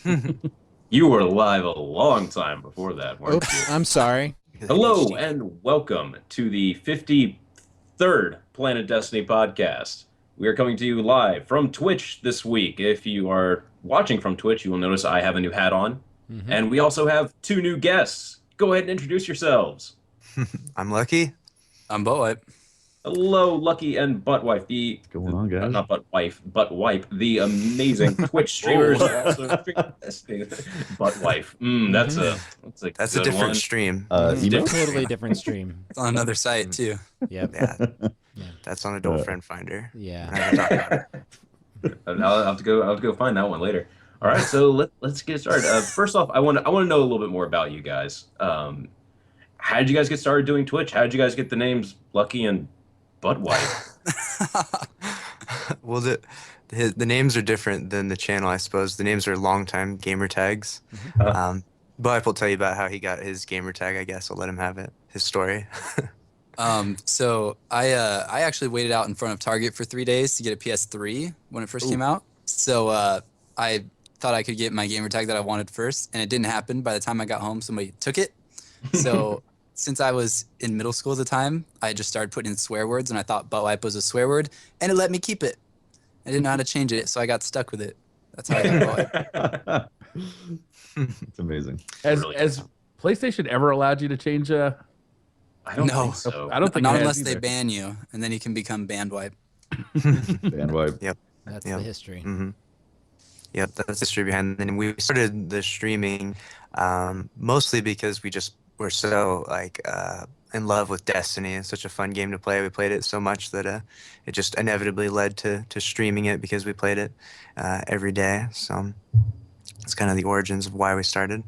You were live a long time before that, weren't you? Oops, I'm sorry. Hello and welcome to the 53rd Planet Destiny podcast. We are coming to you live from Twitch this week. If you are watching from Twitch, you will notice I have a new hat on. Hmm. And we also have two new guests. Go ahead and introduce yourselves. I'm Lucky. I'm Boat. Hello, Lucky and Buttwife, Going on, guys? not Buttwife, Buttwipe, the amazing Twitch streamers who also stream Destiny. Buttwife. That's a good different one. stream. Emo? Totally different stream. It's on another site too. Yep. Yeah, Yeah. that's on Adult Friend Finder. Yeah. I have to talk about it. I'll have to go find that one later. All right, so let's get started. First off, I want to know a little bit more about you guys. How did you guys get started doing Twitch? How did you guys get the names Lucky and Buttwipe? Well, the names are different than the channel, I suppose. The names are longtime gamer tags. But will tell you about how he got his gamer tag. I guess I'll let him have it. His story. So I actually waited out in front of Target for 3 days to get a PS3 when it first came out. So I thought I could get my gamer tag that I wanted first, and it didn't happen. By the time I got home, somebody took it. So since I was in middle school at the time, I just started putting in swear words, and I thought butt wipe was a swear word, and it let me keep it. I didn't know how to change it, so I got stuck with it. That's how I got butt wipe. It's amazing. Has PlayStation ever allowed you to change I don't No. think so. I don't think Not it has unless they either. ban you, and then you can become band wipe. Band wipe. Yep. That's Yep. the history. Yep, that's the history behind it. And we started the streaming mostly because we just were so in love with Destiny. It's such a fun game to play. We played it so much that it just inevitably led to streaming it because we played it every day. So it's kind of the origins of why we started.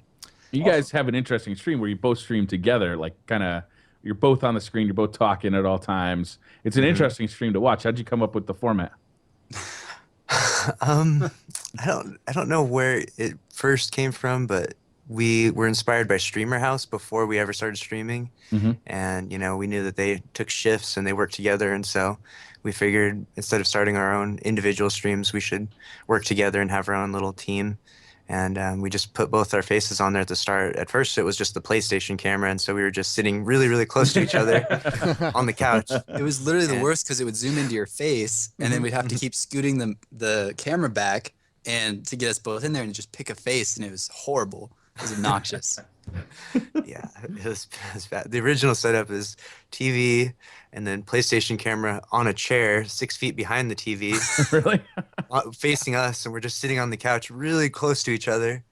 You guys have an interesting stream where you both stream together, like kind of you're both on the screen, you're both talking at all times. It's an interesting stream to watch. How'd you come up with the format? I don't know where it first came from, but we were inspired by Streamer House before we ever started streaming. And we knew that they took shifts and they worked together, and so we figured instead of starting our own individual streams, we should work together and have our own little team. And we just put both our faces on there at the start. At first, it was just the PlayStation camera, and so we were just sitting really, really close to each other on the couch. It was literally the worst because it would zoom into your face, and then we'd have to keep scooting the camera back and to get us both in there and just pick a face, and it was horrible. It was obnoxious. Yeah, it was bad. The original setup is TV and then PlayStation camera on a chair 6 feet behind the TV, Really? facing us, and we're just sitting on the couch really close to each other,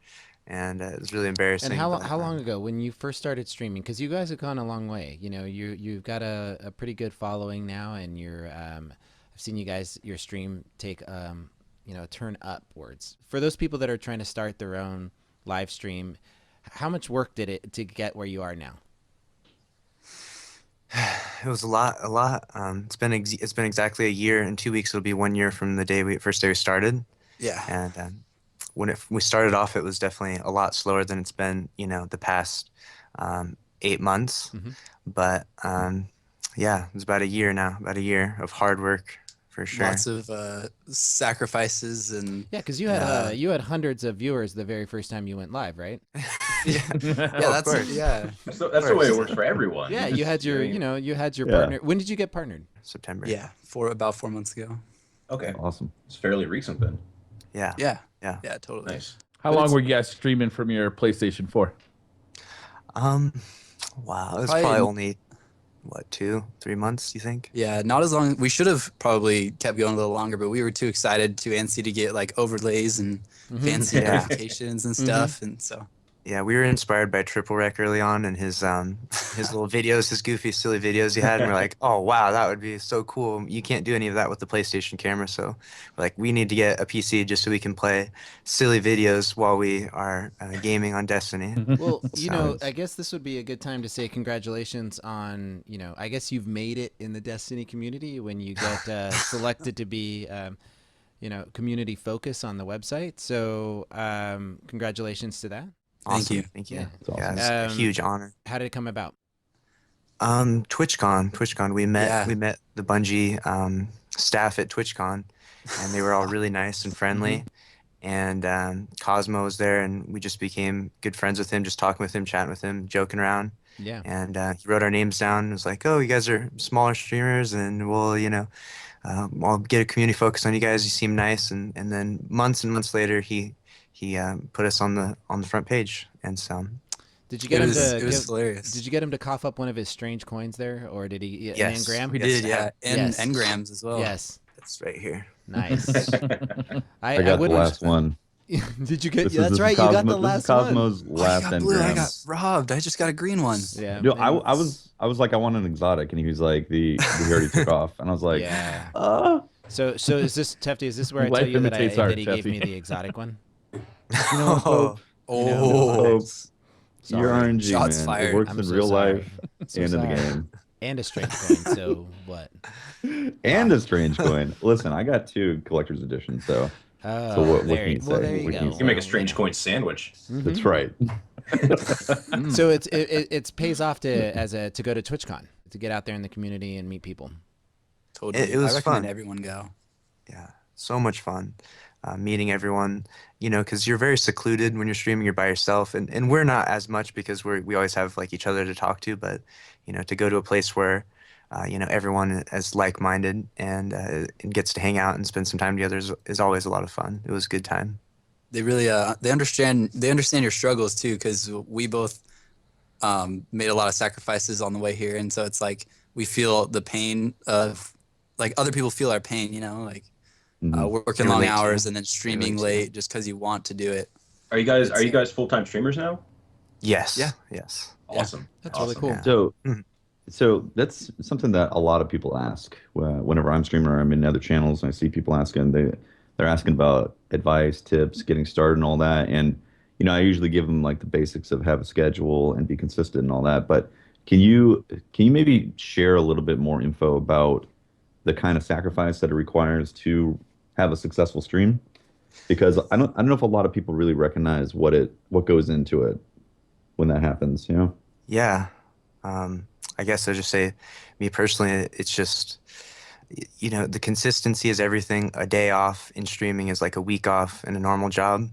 and it was really embarrassing. And how but, long ago when you first started streaming? Because you guys have gone a long way. You've got a pretty good following now, and I've seen your stream take a turn upwards. For those people that are trying to start their own live stream, how much work did it to get where you are now? It was a lot. It's been exactly a year. In 2 weeks, it'll be 1 year from the first day we started. Yeah. And when we started off, it was definitely a lot slower than it's been, the past 8 months. But yeah, it's about a year now. About a year of hard work, for sure. Lots of sacrifices and Yeah, because you had hundreds of viewers the very first time you went live, right? yeah, of course. That's the way it works for everyone. Yeah, you had your Yeah. partner. When did you get partnered? September. yeah, about 4 months ago. Okay. Awesome. It's fairly recent then. Yeah. Yeah, Yeah. totally. Nice. How long were you guys streaming from your PlayStation 4? Wow. It was Probably- probably only, 2-3 months, you think? Yeah, not as long. We should have probably kept going a little longer, but we were too excited too antsy to get like overlays and fancy Yeah. notifications and stuff, and so Yeah, we were inspired by Triple Wreck early on and his little videos, his goofy, silly videos he had, and we're like, oh wow, that would be so cool. You can't do any of that with the PlayStation camera, so we're like, we need to get a PC just so we can play silly videos while we are gaming on Destiny. Well, Sounds- I guess this would be a good time to say congratulations on, I guess you've made it in the Destiny community when you get selected to be, community focus on the website. So congratulations to that. Awesome. you. Thank you. Yeah. It's awesome. Yeah, it's a huge honor. How did it come about? TwitchCon. We met Yeah. the Bungie staff at TwitchCon, and they were all really nice and friendly. and Cosmo was there, and we just became good friends with him, just talking with him, chatting with him, joking around. Yeah. And he wrote our names down and was like, "Oh, you guys are smaller streamers, and we'll, I'll get a community focus on you guys. You seem nice." And then months and months later, he put us on the front page, and so Did you get him to it was hilarious. Did you get him to cough up one of his strange coins there, or did he? An Yes. engram? We Yes, did, yeah, and yes. engrams as well. Yes. it's right here. Nice. I got the wouldn't- last one. Did you get? This Yeah, that's is right. You got the Cosmo- last this is Cosmo's Oh, last you got blue. I got engram. robbed. I just got a green one. one. Yeah. Dude, I was like, I want an exotic, and he was like, he already took off, and I was like, Yeah. uh So is this Tefty? Is this where I Life tell you that, imitates art, that he gave Tefty. me the exotic one? Oh, Oh, You're Sorry. RNG, Shots man. fired. It works I'm in so real sorry. life So and in sorry. the game. And a strange coin. So what? And a strange coin. Listen, I got 2 collector's editions, so Oh, So what there, can you well, say? there you What go. can you You can make a Well, strange you know. coin sandwich. that's right. So it pays off to go to TwitchCon, to get out there in the community and meet people. totally. It was I recommend fun. everyone go. Yeah, so much fun. Meeting everyone, because you're very secluded when you're streaming. You're by yourself, and we're not as much because we always have like each other to talk to. But to go to a place where everyone is like-minded and gets to hang out and spend some time together is always a lot of fun. It was a good time. They really they understand your struggles too, because we both made a lot of sacrifices on the way here, and so it's like we feel the pain of like other people feel our pain, like Mhm. working They long relate to you. hours and then streaming relate to you. late just because you want to do it. Are you guys full-time streamers now? Yes. Yeah. Yes. Awesome. That's really Awesome. cool. Yeah. So, Mhm. so that's something that a lot of people ask whenever I'm streaming or I'm in other channels and I see people asking. They're asking about advice, tips, getting started, and all that. And I usually give them like the basics of have a schedule and be consistent and all that. But can you maybe share a little bit more info about the kind of sacrifice that it requires to have a successful stream? Because I don't know if a lot of people really recognize what goes into it when that happens. Yeah. I guess I'll just say, me personally, it's just, the consistency is everything. A day off in streaming is like a week off in a normal job.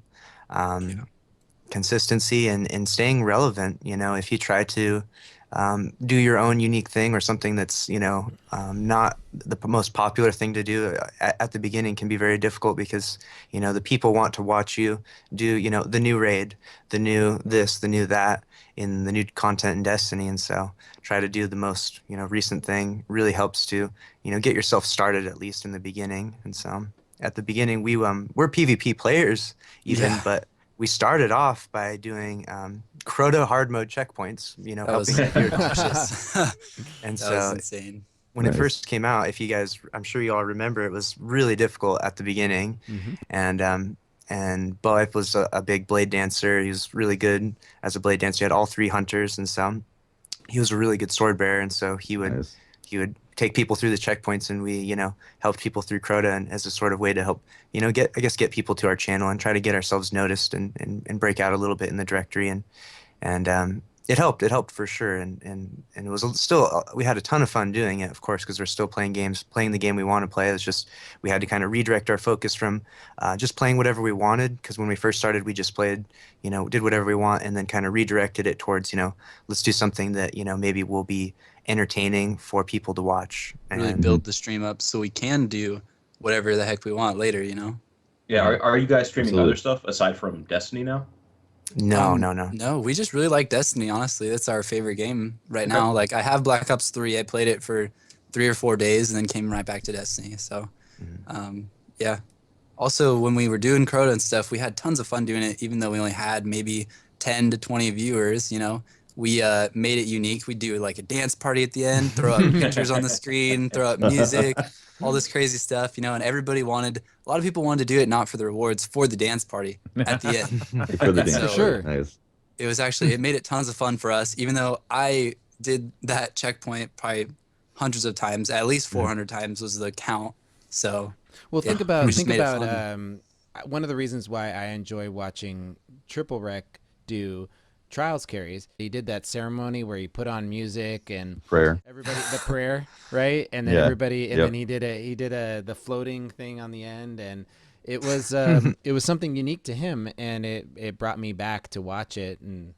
Consistency and staying relevant. If you try to do your own unique thing or something that's, not the most popular thing to do at the beginning can be very difficult because, the people want to watch you do, the new raid, the new this, the new that in the new content in Destiny. And so try to do the most, recent thing really helps to, get yourself started at least in the beginning. And so at the beginning, we're PvP players even, Yeah. but we started off by doing Crota hard mode checkpoints, That was helping you. obnoxious. And That so was insane. when it Nice. first came out, if you guys, I'm sure you all remember, it was really difficult at the beginning. And Boep was a big blade dancer. He was really good as a blade dancer. He had all 3 hunters, and so he was a really good sword bearer. And so he would Nice. take people through the checkpoints, and we helped people through Crota, and as a sort of way to help get people to our channel and try to get ourselves noticed and break out a little bit in the directory, and it helped for sure, and it was still, we had a ton of fun doing it, of course, because we're still playing the game we want to play. It's just we had to kind of redirect our focus from just playing whatever we wanted, because when we first started we just played, did whatever we want, and then kind of redirected it towards, let's do something that maybe will be entertaining for people to watch. Really And build the stream up so we can do whatever the heck we want later, Yeah. Are you guys streaming Absolutely. other stuff aside from Destiny now? no. No, we just really like Destiny, honestly. That's our favorite game right now. Like, I have Black Ops 3. I played it for 3 or 4 days and then came right back to Destiny. So, yeah. Also, when we were doing Crota and stuff, we had tons of fun doing it, even though we only had maybe 10 to 20 viewers, We made it unique. We do like a dance party at the end, throw up pictures on the screen, throw up music, all this crazy stuff, and everybody a lot of people wanted to do it not for the rewards, for the dance party at the end. For the So- dance. Sure. Nice. It made it tons of fun for us, even though I did that checkpoint probably hundreds of times, at least 400 times was the count. So Well, Yeah, think about we just made it fun. one of the reasons why I enjoy watching Triple Rec do trials carries. He did that ceremony where he put on music and Prayer. everybody the prayer, right? And then Yeah. everybody, and Yep. then he did the floating thing on the end, and it was something unique to him, and it brought me back to watch it. And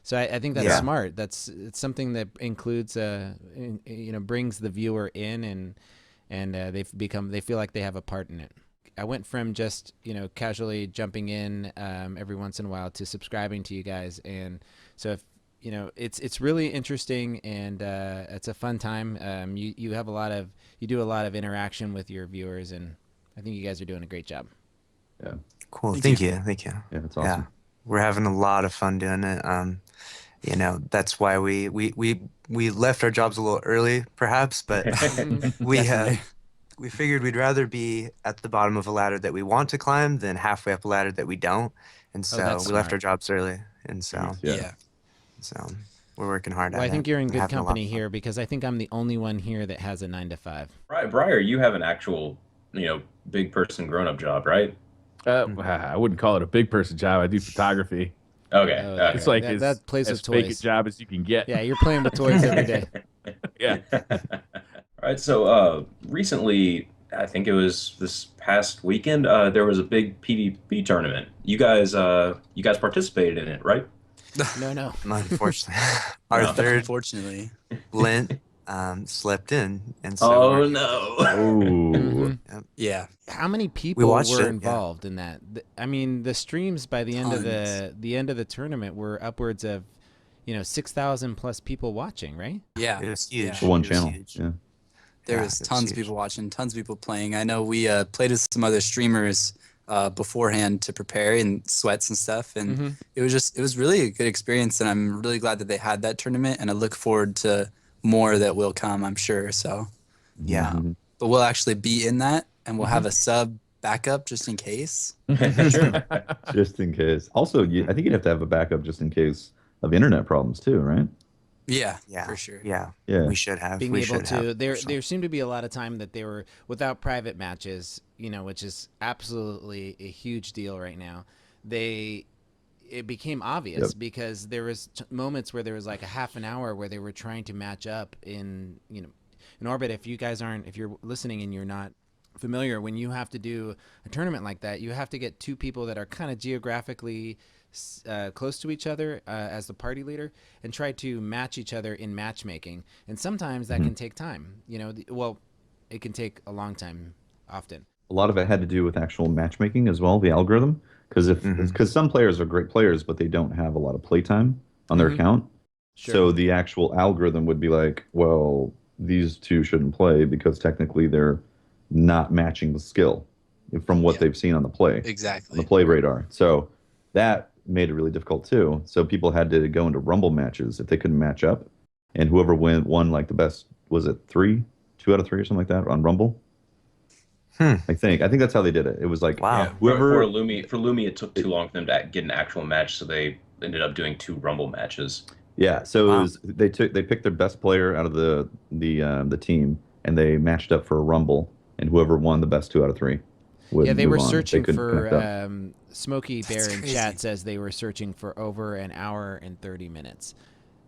so I think that's smart. It's something that includes brings the viewer in, and they feel like they have a part in it. I went from just casually jumping in every once in a while to subscribing to you guys, and so if it's really interesting, and it's a fun time. You do a lot of interaction with your viewers, and I think you guys are doing a great job. Yeah. Cool. Thank you. Yeah, that's awesome. Yeah, we're having a lot of fun doing it. That's why we left our jobs a little early, perhaps, but we figured we'd rather be at the bottom of a ladder that we want to climb than halfway up a ladder that we don't. And so we left our jobs early. And so, so we're working hard at it. Well, I think you're in good having a lot company of fun. here, because I think I'm the only one here that has a 9 to 5. Right, Briar, you have an actual, big person grown-up job, right? I wouldn't call it a big person job. I do photography. Okay. Oh, okay. It's like that plays as with fake a toys. job as you can get. Yeah, you're playing with toys every day. Yeah. All right, so recently, I think it was this past weekend, there was a big PvP tournament. You guys participated in it, right? No. Unfortunately, our No. third Unfortunately. Lint slept in. And so Oh no! Oh. Yeah. How many people watched were it, yeah. involved in that? I mean, the streams by the end of the tournament were upwards of 6,000 plus people watching, right? Yeah. it was huge. Yeah. For one It was channel. huge. Yeah. There Yeah, was it was tons of huge. people watching, tons of people playing. I know we played with some other streamers beforehand to prepare in sweats and stuff, and it was really a good experience. And I'm really glad that they had that tournament, and I look forward to more that will come, I'm sure. So, Yeah. Mhm. but we'll actually be in that, and we'll have a sub backup just in case. Just in case. Also, I think you'd have to have a backup just in case of internet problems too, right? Yeah, Yeah. for sure. Yeah. Yeah. We should have. Being we able should to have, there for sure. there seemed to be a lot of time that they were without private matches, which is absolutely a huge deal right now. It became obvious because there was moments where there was like a half an hour where they were trying to match up in orbit. If you're listening and you're not familiar, when you have to do a tournament like that, you have to get two people that are kind of geographically close to each other as the party leader, and try to match each other in matchmaking. And sometimes that can take time. It can take a long time often. A lot of it had to do with actual matchmaking as well, the algorithm. Because some players are great players, but they don't have a lot of playtime on their account. Sure. So the actual algorithm would be like, well, these two shouldn't play because technically they're not matching the skill from what they've seen on the play. Exactly. On the play radar. So that made it really difficult too. So people had to go into rumble matches if they couldn't match up. And whoever won like the best, was it 2 out of 3 or something like that on Rumble? I think that's how they did it. It was like, Wow. Yeah, whoever for Lumi, it took too long for them to get an actual match, so they ended up doing 2 Rumble matches. Yeah, so Wow. it was, they picked their best player out of the team, and they matched up for a Rumble, and whoever won the best 2 out of 3 would They move were on if they searching couldn't connect up. for Smokey Bear That's in crazy. chat says they were searching for over an hour and 30 minutes.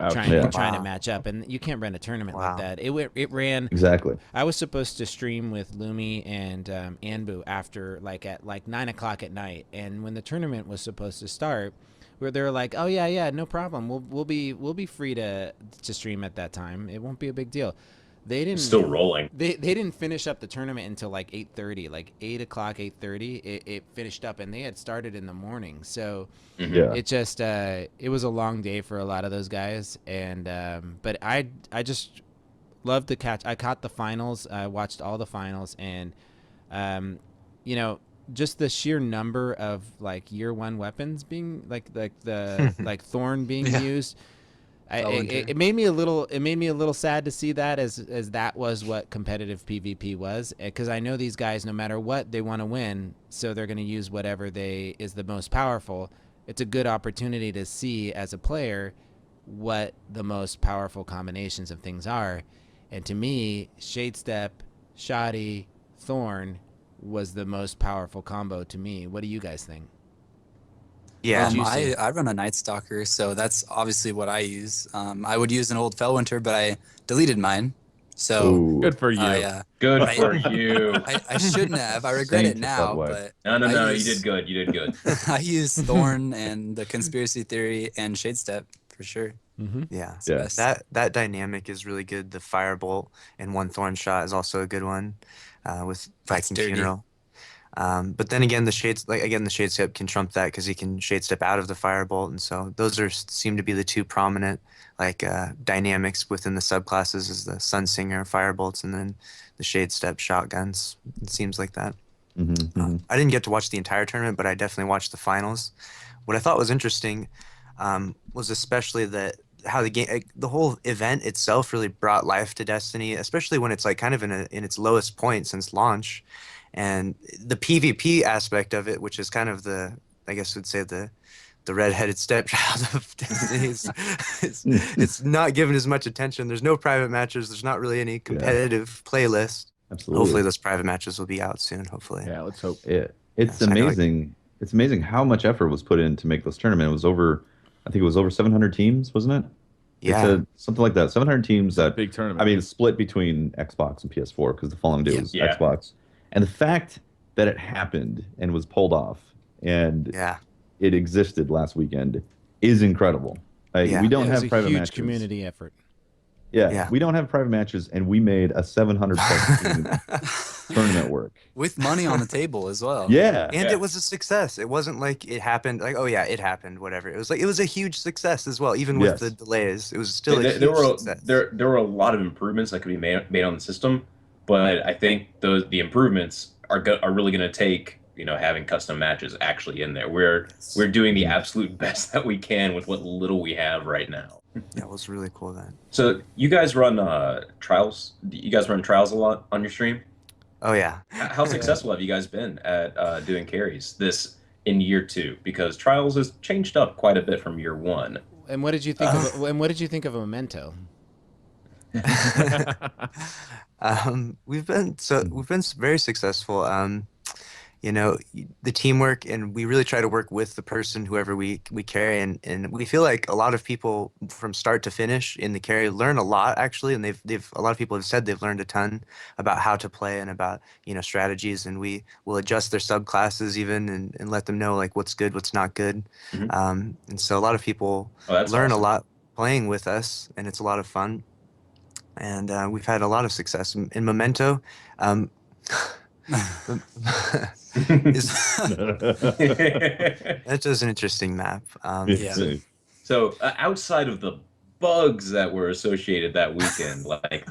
Ouch. Trying Yeah. to Wow. match up, and you can't run a tournament Wow. like that. It ran. Exactly. I was supposed to stream with Lumi and Anbu after at 9:00 at night, and when the tournament was supposed to start, where they were like, "Oh yeah, no problem. We'll be free to stream at that time. It won't be a big deal." They didn't. Still rolling. They didn't finish up the tournament until 8:30, 8:30. It finished up, and they had started in the morning. So Yeah. it just it was a long day for a lot of those guys, and but I just loved the catch. I caught the finals. I watched all the finals, and just the sheer number of year 1 weapons being the Thorn being used. It made me a little sad to see that as that was what competitive PvP was, because I know these guys, no matter what, they want to win, so they're going to use whatever is the most powerful. It's a good opportunity to see as a player what the most powerful combinations of things are, and to me, Shadestep, Shoddy, Thorn was the most powerful combo to me. What do you guys think? Yeah. you see? I run a Night Stalker, so that's obviously what I use. I would use an old Fellwinter, but I deleted mine. So Ooh. Good for you. Good I- for you. I shouldn't have. I regret it Saint now, Subway. but No, you did good. You did good. I use Thorn and the conspiracy theory and Shade Step for sure. Yeah. It's the Yeah. best. That dynamic is really good. The firebolt and one thorn shot is also a good one, with That's Viking dirty. Funeral. But then again, the shade step can trump that because he can shade step out of the firebolt, and so those seem to be the two prominent dynamics within the subclasses is the Sunsinger firebolts and then the shade step shotguns. It seems like that. I didn't get to watch the entire tournament, but I definitely watched the finals. What I thought was interesting was especially how the whole event itself really brought life to Destiny, especially when it's like kind of in its lowest point since launch, and the PvP aspect of it, which is kind of I guess I'd say the redheaded stepchild of Destiny. It's not given as much attention. There's no private matches. There's not really any competitive playlist. Absolutely. Hopefully those private matches will be out soon. Hopefully. Yeah, let's hope. It's Yes, I know, amazing. It's amazing how much effort was put in to make this tournament. It was over, I think it was over 700 teams, wasn't it? Yeah. Something like that. 700 teams that, Big tournament. I mean, split between Xbox and PS4 because the following day was Yeah. Xbox. And the fact that it happened and was pulled off and Yeah. it existed last weekend is incredible. Yeah. We don't It was have a private huge matches. community effort. Yeah, we don't have private matches, and we made a 700 plus team tournament work. With money on the table as well. Yeah, And it was a success. It wasn't like it happened like, oh yeah, it happened, whatever. It was like it was a huge success as well, even with Yes. the delays. It was still a there, huge there were success. there were a lot of improvements that could be made on the system, but I think the improvements are really going to take having custom matches actually in there. We're doing the absolute best that we can with what little we have right now. Yeah, it was really cool then. So you guys run trials? You guys run trials a lot on your stream? Oh yeah. How successful have you guys been at doing carries in year 2? Because trials has changed up quite a bit from year 1. And what did you think of? And what did you think of Memento? We've been very successful. The teamwork, and we really try to work with the person, whoever we carry, and we feel like a lot of people from start to finish in the carry learn a lot actually, and a lot of people have said they've learned a ton about how to play and about strategies, and we will adjust their subclasses even and let them know like what's good, what's not good. And so a lot of people learn a lot playing with us, and it's a lot of fun, and we've had a lot of success in Memento. That's just an interesting map. Yeah. So outside of the bugs that were associated that weekend, like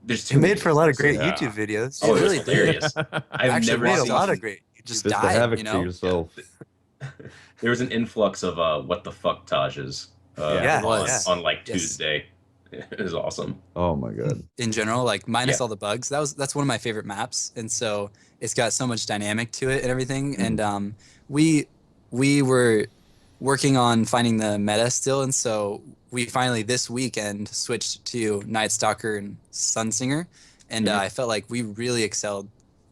there's It made for a lot of great Yeah. YouTube videos. Oh, It it really was did. hilarious. I've Actually never made a seen lot of great. Just Just the died, havoc to yourself. There was an influx of what the fuck Tajes Yeah, it was. on like Yes. Tuesday. It was awesome. Oh my god. In general, like minus Yeah. all the bugs, that's one of my favorite maps, and so it's got so much dynamic to it and everything. And we were working on finding the meta still, and so we finally this weekend switched to Night Stalker and Sunsinger, and I felt like we really excelled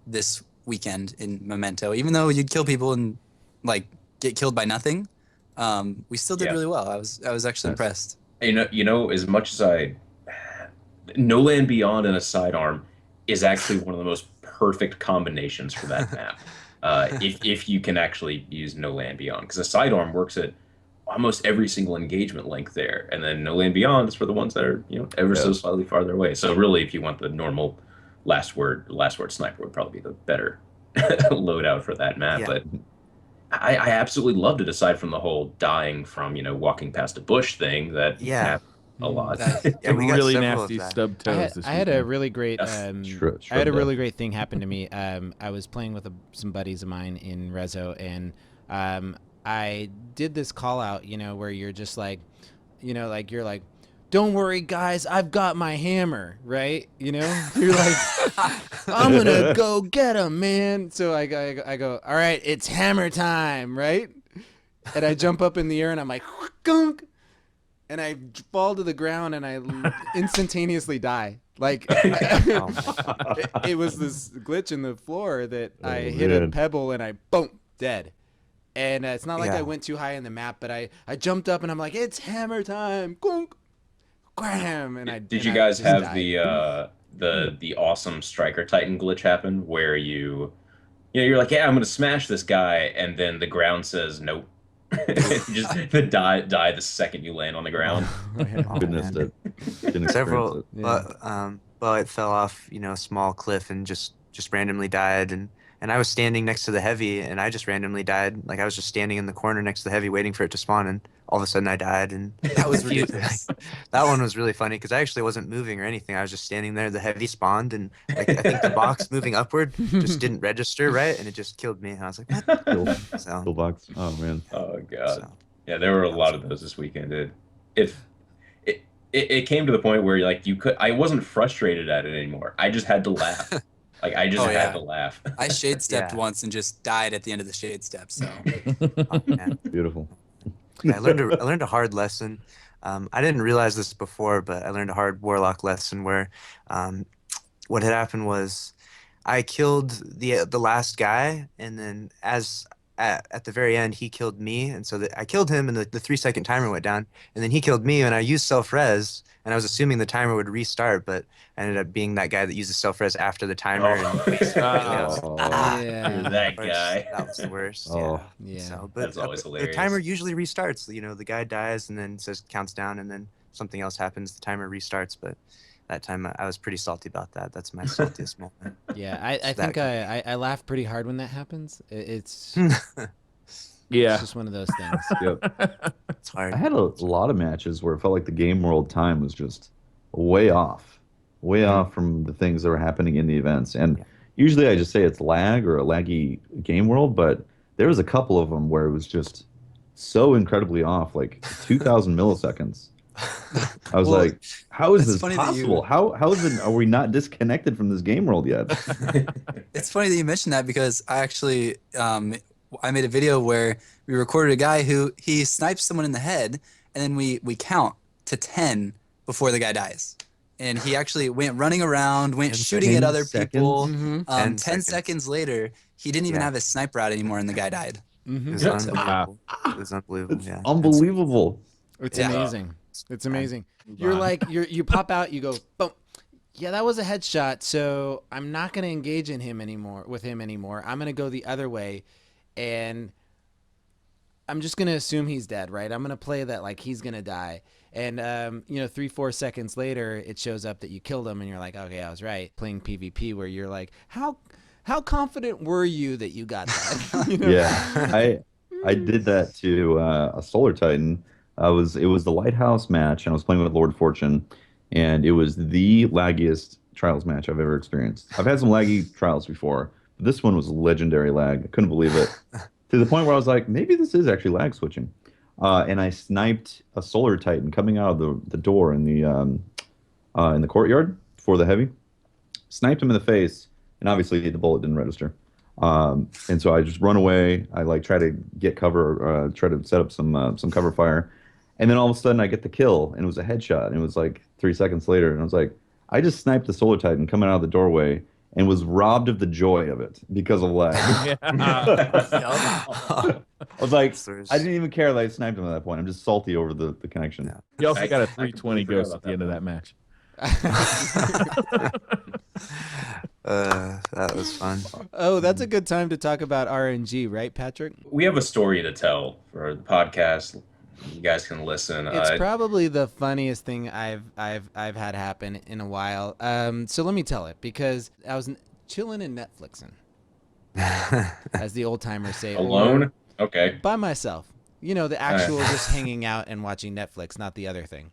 this weekend in Memento. Even though you'd kill people and like get killed by nothing, we still did Yeah. really well. I was actually Nice. impressed. As much as No Land Beyond and a sidearm is actually one of the most perfect combinations for that map. If you can actually use No Land Beyond, because a sidearm works at almost every single engagement length there, and then No Land Beyond is for the ones that are ever so slightly farther away. So really, if you want the normal last word sniper would probably be the better loadout for that map. Yeah. But I absolutely loved it. Aside from the whole dying from walking past a bush thing that Yeah. happened a lot. Yeah, we got Really several of nasty that. stub toes. this I had a weekend. really great Shred I had a death. really great thing happen to me. I was playing with some buddies of mine in Rezo, and I did this call out, where you're just like, you're like, don't worry, guys, I've got my hammer, right? You're like, I'm gonna go get him, man. So I go, all right, it's hammer time, right? And I jump up in the air and I'm like, gunk, and I fall to the ground and I instantaneously die. Like it was this glitch in the floor that I hit a man. pebble and I boom, dead. And it's not like Yeah. I went too high in the map, but I jumped up and I'm like, it's hammer time. Gunk. Graham, and I Did and you I guys just have died. the awesome Striker Titan glitch happen where you're like, yeah, I'm gonna smash this guy, and then the ground says nope. You just die the second you land on the ground. Oh, Goodness, man. didn't experience Several, it. Yeah. well, it fell off, a small cliff and just randomly died, and I was standing next to the heavy, and I just randomly died. Like I was just standing in the corner next to the heavy, waiting for it to spawn, and all of a sudden I died, and That was a few- ridiculous. that one was really funny because I actually wasn't moving or anything. I was just standing there. The heavy spawned, and like I think the box moving upward just didn't register right, and it just killed me. And I was like, what? Kill, So, kill box. Oh man. Oh God. so Yeah, there were a that lot was of those this weekend. It came to the point where like I wasn't frustrated at it anymore. I just had to laugh. Like I just Oh, had yeah. to laugh. I shade stepped Yeah. once and just died at the end of the shade step. So oh, man. Beautiful. Yeah, I learned a hard lesson. I didn't realize this before, but I learned a hard warlock lesson where what had happened was I killed the last guy, and then at the very end he killed me, and so I killed him, and the 3-second timer went down, and then he killed me, and I used self-res, and I was assuming the timer would restart, but I ended up being that guy that uses self-res after the timer. Oh. And basically, I was like, Oh, You're that worst. guy. That was the worst. Oh. Yeah. Yeah. So, but That's always the hilarious. timer usually restarts. The guy dies and then says counts down, and then something else happens. The timer restarts. But that time I was pretty salty about that. That's my saltiest moment. Yeah, I So think that I laugh pretty hard when that happens. It's Yeah. just one of those things. Yep. It's hard. I had a lot of matches where it felt like the game world time was just way off from the things that were happening in the events. And Yeah. usually I just say it's lag or a laggy game world, but there was a couple of them where it was just so incredibly off, like 2,000 milliseconds. I was Well, like, how is it's this funny that you- possible? How is it? Are we not disconnected from this game world yet? it's funny that you mentioned that because I actually I made a video where we recorded a guy who he snipes someone in the head, and then we count to 10 before the guy dies. And he actually went running around, went 10 shooting at other seconds? people. Mhm. 10 10 seconds later, he didn't even Yeah. have his sniper out anymore, and the guy died. It Mhm. was Yeah. unbelievable. It was unbelievable. It's Yeah. unbelievable. It's Yeah. amazing. It's amazing. Move You're on. like you pop out, you go, boom. Yeah, that was a headshot, so I'm not gonna engage with him anymore. I'm gonna go the other way, and I'm just gonna assume he's dead, right? I'm gonna play that like he's gonna die. And 3-4 seconds later, it shows up that you killed him, and you're like, okay, I was right. Playing PvP, where you're like, how confident were you that you got that? You know? Yeah, I did that to a Solar Titan. It was the Lighthouse match, and I was playing with Lord Fortune, and it was the laggiest Trials match I've ever experienced. I've had some laggy Trials before, but this one was legendary lag. I couldn't believe it. To the point where I was like, maybe this is actually lag switching. And I sniped a Solar Titan coming out of the door in the courtyard for the heavy. Sniped him in the face, and obviously the bullet didn't register. And so I just run away. I like try to get cover, try to set up some cover fire, and then all of a sudden I get the kill, and it was a headshot. And it was like 3 seconds later, and I was like, I just sniped the Solar Titan coming out of the doorway, and was robbed of the joy of it because of lag. I was like, I didn't even care that I sniped him at that point. I'm just salty over the connection. Yeah. You also got a I 320 completely ghost forgot at the end of that match. That was fun. Oh, that's a good time to talk about RNG, right, Patrick? We have a story to tell for the podcast. You guys can listen. It's probably the funniest thing I've had happen in a while. So let me tell it, because I was chilling and Netflixing, as the old timers say. alone. or Okay. by myself. You know, the actual just hanging out and watching Netflix, not the other thing.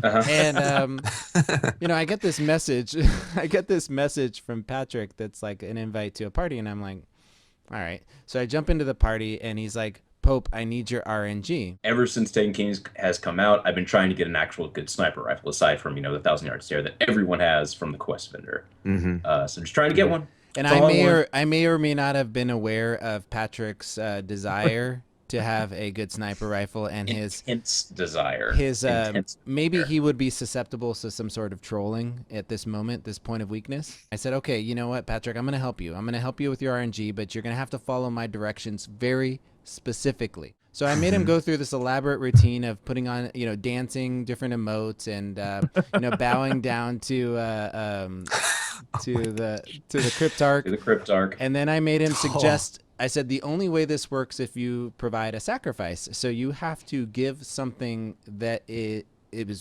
Uh-huh. And I get this message. I get this message from Patrick that's like an invite to a party, and I'm like, all right. So I jump into the party, and he's like, Pope, I need your RNG. Ever since Taken Kings has come out, I've been trying to get an actual good sniper rifle, aside from the 1,000-yard stare that everyone has from the Quest vendor. Mm-hmm. So just trying to get one. And That's I all I may or may not have been aware of Patrick's desire to have a good sniper rifle, and Intense desire. his Intense maybe desire. he would be susceptible to some sort of trolling at this moment, this point of weakness. I said, okay, you know what, Patrick, I'm going to help you. I'm going to help you with your RNG, but you're going to have to follow my directions very specifically. So I made him go through this elaborate routine of putting on, dancing different emotes and, bowing down to the cryptarch. To the Cryptarch. And then I made him suggest. I said the only way this works if you provide a sacrifice. So you have to give something that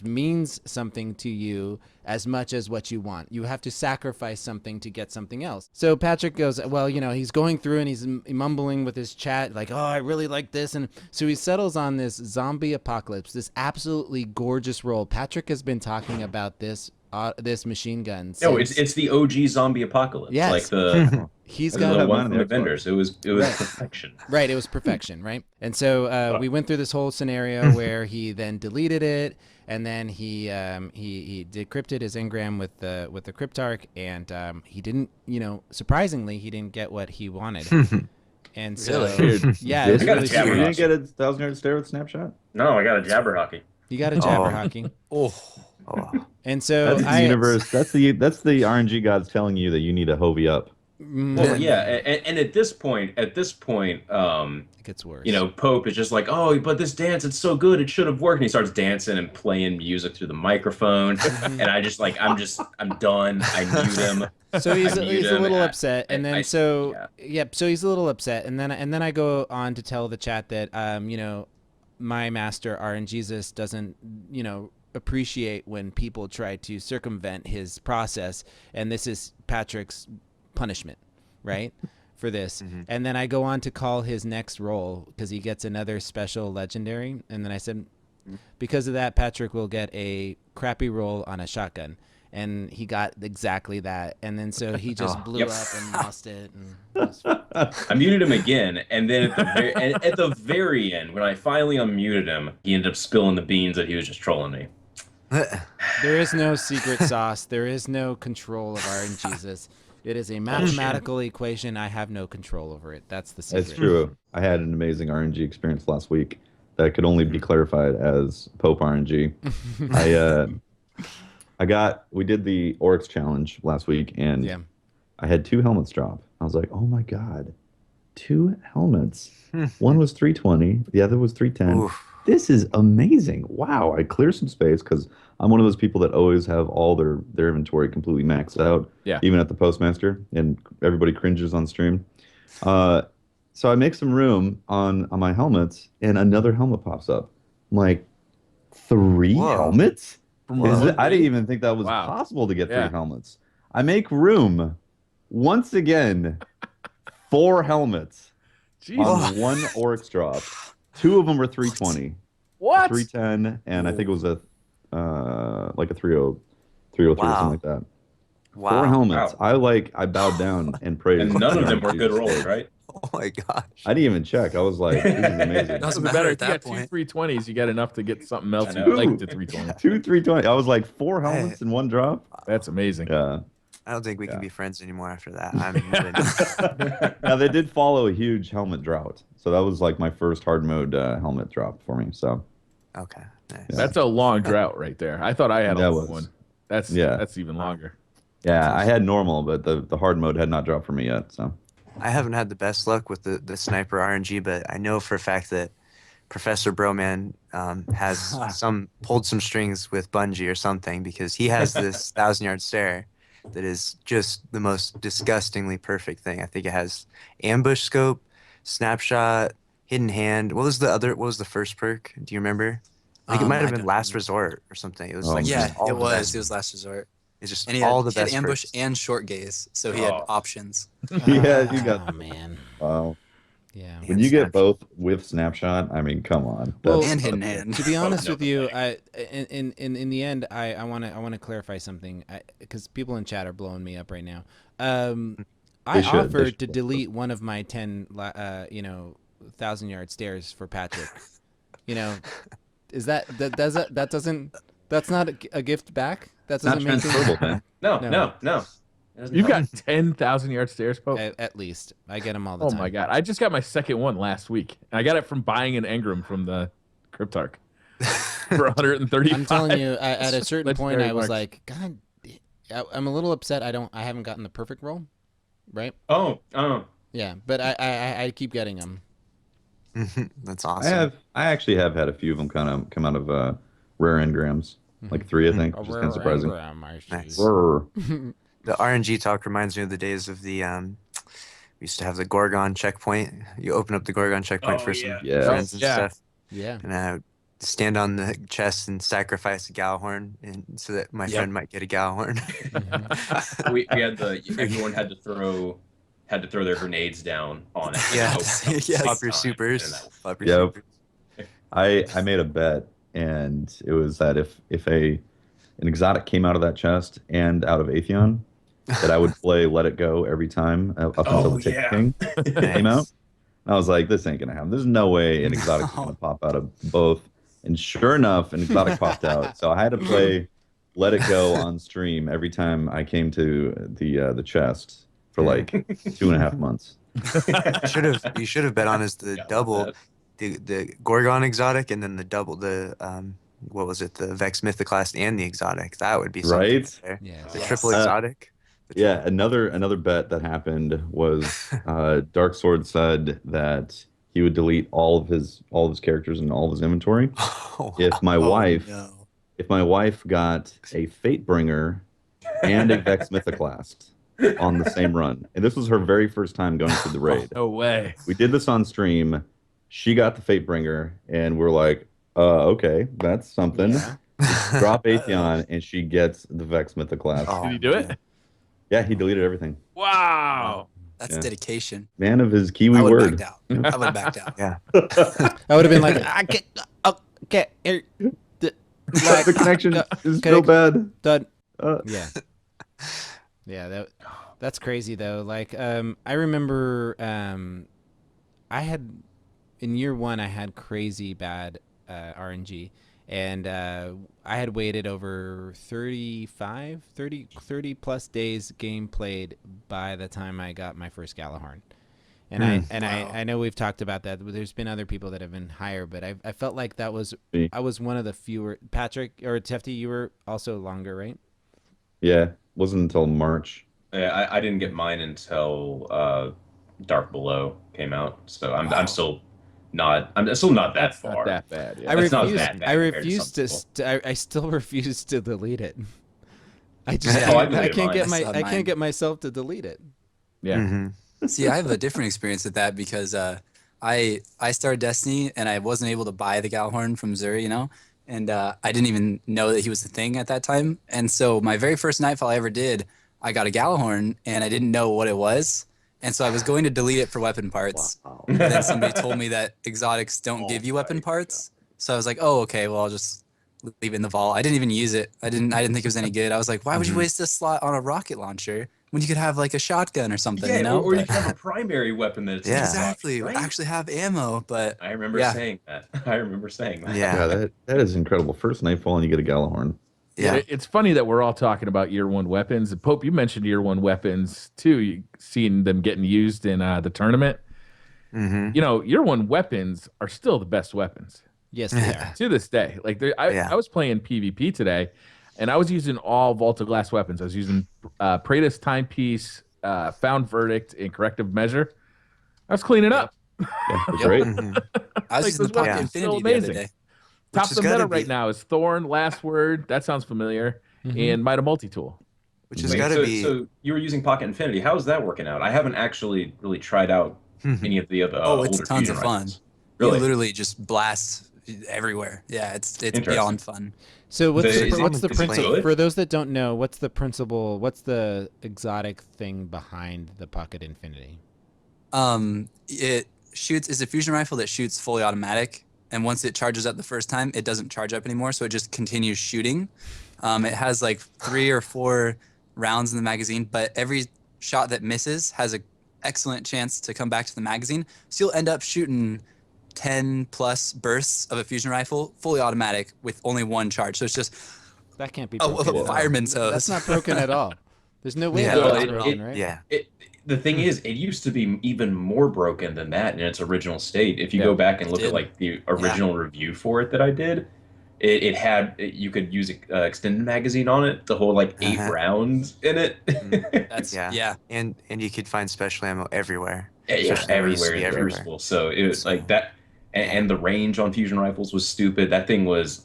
means something to you as much as what you want. You have to sacrifice something to get something else. So Patrick goes, well, he's going through and he's mumbling with his chat like, oh, I really like this. And so he settles on this zombie apocalypse, this absolutely gorgeous role. Patrick has been talking about this machine gun. No, it's the OG zombie apocalypse. Yes. Like the he's the got one from the vendors. It was perfection. Right, it was perfection, right? And so we went through this whole scenario where he then deleted it, and then he decrypted his engram with the cryptarch, and he didn't, surprisingly, he didn't get what he wanted. And so, yeah, it was really You strange. didn't get a 1,000-yard stare with Snapshot? No, I got a Jabberhocky. You got a Jabberhocky. Oh. And so That's the universe. That's the RNG gods telling you that you need to hovey up. Well, yeah, and at this point, it gets worse. Pope is just like, oh, but this dance, it's so good, it should have worked. And he starts dancing and playing music through the microphone, and I'm done. I mute him. So he's a little upset, and then so he's a little upset, and then I go on to tell the chat that my master RNGesus doesn't appreciate when people try to circumvent his process, and this is Patrick's punishment, right, for this. And then I go on to call his next roll because he gets another special legendary, and then I said because of that, Patrick will get a crappy roll on a shotgun, and he got exactly that. And then so he just blew up and lost it, and I muted him again, and then at the very end, when I finally unmuted him, he ended up spilling the beans that he was just trolling me. There is no secret sauce. There is no control of RNGesus. It is a mathematical equation. I have no control over it. That's the secret. That's true. I had an amazing RNG experience last week that could only be clarified as Pope RNG. We did the Oryx challenge last week, and I had 2 helmets drop. I was like, oh my God, 2 helmets. One was 320, the other was 310. Oof. This is amazing. Wow. I clear some space because I'm one of those people that always have all their inventory completely maxed out, even at the Postmaster, and everybody cringes on stream. So I make some room on my helmets, and another helmet pops up. I'm like, 3 helmets? I didn't even think that was possible to get 3 helmets. I make room. Once again, 4 helmets on 1 Oryx drop. 2 of them were 320. What? 310, and I think it was a 303 or something like that. Wow. 4 helmets. Wow. I bowed down and prayed. And none of them were good rolls, right? Oh my gosh. I didn't even check. I was like, this is amazing. Doesn't matter at that point. 2 320s, you got enough to get something else you like to 320. 2 320. I was like, 4 helmets in 1 drop? That's amazing. Yeah. I don't think we can be friends anymore after that. Now, they did follow a huge helmet drought. So that was like my first hard mode helmet drop for me. So okay. Nice. Yeah. That's a long drought right there. I thought I had a long one. That's even longer. Yeah, I had normal, but the hard mode had not dropped for me yet. So I haven't had the best luck with the sniper RNG, but I know for a fact that Professor Broman has pulled some strings with Bungie or something, because he has this 1,000-yard stare that is just the most disgustingly perfect thing. I think it has ambush scope, snapshot, hidden hand. What was the first perk? Do you remember? I think it might have been last resort or something. It was it was last resort. It's just and all the best. He had ambush perks. and short gaze, so he had options. Yeah, you got. Oh man. Wow. Yeah. When you get both with snapshot, I mean, come on. Well, and hidden hand. To be honest with you, in the end, I want to clarify something, because people in chat are blowing me up right now. I offered to delete one of my 10, 1,000-yard stairs for Patrick. Is that's not a gift back? That doesn't make transferable, man. No. You've got 10,000-yard stairs, Pope? At least. I get them all the time. Oh my God. I just got my second one last week. And I got it from buying an engram from the Cryptarch for 135. I'm telling you, at a certain point, I was like, God, I'm a little upset I haven't gotten the perfect roll, right? Oh. Yeah, but I keep getting them. That's I awesome. actually have had a few of them kind of come out of rare engrams, like 3, I think, A which is kind of rare surprising. engram, I see. Nice. Rrr. The RNG talk reminds me of the days of the we used to have the Gorgon checkpoint. You open up the Gorgon checkpoint Oh for some yeah. Yeah. friends and Yeah. stuff, Yeah. and I would stand on the chest and sacrifice a Gjallarhorn, and so that my Yep. friend might get a Gjallarhorn. We had everyone had to throw their grenades down on it. Yeah. Open up Yes. at Pop the your same time, and supers. that was- Pop your Yep. supers. I made a bet, and it was that if an exotic came out of that chest and out of Atheon, that I would play Let It Go every time up until Oh the Tick yeah. King came out. Nice. I was like, this ain't gonna happen. There's no way an exotic is gonna pop out of both. And sure enough, an exotic popped out. So I had to play Let It Go on stream every time I came to the chest for like 2.5 months. You should have bet on is the Yeah, double, that- the Gorgon exotic, and then the double, the what was it, the Vex Mythoclast and the exotic. That would be something Right? right there. Yeah. The Yes. triple exotic. The Yeah, another bet that happened was Dark Sword said that he would delete all of his characters and all of his inventory triple- if my wife no. got a Fatebringer and a Vex Mythoclast on the same run. And this was her very first time going through the raid. No way. We did this on stream. She got the Fatebringer, and we're like, okay, that's something. Yeah. Drop Atheon, and she gets the Vex Mythoclast. Oh, Did he do it? Yeah, he deleted everything. Wow. That's Yeah. dedication. Man of his Kiwi I would word. have backed out. I would have backed out. Yeah. I would have been like, I can't. Okay. The connection is Can so I- bad. Done. Uh, Yeah. Yeah, that's crazy though. Like I remember I had in year 1 I had crazy bad RNG, and I had waited over 30 plus days game played by the time I got my first Gjallarhorn. And Wow. I know we've talked about that, but there's been other people that have been higher, but I felt like that was Me. I was one of the fewer. Patrick or Tefty, you were also longer, right? yeah, wasn't until March. Yeah, I didn't get mine until Dark Below came out, so Wow. I'm still not that That's far. not that bad. Yeah. I That's not refuse. that bad I compared to refuse some to. people. I still refuse to delete it. I just Yeah. can't, Oh, I I deleted can't mine. get I my still have I mine. can't get myself to delete it. Yeah. Mhm. See, I have a different experience with that because I started Destiny and I wasn't able to buy the Gjallarhorn from Zuri, and I didn't even know that he was a thing at that time. And so my very first Nightfall I ever did, I got a Gjallarhorn and I didn't know what it was, and so I was going to delete it for weapon parts. Wow. But then somebody told me that exotics don't Oh give you my weapon parts, so I was like, oh okay, well I'll just leave it in the vault. I didn't even use it. I didn't think it was any good. I was like, why would you waste a slot on a rocket launcher when you could have like a shotgun or something, Yeah, or you But- can have a primary weapon that's Yeah. Exactly. right? Actually have ammo, but I remember Yeah. saying that. I remember saying that. Yeah. Yeah, that is incredible. First Nightfall, and you get a Gjallarhorn. Yeah. It's funny that we're all talking about year 1 weapons. And Pope, you mentioned year 1 weapons too. You seeing them getting used in the tournament. Mm-hmm. Year 1 weapons are still the best weapons Yes, they are. to this day. Like Yeah. I was playing PvP today, and I was using all Vault of Glass weapons. I was using Praetus Timepiece, Found Verdict, and Corrective Measure. I was cleaning up. Yeah, that's Yep. great. Mm-hmm. I was Like, using the those Pocket weapons are still Infinity the other amazing. day. Top has of the meta gotta right be- now is Thorn, Last Word. That sounds familiar. Mhm. And Might Multi-Tool. Which has Wait, got to so, be. so you were using Pocket Infinity. How's that working out? I haven't actually really tried out any of the other Oh, it's older tons fusion of fun. rifles. You Really? literally just blast everywhere. Yeah, it's Interesting. beyond fun. So what's Is the, it- what's the is it principle good? for those that don't know? What's the principle? What's the exotic thing behind the Pocket Infinity? It shoots is a fusion rifle that shoots fully automatic, and once it charges up the first time, it doesn't charge up anymore, so it just continues shooting. It has like 3 or 4 rounds in the magazine, but every shot that misses has an excellent chance to come back to the magazine. So you'll end up shooting 10 plus bursts of a fusion rifle, fully automatic, with only 1 charge. So it's just That can't be a broken. at all. fireman's hose. That's not broken at all. There's no way Yeah. that's Well, broken, right? Yeah. The thing is, it used to be even more broken than that in its original state. If you Yeah. go back and look It at did. like the original review for it that I did, you could use an extended magazine on it to hold like 8 Uh-huh. rounds in it. That's Yeah. yeah. And you could find special ammo everywhere. Yeah, Especially when it used to everywhere be in the everywhere. Crucible. So it was So- like that. and the range on fusion rifles was stupid. That thing was,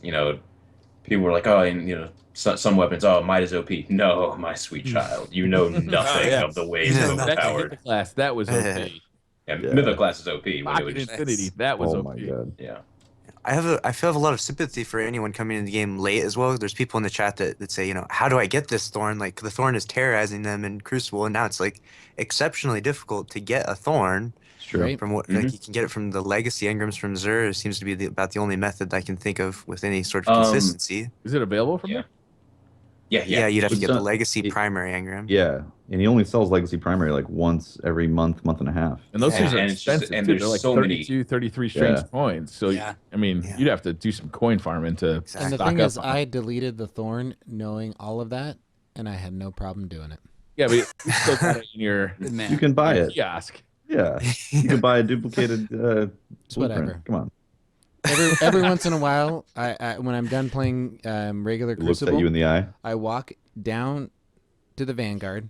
people were like, oh, and some weapons, oh, might is OP. No, my sweet child, you know nothing yeah. of the ways Yeah, of Back to hit overpowered. the class, that was OP. And Yeah. Mythoclast is OP when it Pocket would just, Infinity, that was Oh OP. my god. yeah. I feel a lot of sympathy for anyone coming in the game late as well. There's people in the chat that say, how do I get this Thorn? Like the Thorn is terrorizing them in Crucible, and now it's like exceptionally difficult to get a Thorn. It's true. Right. From what like you can get it from the legacy engrams from Xur. It seems to be about the only method I can think of with any sort of consistency. Is it available from Yeah. there? Yeah, you'd have to It's get the not- legacy it- primary engram. Yeah, and he only sells Legacy Primary like once every month and a half. And those Yeah. things are And it's just- expensive, and too. there's They're like so many- 32, 33 strange Yeah. coins. So, Yeah. I mean, Yeah. you'd have to do some coin farming to And Exactly. the stock thing up is, on I it. deleted the Thorn knowing all of that, and I had no problem doing it. Yeah, but you still got it in your Good man. You can buy it. kiosk. Yeah, you can buy a duplicated It's whatever. blueprint. Come on, Every once in a while, I when I'm done playing regular it looks at Crucible, you in the eye. I walk down to the Vanguard,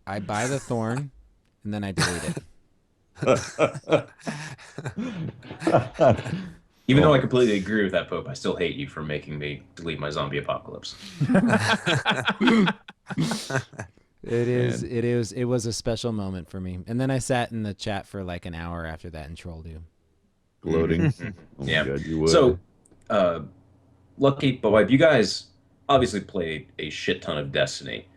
I buy the Thorn, and then I delete it. Even though I completely agree with that, Pope, I still hate you for making me delete my zombie apocalypse. It was a special moment for me. And then I sat in the chat for like an hour after that and trolled you. Gloating. Oh my Yeah. God, you would. So, Lucky Boy, you guys obviously played a shit ton of Destiny.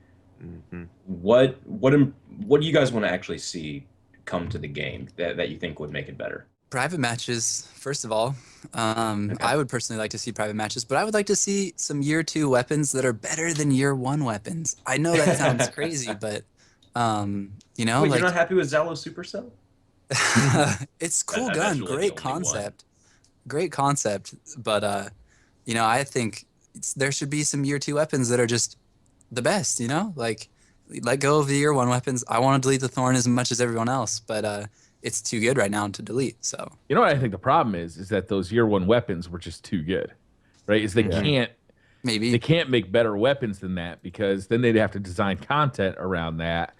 Mhm. What do you guys want to actually see come to the game that you think would make it better? Private matches, first of all. I would personally like to see private matches, but I would like to see some year 2 weapons that are better than year 1 weapons. I know that sounds crazy, but Wait, like you're not happy with Zalo Supercell? it's cool That's gun, really the great only one. concept, but I think there should be some year 2 weapons that are just the best. Like let go of the year 1 weapons. I want to delete the Thorn as much as everyone else, but it's too good right now to delete. So You know what I think the problem is that those year 1 weapons were just too good, right? Is they maybe can't make better weapons than that, because then they'd have to design content around that,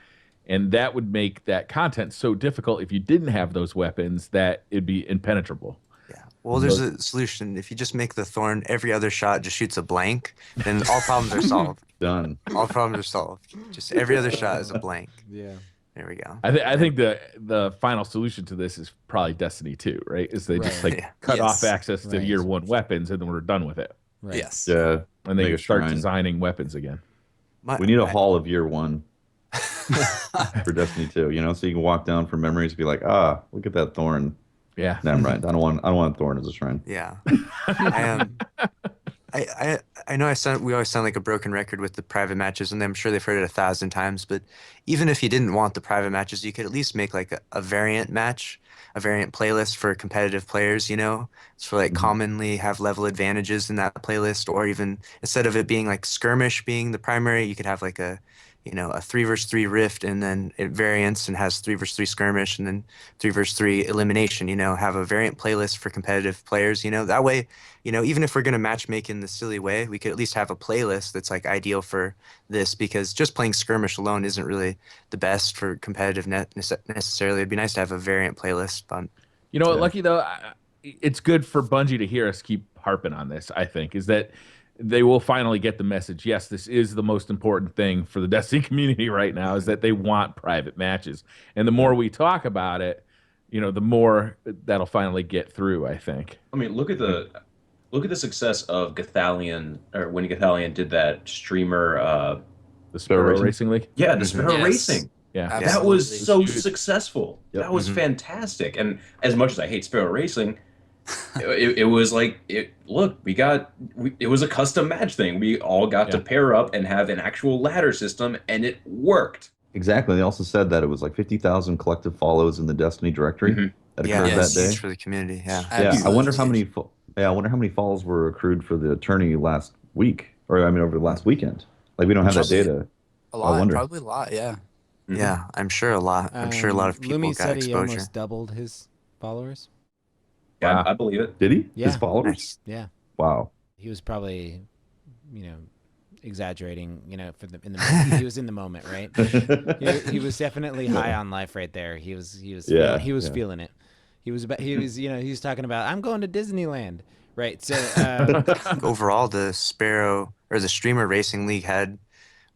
and that would make that content so difficult if you didn't have those weapons that it'd be impenetrable. Yeah. Well, there's a solution. If you just make the Thorn, every other shot just shoots a blank, then all problems are solved. done. All problems are solved. Just every other shot is a blank. Yeah. There we go. I think the final solution to this is probably Destiny 2, right? Is they just Right. like Yeah. cut Yes. off access to Right. year 1 weapons, and then we're done with it, Right. yes. Yeah, and they Make a start shrine. designing weapons again. we need a hall of year 1 for Destiny 2. So you can walk down from memories and be like, look at that Thorn. Yeah. No, I'm right. I don't want a Thorn as a shrine. Yeah. I know we always sound like a broken record with the private matches, and I'm sure they've heard it 1,000 times, but even if you didn't want the private matches, you could at least make like a variant match, a variant playlist for competitive players, so like commonly have level advantages in that playlist, or even instead of it being like skirmish being the primary, you could have like a 3 versus 3 rift, and then it variants and has 3 versus 3 skirmish, and then 3 versus 3 elimination. Have a variant playlist for competitive players. That way, even if we're gonna matchmake in the silly way, we could at least have a playlist that's like ideal for this, because just playing skirmish alone isn't really the best for competitive necessarily. It'd be nice to have a variant playlist. You know what, Lucky, though, it's good for Bungie to hear us keep harping on this, I think, is that they will finally get the message. Yes, this is the most important thing for the Destiny community right now, is that they want private matches. And the more we talk about it, the more that'll finally get through, I think. I mean, look at the success of Gathalion, or when Gathalion did that streamer. The Sparrow Racing? Racing League? Yeah, the Sparrow Yes. Racing. Yeah. That Absolutely. was so Huge. successful. Yep. That was fantastic. And as much as I hate Sparrow Racing, it was like it was a custom match thing. We all got to pair up and have an actual ladder system, and it worked. Exactly. They also said that it was like 50,000 collective follows in the Destiny directory that Yeah, occurred yes. that day. huge for the community. Yeah. Yeah, I wonder how Absolutely. many. I wonder how many follows were accrued for the tourney last week, or over the last weekend. Like we don't have that Probably data. A lot, wonder. probably a lot. Yeah. Yeah, I'm sure a lot. I'm sure a lot of people Lumi got said he exposure. almost doubled his followers. Yeah, Wow. I believe it. Did he? Yeah. His followers? Nice. Yeah. Wow. He was probably, exaggerating, in the he was in the moment, right? He was definitely high on life right there. He was Yeah, he was yeah. feeling it. He was he was talking about I'm going to Disneyland, right? So I think overall the Sparrow or the Streamer Racing League had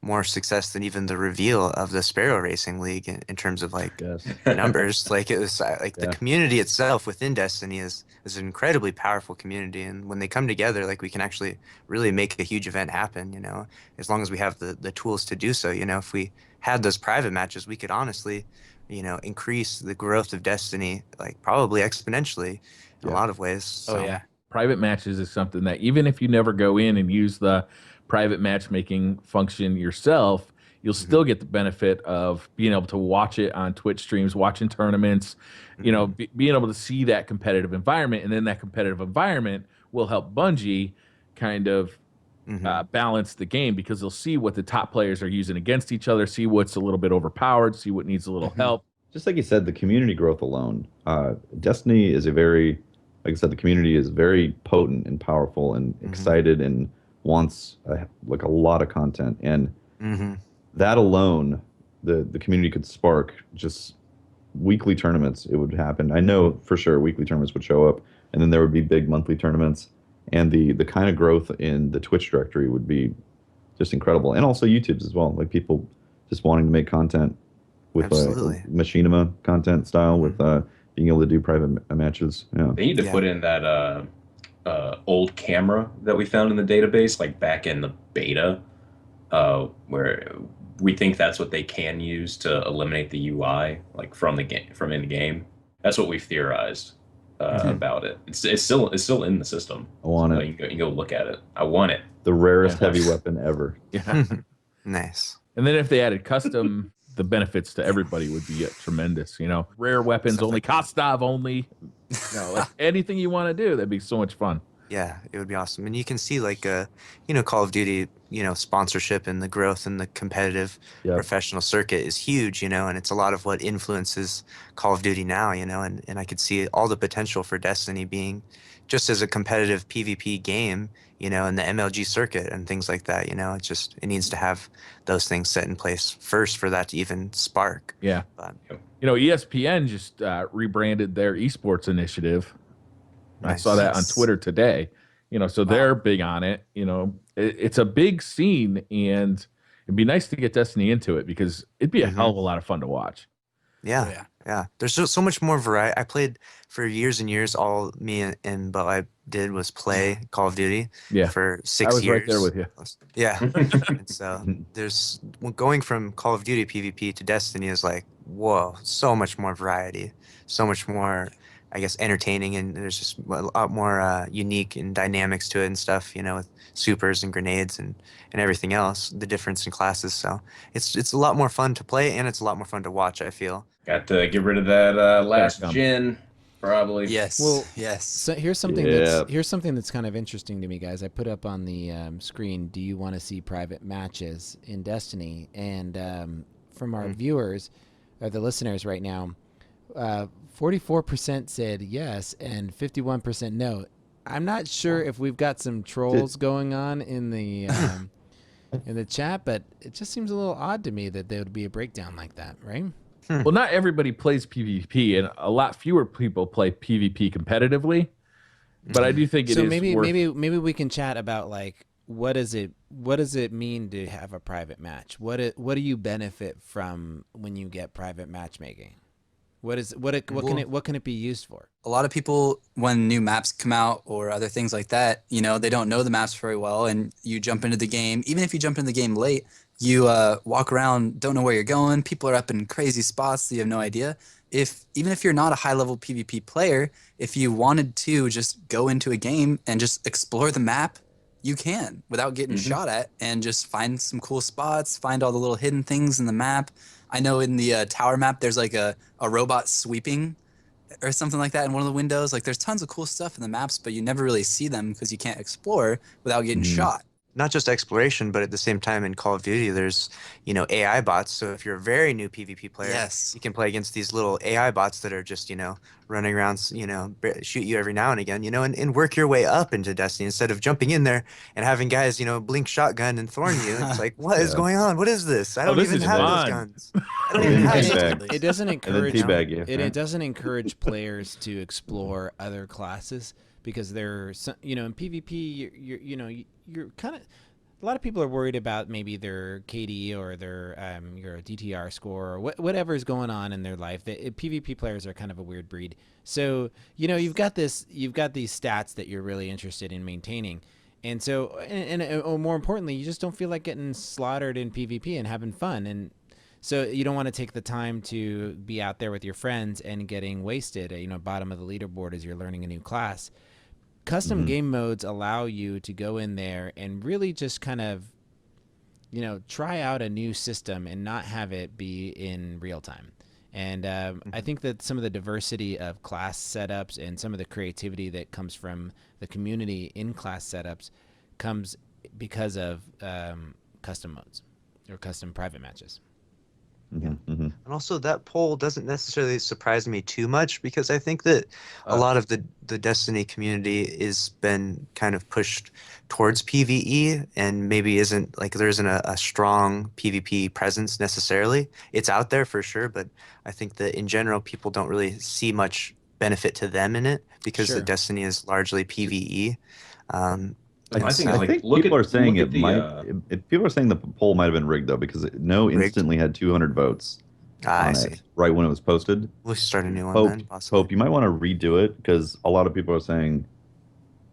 more success than even the reveal of the Sparrow Racing League in terms of like Yes. numbers. Like it was like the Yeah. community itself within Destiny is an incredibly powerful community, and when they come together, like we can actually really make a huge event happen. You know, as long as we have the tools to do so. You know, if we had those private matches, we could honestly, you know, increase the growth of Destiny like probably exponentially in a Yeah. lot of ways. So, Oh yeah. Private matches is something that even if you never go in and use the private matchmaking function yourself, you'll still get the benefit of being able to watch it on Twitch streams, watching tournaments, you know, being able to see that competitive environment. And then that competitive environment will help Bungie kind of balance the game, because they'll see what the top players are using against each other, see what's a little bit overpowered, see what needs a little help. Just like you said, the community growth alone. Destiny is a very, like I said, the community is very potent and powerful and excited and wants like a lot of content. And that alone, the community could spark just weekly tournaments. It would happen. I know for sure weekly tournaments would show up, and then there would be big monthly tournaments. And the kind of growth in the Twitch directory would be just incredible. And also YouTube's as well. Like people just wanting to make content with machinima content style with being able to do private matches. Yeah. They need to put in that old camera that we found in the database, like back in the beta, where we think that's what they can use to eliminate the UI, like from the game, from in the game. That's what we've theorized about it. It's still in the system. I want so it. You can go look at it. I want it. The rarest heavy weapon ever. Yeah. nice. And then if they added custom, the benefits to everybody would be tremendous. You know, rare weapons only, Kostov only. You know, like anything you want to do, that'd be so much fun. Yeah, it would be awesome. And you can see like you know, Call of Duty, you know, sponsorship and the growth in the competitive professional circuit is huge, you know, and it's a lot of what influences Call of Duty now, you know, and I could see all the potential for Destiny being just as a competitive PvP game, you know, in the MLG circuit and things like that, you know. It needs to have those things set in place first for that to even spark. Yeah. But, you know, ESPN just rebranded their esports initiative. I saw that on Twitter today. You know, so they're big on it. You know, it's a big scene, and it'd be nice to get Destiny into it because it'd be a hell of a lot of fun to watch. Yeah. There's so much more variety. I played for years and years. All me and Bo I did was play Call of Duty for 6 years. I was right there with you. Yeah. And so there's going from Call of Duty PvP to Destiny is like, whoa, so much more variety, so much more, I guess, entertaining, and there's just a lot more unique and dynamics to it and stuff, you know, with supers and grenades and everything else, the difference in classes. So it's a lot more fun to play, and it's a lot more fun to watch, I feel. Got to get rid of that last gen, probably. Yes. Well, yes. So here's something that's kind of interesting to me, guys. I put up on the screen, do you want to see private matches in Destiny? And from our viewers, or the listeners right now, 44% said yes and 51% no. I'm not sure if we've got some trolls going on in the in the chat, but it just seems a little odd to me that there would be a breakdown like that, right? Well, not everybody plays PvP, and a lot fewer people play PvP competitively. But I do think it is maybe worth... maybe we can chat about like what does it mean to have a private match? What do you benefit from when you get private matchmaking? What can it be used for? A lot of people, when new maps come out or other things like that, you know, they don't know the maps very well, and you jump into the game. Even if you jump into the game late, you walk around, don't know where you're going. People are up in crazy spots, so you have no idea. Even if you're not a high-level PvP player, if you wanted to just go into a game and just explore the map, you can without getting shot at, and just find some cool spots, find all the little hidden things in the map. I know in the tower map, there's like a robot sweeping or something like that in one of the windows. Like there's tons of cool stuff in the maps, but you never really see them because you can't explore without getting shot. not just exploration, but at the same time in Call of Duty, there's, AI bots. So if you're a very new PvP player, Yes. you can play against these little AI bots that are just, running around, shoot you every now and again, and work your way up into Destiny instead of jumping in there and having guys, blink shotgun and thorn you. It's like, what is Yeah. going on? What is this? I Oh, don't this even is have those fun. guns. I don't even And have teabag. those. It doesn't And then encourage teabag you. it right? doesn't encourage players to explore other classes because they're in PvP you're kind of a lot of people are worried about maybe their KD or their your DTR score or whatever is going on in their life. PvP players are kind of a weird breed. So you've got these stats that you're really interested in maintaining. And so, and more importantly, you just don't feel like getting slaughtered in PvP and having fun. And so you don't want to take the time to be out there with your friends and getting wasted, bottom of the leaderboard as you're learning a new class. Custom game modes allow you to go in there and really just kind of, try out a new system and not have it be in real time. And I think that some of the diversity of class setups and some of the creativity that comes from the community in class setups comes because of custom modes or custom private matches. And also that poll doesn't necessarily surprise me too much because I think that a lot of the Destiny community is been kind of pushed towards PvE and maybe isn't like there isn't a strong PvP presence necessarily. It's out there for sure, but I think that in general people don't really see much benefit to them in it because the Sure. Destiny is largely PvE. I think, I like, think look people at- are saying look it at the, might. People are saying the poll might have been rigged though because no Rigged? instantly had 200 votes I on see. it right when it was posted. We'll start a new one Hope, then, possibly. Hope, you might want to redo it because a lot of people are saying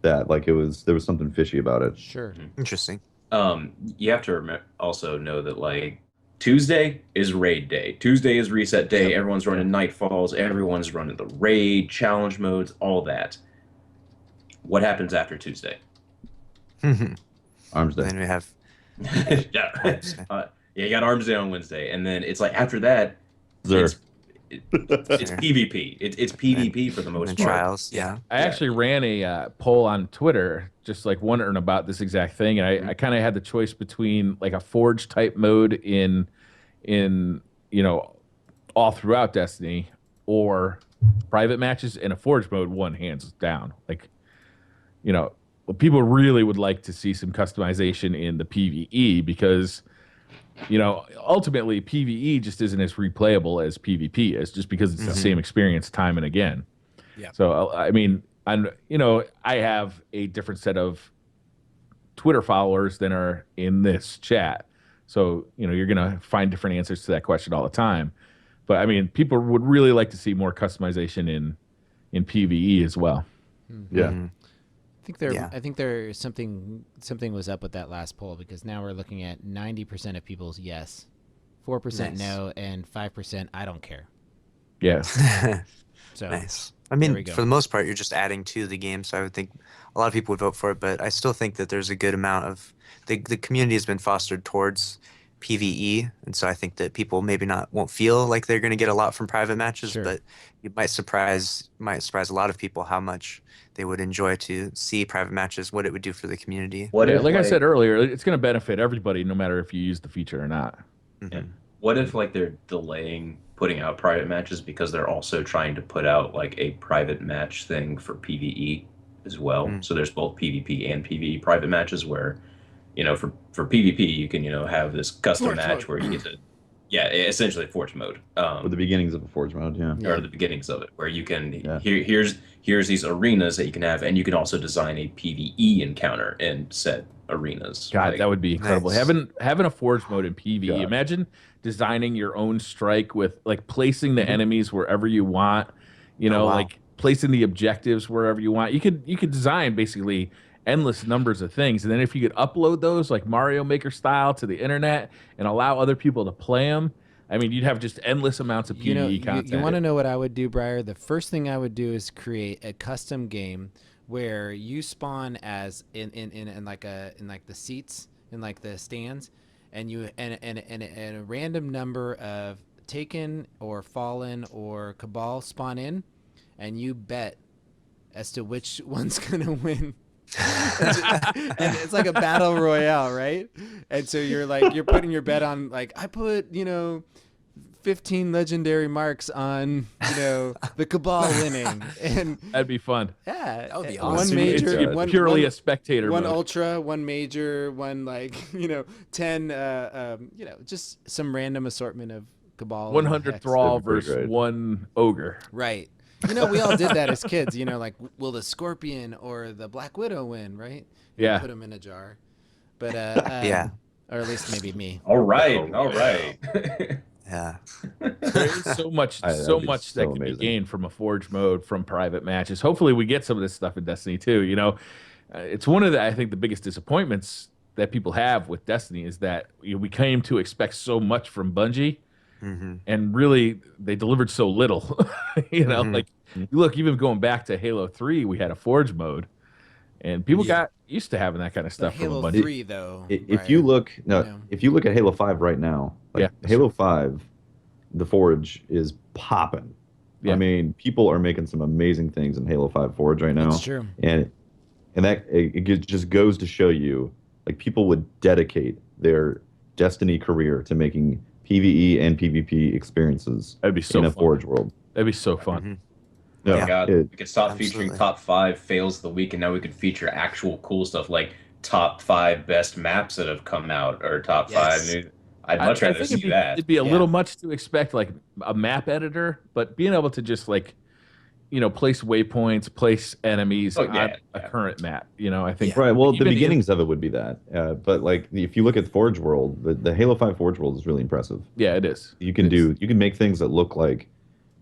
that like there was something fishy about it. Sure. Interesting. You have to also know that like Tuesday is raid day. Tuesday is reset day. Yep. Everyone's running Nightfalls. Everyone's running the raid challenge modes. All that. What happens after Tuesday? Arms Day. Then we have yeah. Arms Day. You got Arms Day on Wednesday, and then it's like after that, Zer. it's PvP. It's PvP for the most and part. trials. Yeah. I actually ran a poll on Twitter, just like wondering about this exact thing, and I kind of had the choice between like a Forge type mode in all throughout Destiny, or private matches in a Forge mode. One hands down, like people really would like to see some customization in the PvE because ultimately PvE just isn't as replayable as PvP is, just because it's the same experience time and again. Yeah. So I mean, I have a different set of Twitter followers than are in this chat. So you're gonna find different answers to that question all the time. But I mean, people would really like to see more customization in PvE as well. Yeah. I think there's something was up with that last poll because now we're looking at 90% of people's yes, 4% Nice. no, and 5% I don't care. Yes. So Nice. I There we mean, go. for the most part, you're just adding to the game, so I would think a lot of people would vote for it. But I still think that there's a good amount of the community has been fostered towards PvE, and so I think that people maybe won't feel like they're going to get a lot from private matches, Sure. but you might surprise a lot of people how much they would enjoy to see private matches, what it would do for the community. What Yeah, if, like I said earlier, it's going to benefit everybody no matter if you use the feature or not. Yeah. What if like they're delaying putting out private matches because they're also trying to put out like a private match thing for PvE as well? So there's both PvP and PvE private matches where, for PvP you can have this custom Forge match mode. where you get to essentially Forge mode. Or the beginnings of a Forge mode, yeah. Or the beginnings of it, where you can Yeah. here's these arenas that you can have, and you can also design a PvE encounter in said arenas. God, Like, that would be incredible. Nice. Having a Forge mode in PvE. God. Imagine designing your own strike with like placing the enemies wherever you want. wow. Like placing the objectives wherever you want. You could design basically endless numbers of things, and then if you could upload those like Mario Maker style to the internet and allow other people to play them, I mean, you'd have just endless amounts of PvE content. You want to know what I would do, Briar? The first thing I would do is create a custom game where you spawn as in the seats in like the stands, and you and a random number of Taken or Fallen or Cabal spawn in, and you bet as to which one's gonna win. And it's like a battle royale, right? And so you're putting your bet on, like, I put 15 legendary marks on the Cabal winning, and That'd be fun. yeah, That would be one awesome. major, It's one purely one- a spectator one mode. ultra, one major, one 10 just some random assortment of Cabal and 100 Hex. thrall That'd be pretty versus great. one ogre. Right. We all did that as kids, like, will the Scorpion or the Black Widow win, right? Yeah. Put them in a jar. But Yeah. or at least maybe me. All right, Oh, all right. Yeah. There is so much, That'd so be much so that can amazing. be gained from a forge mode, from private matches. Hopefully, we get some of this stuff in Destiny too. It's one of the, I think, the biggest disappointments that people have with Destiny is that we came to expect so much from Bungie, and really they delivered so little. Like, look, even going back to Halo 3, we had a forge mode, and people got used to having that kind of The stuff from Halo Bungie. 3 though. If you look Yeah. if you look at Halo 5 right now, like Yeah. Halo 5, the Forge is popping. Yeah. I mean, people are making some amazing things in Halo 5 Forge right now. That's true. And that just goes to show you, like, people would dedicate their Destiny career to making PvE and PvP experiences That'd be so in a fun. Forge world. That'd be so fun. No, Yeah. God, it- we could stop Absolutely. featuring top 5 fails of the week, and now we could feature actual cool stuff like top 5 best maps that have come out, or top Yes. 5 new. I'd much I rather think see that. it'd be a Yeah. little much to expect, like a map editor, but being able to just place waypoints, place enemies Oh, on yeah, a yeah. current map. I think Right. Well, the even in- beginnings of it would be that. But like, if you look at the Forge world, the Halo 5 Forge world is really impressive. Yeah, it is. You can It's- you can make things that look like,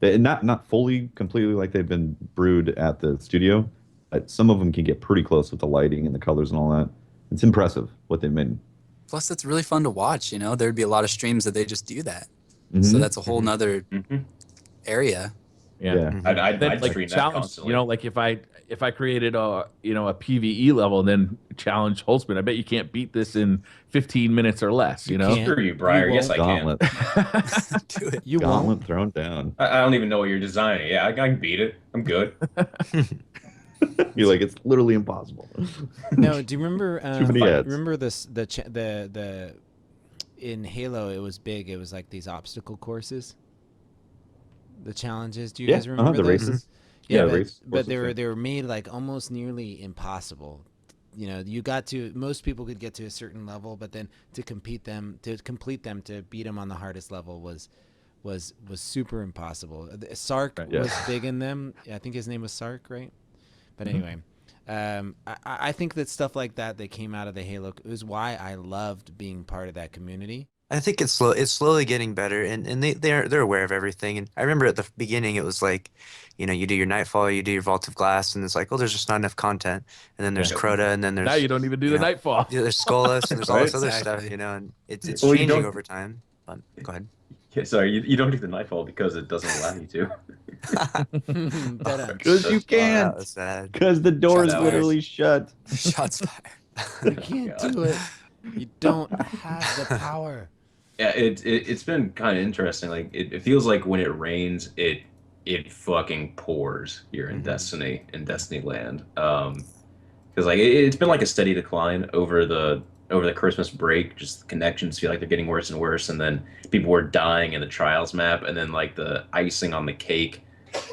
not fully completely like they've been brewed at the studio. But some of them can get pretty close with the lighting and the colors and all that. It's impressive what they made. Plus, it's really fun to watch. There'd be a lot of streams that they just do that. Mhm. So that's a whole nother Mhm. area. Yeah. Yeah. I'd Then, like, stream that challenge, constantly. like if I created a PvE level and then challenge Holtzman, I bet you can't beat this in 15 minutes or less. You can't. Screw you, Briar. You Yes, I can. Gauntlet, Do it. You gauntlet won't. thrown down. I don't even know what you're designing. Yeah, I can beat it. I'm good. You're like, it's literally impossible. No, do you remember? many ads. Remember this? The in Halo, it was big. It was like these obstacle courses. The challenges. Do you Yeah, guys remember the those? races. Yeah, Yeah, but, race but they courses, were yeah. they were made like almost nearly impossible. Most people could get to a certain level, but then to complete them, to beat them on the hardest level was super impossible. Sark Right. was big in them. I think his name was Sark, right? But anyway, I think that stuff like that came out of the Halo is why I loved being part of that community. I think it's slowly getting better, and they're aware of everything. And I remember at the beginning it was like, you do your Nightfall, you do your Vault of Glass, and it's like, oh, there's just not enough content. And then there's Yeah. Crota, and then there's Now you don't even do you the know, Nightfall. there's Skolas, and there's all this Right. other Exactly. stuff, and it's Well, you changing don't- over time. Go ahead. Yeah, sorry, you don't do the Nightfall because it doesn't allow you to. Ta-da. Because you Oh, that can't. was sad. Because the door is Shots literally shut. Shots fired. You can't do it. You don't have the power. Yeah, it's been kind of interesting. Like it feels like when it rains, it fucking pours here in Destiny Land. Because like it's been like a steady decline over the Christmas break. Just the connections feel like they're getting worse and worse, and then people were dying in the trials map, and then like the icing on the cake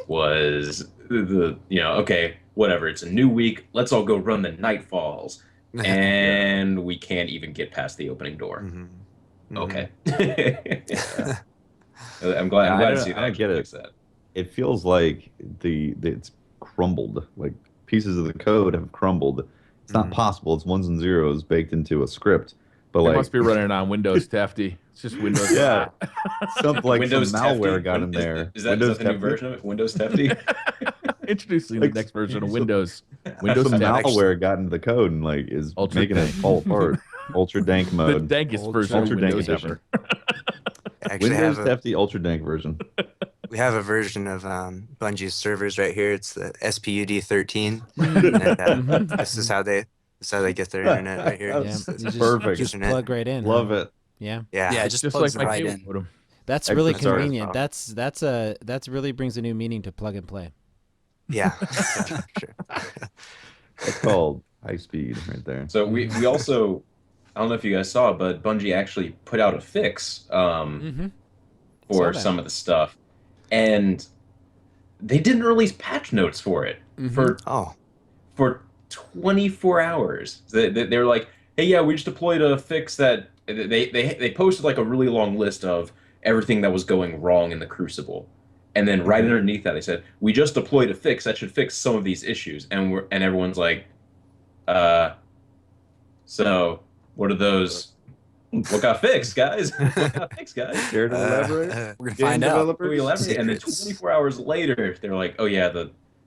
was okay, whatever. It's a new week. Let's all go run the Nightfalls, and we can't even get past the opening door. Mhm. Okay. I'm glad I to don't- see I that. don't get it. Fix that. It feels like it's crumbled. Like pieces of the code have crumbled. It's not possible. It's ones and zeros baked into a script. But It like, must be running on Windows Tefty. It's just Windows. yeah, some Windows some malware Tefty? got in Is- there. Is that Windows the new Tefty? version of it? Windows Tefty? Introducing Like, the next version of some- Windows. Windows Some Tefty. malware got into the code and like is Ultra making it dank. fall apart. Ultra dank The mode. dankest version of Ultra dank Windows edition. ever. Actually, Windows Tefty Ultra dank version. we have a version of Bungie's servers right here. It's the SPUD 13. And, this is how they get their internet right here. Yeah, That's It's- you it's perfect. Just internet. plug right in. Love huh? it. Yeah, Yeah. Yeah, it It's just just plugs like my right cable in. modem. that's Extra really sorry. convenient. That's really brings a new meaning to plug and play. Yeah. Sure. It's called High speed right there. So we also, I don't know if you guys saw, but Bungie actually put out a fix for Saw that. some of the stuff, and they didn't release patch notes for it Oh, for 24 hours. They were like, hey, yeah, we just deployed a fix that they posted like a really long list of everything that was going wrong in the Crucible. And then right underneath that, they said, we just deployed a fix that should fix some of these issues. And everyone's like, so what are those? What got fixed, guys? What got fixed, guys? Care to elaborate? We're gonna Game find out. developers? We elaborate, and then Secrets. 24 hours later, they're like, "Oh yeah,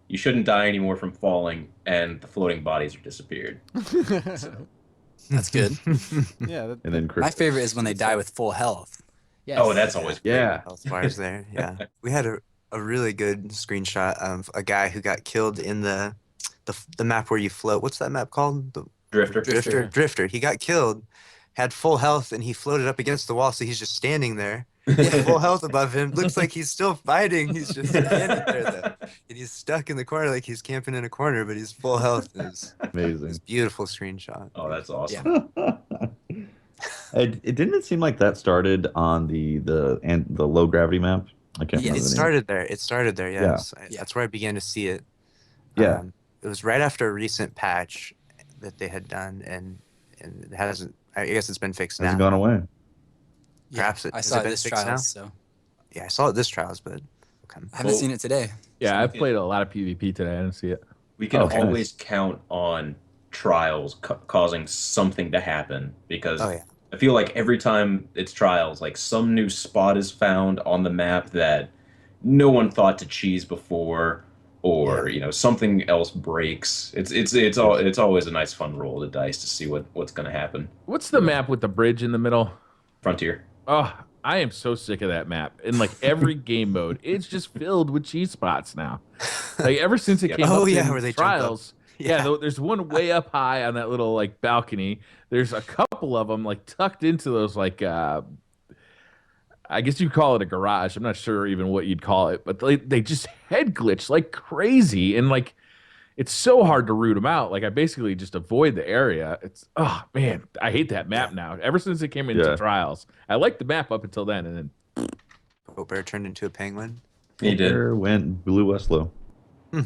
you shouldn't die anymore from falling, and the floating bodies are disappeared." That's good. Yeah. And then My favorite is when they die with full health. Yes. Oh, that's always great. Yeah. health bars there. Yeah, we had a really good screenshot of a guy who got killed in the map where you float. What's that map called? The Drifter. Drifter. He got killed, had full health, and he floated up against the wall, so he's just standing there. Full health above him. Looks like he's still fighting. He's just standing there, though. And he's stuck in the corner like he's camping in a corner, but he's full health. It's Amazing. beautiful screenshot. Oh, that's awesome. It didn't seem like that started on the low gravity map. I can't Yeah, remember It the name. started there. It started there, yes. Yeah. That's where I began to see it. Yeah. It was right after a recent patch that they had done, and it hasn't. I guess it's been fixed Hasn't now. gone away. Perhaps I has saw it it been this fixed now? trial, so Yeah, I saw it this trials, but okay. I haven't seen it today. Yeah, I've played a lot of PvP today. I didn't see it. We can Oh, nice. always count on trials causing something to happen because Oh yeah. I feel like every time it's trials, like some new spot is found on the map that no one thought to cheese before, or something else breaks. It's always a nice fun roll of the dice to see what's going to happen. What's the map with the bridge in the middle? Frontier. Oh, I am so sick of that map. In like every game mode, it's just filled with cheese spots now. Like ever since it came Oh, up yeah, in where they jump up. trials. Yeah. There's one way up high on that little like balcony. There's a couple of them like tucked into those like I guess you'd call it a garage. I'm not sure even what you'd call it, but they just head glitch like crazy, and like it's so hard to root them out. Like I basically just avoid the area. It's man, I hate that map now. Ever since it came into trials, I liked the map up until then, and then Pope Bear turned into a penguin. He did. There went Blue Westlow. He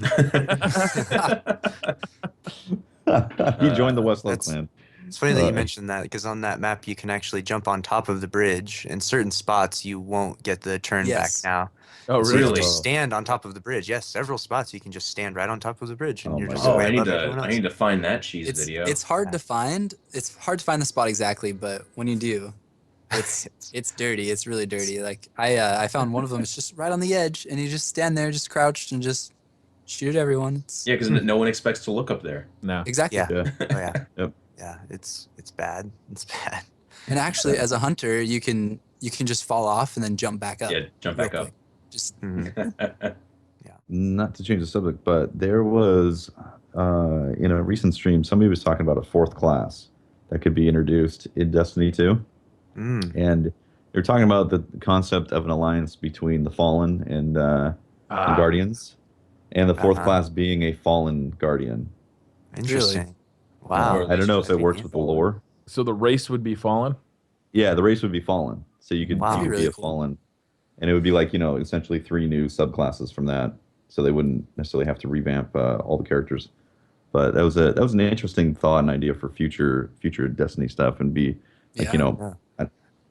joined the Westlow That's- clan. It's funny that you mentioned that, because on that map you can actually jump on top of the bridge. In certain spots you won't get the turn Yes. back now. oh So you really? can just stand on top of the bridge. Yes, several spots you can just stand right on top of the bridge, and Oh you're my just God. Oh, way I need above everyone to else. find that cheese It's video. it's hard to find. It's hard to find the spot exactly, but when you do, it's dirty. It's really dirty. Like I found one of them. It's just right on the edge, and you just stand there, just crouched, and just shoot at everyone. It's, Yeah, because no one expects to look up there. no. exactly. Yeah. Yeah. Oh yeah. Yep. Yeah. It's bad. It's bad. And actually, as a hunter, you can just fall off and then jump back up. Yeah, jump real back up. quick. Just Mhm. Not to change the subject, but there was in a recent stream somebody was talking about a fourth class that could be introduced in Destiny 2, Mm. and they're talking about the concept of an alliance between the Fallen and Guardians, and the fourth Uh-huh. class being a Fallen Guardian. Interesting. Wow. Or I don't know if it That'd be works with the cool. lore. So the race would be fallen. Yeah, the race would be Fallen, so you could, Wow. you could Really be a cool. Fallen, and it would be like essentially 3 new subclasses from that, so they wouldn't necessarily have to revamp all the characters. But that was an interesting thought and idea for future Destiny stuff, and be like Yeah.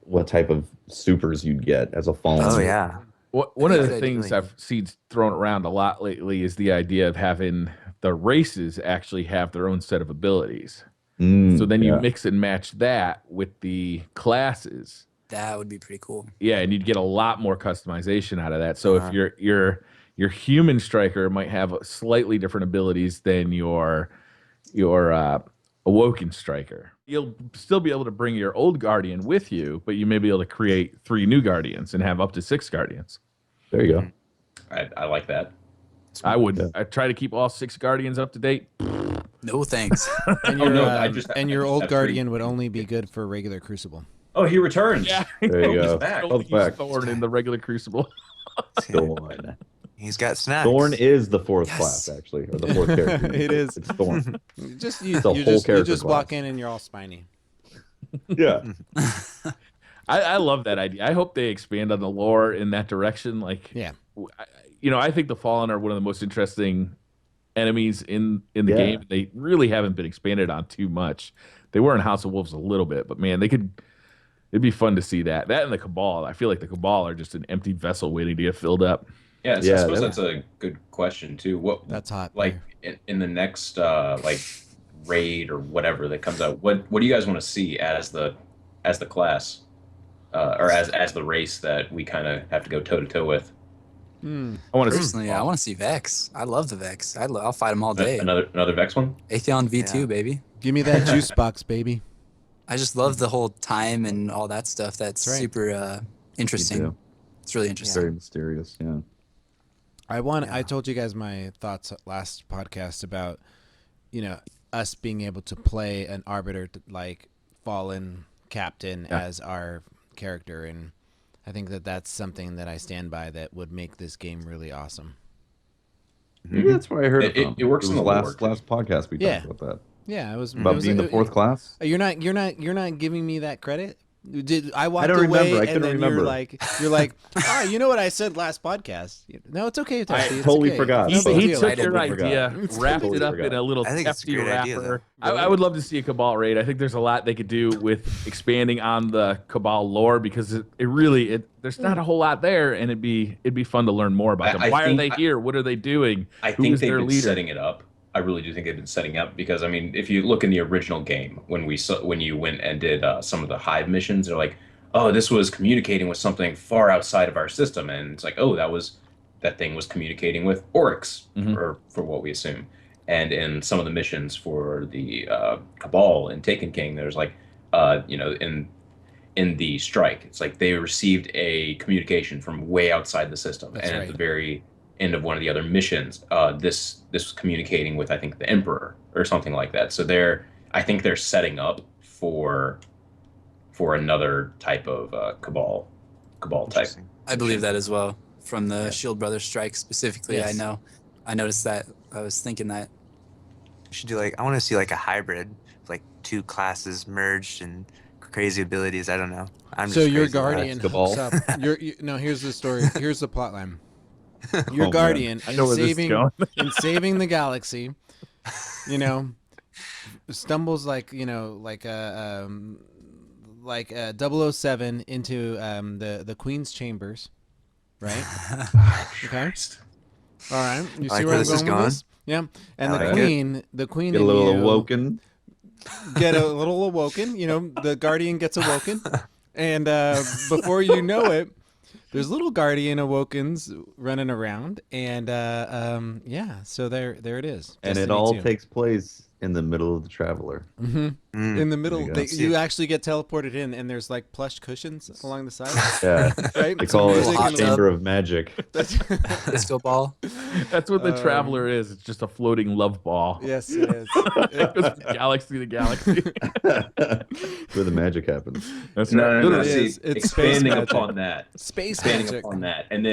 what type of supers you'd get as a Fallen. Oh yeah. One of the That's things really- I've seen thrown around a lot lately is the idea of having the races actually have their own set of abilities. Mm, So then you yeah. mix and match that with the classes. That would be pretty cool. Yeah, and you'd get a lot more customization out of that. So Uh-huh. if your human striker might have slightly different abilities than your awoken striker. You'll still be able to bring your old guardian with you, but you may be able to create 3 new guardians and have up to 6 guardians. There you go. I like that. I would. Yeah. I try to keep all 6 guardians up to date. No thanks. And Oh, your, no, and your I just old have guardian would only be good for regular Crucible. Oh, he returns. Yeah, There you He's go. back. Welcome back. Thorn in the regular Crucible. Go on. He's got snacks. Thorn is the fourth Yes. class, actually, or the fourth character. It is. It's Thorn. Just It's a whole you character just class. walk in and you're all spiny. Yeah. I love that idea. I hope they expand on the lore in that direction. Like, Yeah. I think the Fallen are one of the most interesting enemies in the Yeah. game. They really haven't been expanded on too much. They were in House of Wolves a little bit, but man, it'd be fun to see that. That and the Cabal. I feel like the Cabal are just an empty vessel waiting to get filled up. Yeah, so Yeah, I suppose that- that's a good question too. What That's hot. like in the next like raid or whatever that comes out? What do you guys want to see as the class or as the race that we kind of have to go toe to toe with? Hmm. I want to see. Personally, I want to see Vex. I love the Vex. I'll fight him all day. Another Vex one? Atheon V2, Yeah. baby. Give me that juice box, baby. I just love the whole time and all that stuff. That's right. super interesting. too. It's really interesting. Very mysterious. Yeah. I told you guys my thoughts last podcast about, us being able to play an arbiter like Fallen Captain Yeah. as our character, and I think that that's something that I stand by that would make this game really awesome. Maybe that's where I heard it, It- from. it works in was the lore, last too. last podcast we Yeah. talked about that. Yeah, it was About being the fourth class. You're not giving me that credit. Did I walked don't away remember. I and couldn't then remember. you're like, you know what I said last podcast? No, it's okay, Tessie. It's totally okay. forgot. No He, big he deal. took I your totally forgot. idea, wrapped Totally it up forgot. in a little I think it's a hefty great idea, wrapper. though. I would love to see a Cabal raid. I think there's a lot they could do with expanding on the Cabal lore because it really there's not a whole lot there, and it'd be fun to learn more about them. I Why are think- they here? What are they doing? I Who think is they've their been leader? setting it up. I really do think they've been setting up because I mean, if you look in the original game when you went and did some of the hive missions, they're like, oh, this was communicating with something far outside of our system, and it's like, oh, that thing was communicating with Oryx, Mhm. or for what we assume. And in some of the missions for the Cabal and Taken King, there's like, in the strike, it's like they received a communication from way outside the system, That's and right. at the very end of one of the other missions, this was communicating with I think the Emperor or something like that. So I think they're setting up for another type of Cabal type. Interesting. I believe that as well. From the Shield Brothers strike specifically, Yes. I noticed that. I was thinking that. We should do I want to see a hybrid, like two classes merged and crazy abilities. I don't know. I'm So just your crazy about it. guardian Cabal. hooks up. No, here's the story. Here's the plot line. Your Oh, man. guardian I know where this is going. in saving the galaxy, stumbles like a 007 into the Queen's chambers, right? Okay. All right. You I see like where where I'm this is going with going. this? Yeah. And I the like it. queen Get a and little you awoken. get a little awoken. The guardian gets awoken, and before you know it, there's little guardian awokens running around, and so there it is. And it Destiny all 2. takes place in the middle of the Traveler. Mm. in the middle. you go. You actually get teleported in, and there's like plush cushions along the side. Yeah. Right? They call it Music the hot and- tub. Chamber of Magic. Disco ball. That's what the Traveler is. It's just a floating love ball. Yes, it is. It goes from galaxy to galaxy. Where the magic happens. That's No, right. no, no. Literally See, is. It's space expanding magic. upon that. Space Expanding magic. upon that, and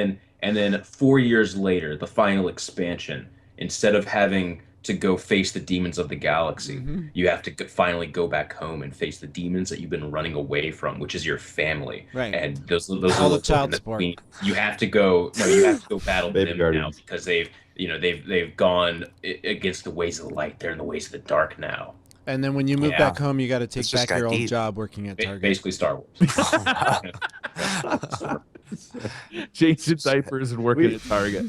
then 4 years later, the final expansion. Instead of having to go face the demons of the galaxy, Mm-hmm. you have to finally go back home and face the demons that you've been running away from, which is your family. Right. And those All are the folk child in the support. queen. You have to go. No, you have to go battle Baby them guardians. now because they've gone against the ways of the light. They're in the ways of the dark now. And then when you move Yeah. back home, you got to take This just back your got old deep. job working at Target. Basically, Star Wars. Changing diapers and working at Target.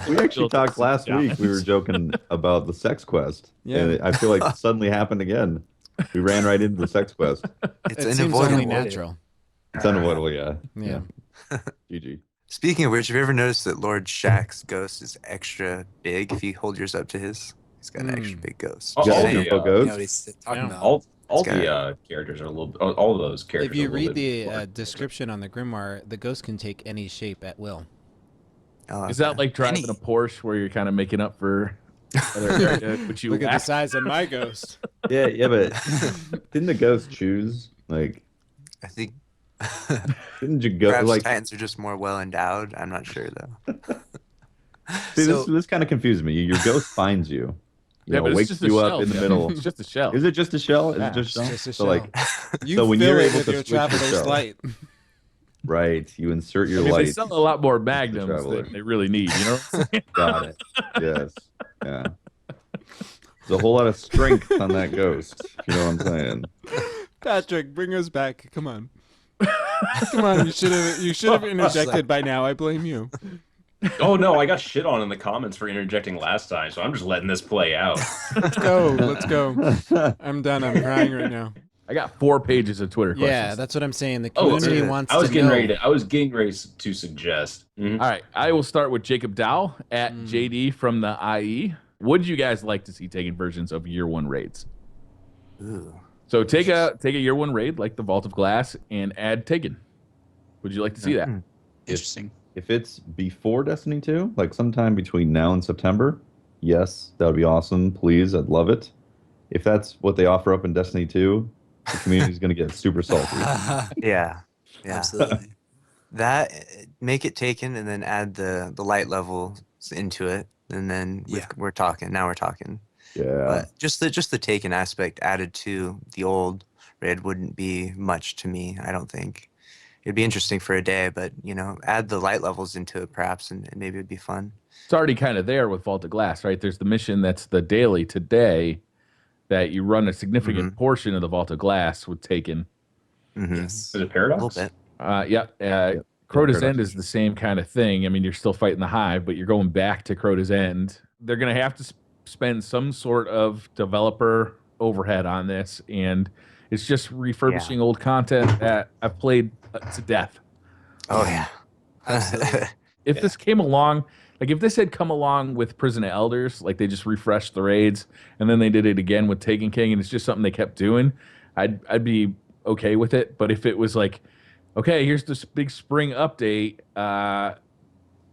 We actually talked last week. We were joking about the sex quest. Yeah. And I feel like it suddenly happened again. We ran right into the sex quest. It's It seems only unavoidable. natural. It's unavoidable, yeah. Yeah. GG. Speaking of which, have you ever noticed that Lord Shax's ghost is extra big if you hold yours up to his? He's got an extra big ghost. Oh, Just all saying. the, Info You goes. know what he's talking Yeah. about. all It's the characters are a little. All of those characters. If you are a little read bit the more- description on the Grimoire, the ghost can take any shape at will. Oh, Is that okay. like driving a Porsche where you're kind of making up for other area, which you Look at the lack? size of my ghost. Yeah, but didn't the ghost choose? Like, I think didn't you go perhaps like? Titans are just more well endowed. I'm not sure though. See, So- this kind of confuses me. Your ghost finds you. You know, but it's wakes just a you up shell, in the Jeff. middle. It's just a shell. Is it just a shell? Is Yeah, it just a shell? just a So like, You so when fill you're it able with to your switch your traveler's shell, light. right? You insert your I mean, light. they sell a lot more the magnums traveler. than they really need. You know. What I'm saying? Got it. Yes. Yeah. There's a whole lot of strength on that ghost. If you know what I'm saying? Patrick, bring us back. Come on. Come on, you should have interjected by now. I blame you. Oh no, I got shit on in the comments for interjecting last time, so I'm just letting this play out. Let's go. I'm done. I'm crying right now. I got 4 pages of Twitter questions. Yeah, that's what I'm saying. The Oh, community wants I was to getting know. ready to. I was getting ready to suggest. Mhm. All right, I will start with Jacob Dow at JD from the IE. Would you guys like to see taken versions of year 1 raids? Ooh. So take a year 1 raid like the Vault of Glass and add Taken. Would you like to see that? Interesting. If it's before Destiny 2, like sometime between now and September, yes, that would be awesome. Please, I'd love it. If that's what they offer up in Destiny 2, the community's going to get super salty. Yeah. Absolutely. That make it taken and then add the light levels into it, and then we're talking. Now we're talking. Yeah. But just the taken aspect added to the old raid wouldn't be much to me. I don't think. It'd be interesting for a day, but add the light levels into it perhaps, and maybe it'd be fun. It's already kind of there with Vault of Glass, right? There's the mission that's the daily today that you run a significant portion of the Vault of Glass with Taken. Yes. Is it A Paradox? little bit. Crota's Paradox. End is the same kind of thing. I mean, you're still fighting the Hive, but you're going back to Crota's End. They're going to have to spend some sort of developer overhead on this, and it's just refurbishing old content that I've played to death. Oh yeah. Absolutely. If this came along, like if this had come along with Prison of Elders, like they just refreshed the raids and then they did it again with Taken King, and it's just something they kept doing, I'd be okay with it. But if it was like, okay, here's this big spring update,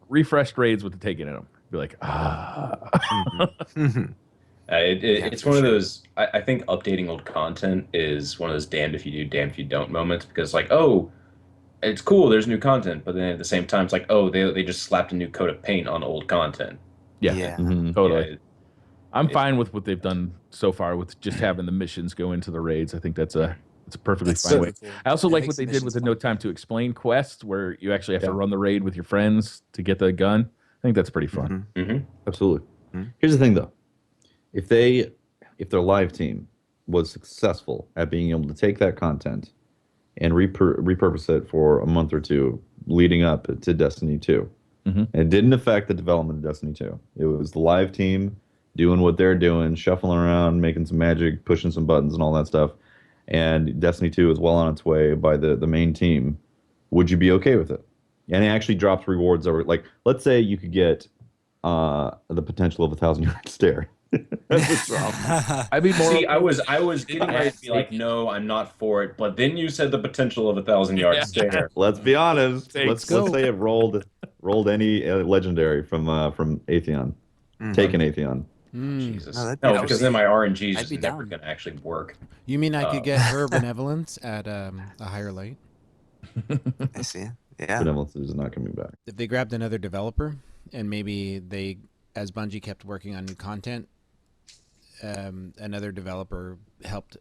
refreshed raids with the Taken in them, I'd be like, It's one of those. I think updating old content is one of those damned if you do, damned if you don't moments, because like, oh, it's cool, there's new content, but then at the same time, it's like, oh, they just slapped a new coat of paint on old content. yeah, Yeah. totally. Yeah, I'm fine with what they've done so far with just having the missions go into the raids. I think it's a perfectly That's fine so way. cool. I also It like makes what they the did with the missions no fun. time to explain quest, where you actually have to run the raid with your friends to get the gun. I think that's pretty fun. Absolutely. Here's the thing, though. If their live team was successful at being able to take that content and repurpose it for a month or two leading up to Destiny 2, and it didn't affect the development of Destiny 2. It was the live team doing what they're doing, shuffling around, making some magic, pushing some buttons and all that stuff, and Destiny 2 is well on its way by the main team. Would you be okay with it? And it actually drops rewards over, like, let's say you could get the potential of 1,000-yard stare. That's wrong. I'd be more. See, I was getting ready to be like, no, I'm not for it, but then you said the potential of 1,000-yard stare. Let's be honest. Let's go. say it rolled any legendary from Atheon, taken Atheon. Jesus, No, that'd be no, awesome. because then my RNG is I'd just be never down. going to actually work. You mean I could get her benevolence at a higher light? I see. Yeah. Benevolence is not coming back. If they grabbed another developer and maybe they, as Bungie kept working on new content, another developer helped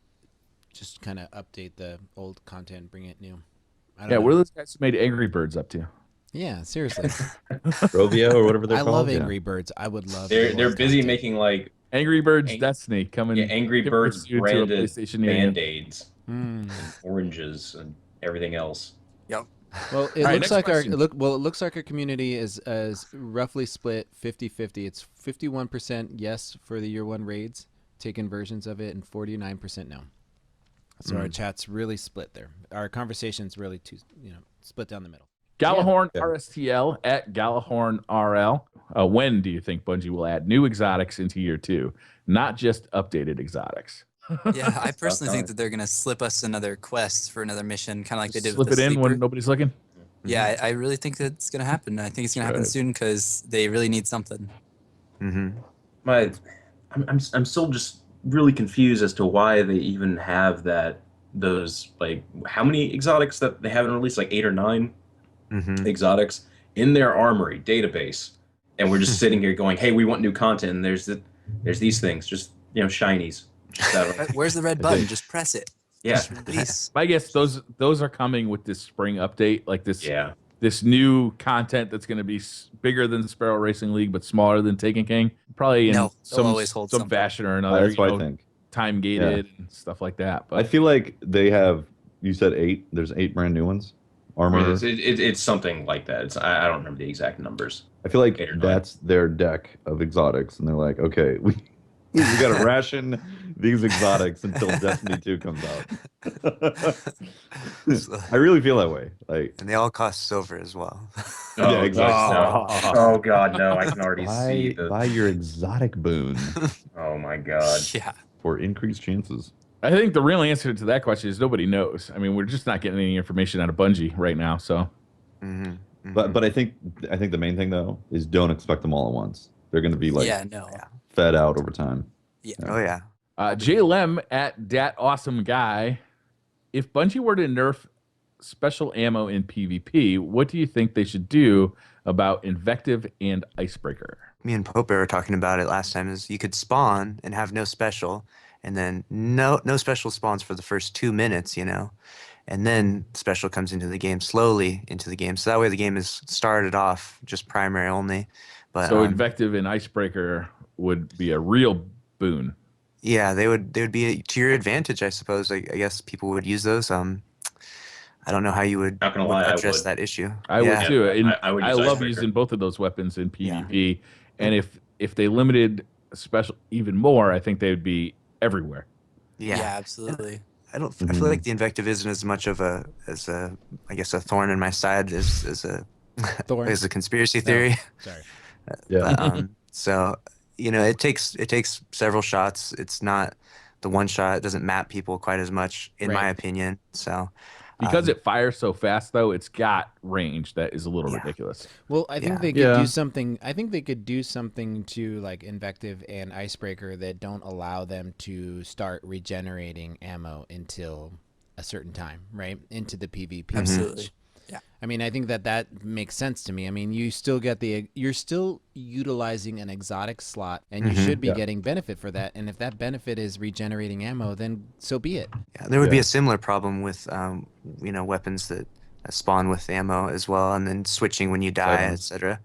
just kind of update the old content and bring it new. I don't know. What are those guys who made Angry Birds up to? Yeah, seriously. Rovio or whatever they're I called. love yeah. Angry Birds. I would love. They're more busy content. making like Angry Birds Destiny coming. Angry coming Birds soon to a branded PlayStation near you. Band-Aids, and oranges, and everything else. Well, it All right, looks next like question. it looks like our community is roughly split 50-50. It's 51% yes for the year 1 raids, taken versions of it, and 49% no. So our chat's really split there. Our conversation's really split down the middle. Gjallarhorn Yeah. RSTL at Gjallarhorn RL. When do you think Bungie will add new exotics into year 2, not just updated exotics? Yeah, I personally think that they're gonna slip us another quest for another mission, kind of like they did Slip with it the in sleeper. when nobody's looking. Yeah, I really think that it's gonna happen. I think it's gonna happen soon because they really need something. I'm still just really confused as to why they even have those like how many exotics that they haven't released, like 8 or 9 exotics in their armory database, and we're just sitting here going, "Hey, we want new content." And there's these things, just shinies. Just Where's the red button? Just press it. yeah, Just release. I guess those are coming with this spring update, like yeah. this new content that's going to be bigger than the Sparrow Racing League, but smaller than Taken King. Probably in No, they'll some always hold some something. fashion or another. That's what I think. Time gated and stuff like that. I But feel like they have. You said 8. There's 8 brand new ones. Armor. It's something like that. I don't remember the exact numbers. I feel like 8 or 9. that's their deck of exotics, and they're like, okay, we got to ration these exotics until Destiny 2 comes out. I really feel that way. Like, And they all cost silver as well. Oh, yeah, exactly. no. Oh God, no! I can already see buy your exotic boon Oh my God. Yeah. for increased chances. I think the real answer to that question is nobody knows. I mean, we're just not getting any information out of Bungie right now. So But I think the main thing though is don't expect them all at once. They're going to be like fed out over time. Yeah. Oh yeah. JLem at Dat Awesome Guy. If Bungie were to nerf special ammo in PvP, what do you think they should do about Invective and Icebreaker? Me and Pope were talking about it last time. Is you could spawn and have no special, and then no special spawns for the first 2 minutes, and then special comes into the game slowly into the game. So that way the game is started off just primary only. But So Invective and Icebreaker would be a real boon. yeah, they would be to your advantage, I suppose. I guess people would use those. I don't know how you would, Not gonna lie, I address would. that issue. I would too. And I would I use love Icebreaker. using both of those weapons in PvP. And if they limited special even more, I think they would be everywhere. Yeah, absolutely. I feel like the Invective isn't as much of a I guess a thorn in my side as a Thorn. as a conspiracy theory. Sorry. Yeah. But, so it takes several shots. It's not the one shot. It doesn't map people quite as much, in my opinion. So Because it fires so fast, though, it's got range that is a little ridiculous. Well, I think they could do something. I think they could do something to like Invective and Icebreaker that don't allow them to start regenerating ammo until a certain time, right? Into the PvP. Absolutely. Yeah. I mean, I think that makes sense to me. I mean, you're still utilizing an exotic slot, and you should be getting benefit for that. And if that benefit is regenerating ammo, then so be it. Yeah, there would be a similar problem with weapons that spawn with ammo as well, and then switching when you die, etc.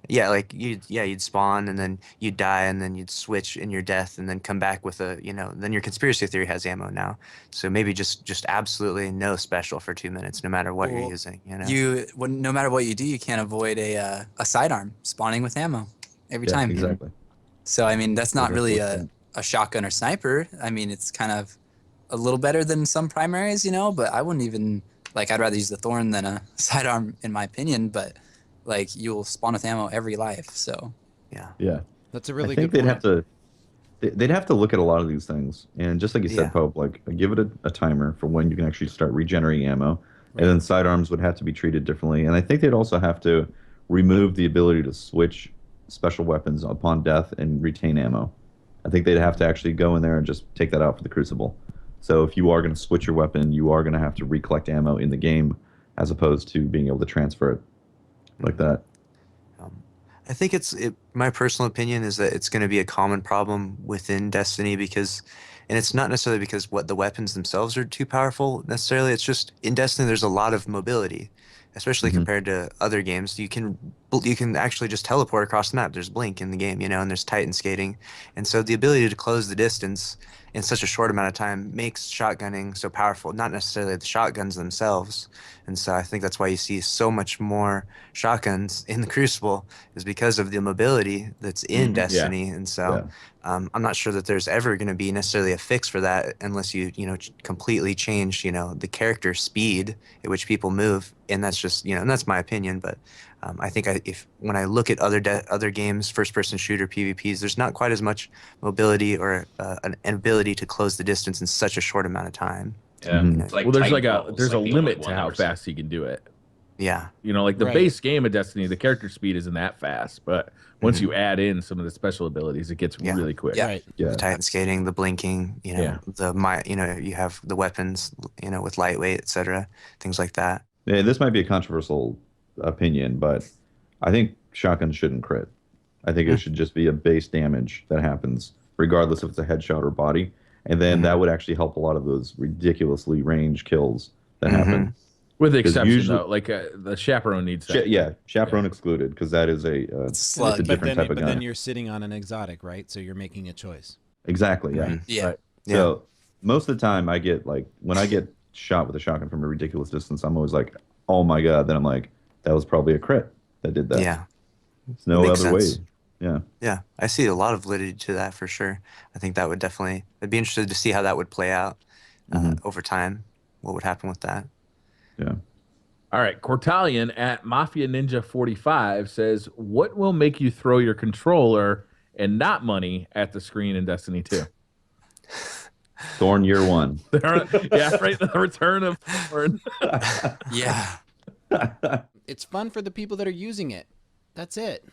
Yeah, like you'd spawn and then you'd die and then you'd switch in your death and then come back with then your conspiracy theory has ammo now. So maybe just absolutely no special for 2 minutes, no matter what you're using. No matter what you do, you can't avoid a sidearm spawning with ammo every time. Exactly. So I mean, that's not really a shotgun or sniper. I mean, it's kind of a little better than some primaries, but I wouldn't even I'd rather use the Thorn than a sidearm, in my opinion. But you'll spawn with ammo every life. So yeah, that's a really I think good point. they'd have to look at a lot of these things, and just like you said, Pope, give it a timer for when you can actually start regenerating ammo, and then sidearms would have to be treated differently. And I think they'd also have to remove the ability to switch special weapons upon death and retain ammo. I think they'd have to actually go in there and just take that out for the Crucible. So if you are going to switch your weapon, you are going to have to recollect ammo in the game, as opposed to being able to transfer it like that. I think my personal opinion is that it's going to be a common problem within Destiny and it's not necessarily because the weapons themselves are too powerful necessarily. It's just in Destiny there's a lot of mobility, especially compared to other games. You can actually just teleport across the map. There's Blink in the game, and there's Titan skating, and so the ability to close the distance in such a short amount of time makes shotgunning so powerful. Not necessarily the shotguns themselves, and so I think that's why you see so much more shotguns in the Crucible is because of the mobility that's in Destiny, and so. I'm not sure that there's ever going to be necessarily a fix for that unless you completely change the character speed at which people move, and that's just and that's my opinion. But I think when I look at other games, first-person shooter PvPs, there's not quite as much mobility or an ability to close the distance in such a short amount of time. Yeah, well, there's a limit to how fast you can do it. Yeah, the base game of Destiny, the character speed isn't that fast, but once you add in some of the special abilities, it gets really quick. Right. The Titan skating, the blinking, you have the weapons, with lightweight, etc., things like that. Yeah, this might be a controversial opinion, but I think shotguns shouldn't crit. I think it should just be a base damage that happens, regardless if it's a headshot or body. And then that would actually help a lot of those ridiculously range kills that happen. With the exception, usually, though, like the chaperone needs that. chaperone excluded, because that is a It's it's a slug. different type of but gun. then you're sitting on an exotic, right? So you're making a choice. Exactly, yeah. Yeah. Right. So most of the time, I get like when I get shot with a shotgun from a ridiculous distance, I'm always like, "Oh my god!" Then I'm like, "That was probably a crit that did that." Yeah. There's no Makes other sense. way. Yeah. Yeah, I see a lot of validity to that for sure. I think that would definitely. I'd be interested to see how that would play out over time. What would happen with that? Yeah. All right, Cortalian at Mafia Ninja 45 says, "What will make you throw your controller and not money at the screen in Destiny 2?" Thorn year 1. Yeah, right. The return of Thorn. Yeah. It's fun for the people that are using it. That's it.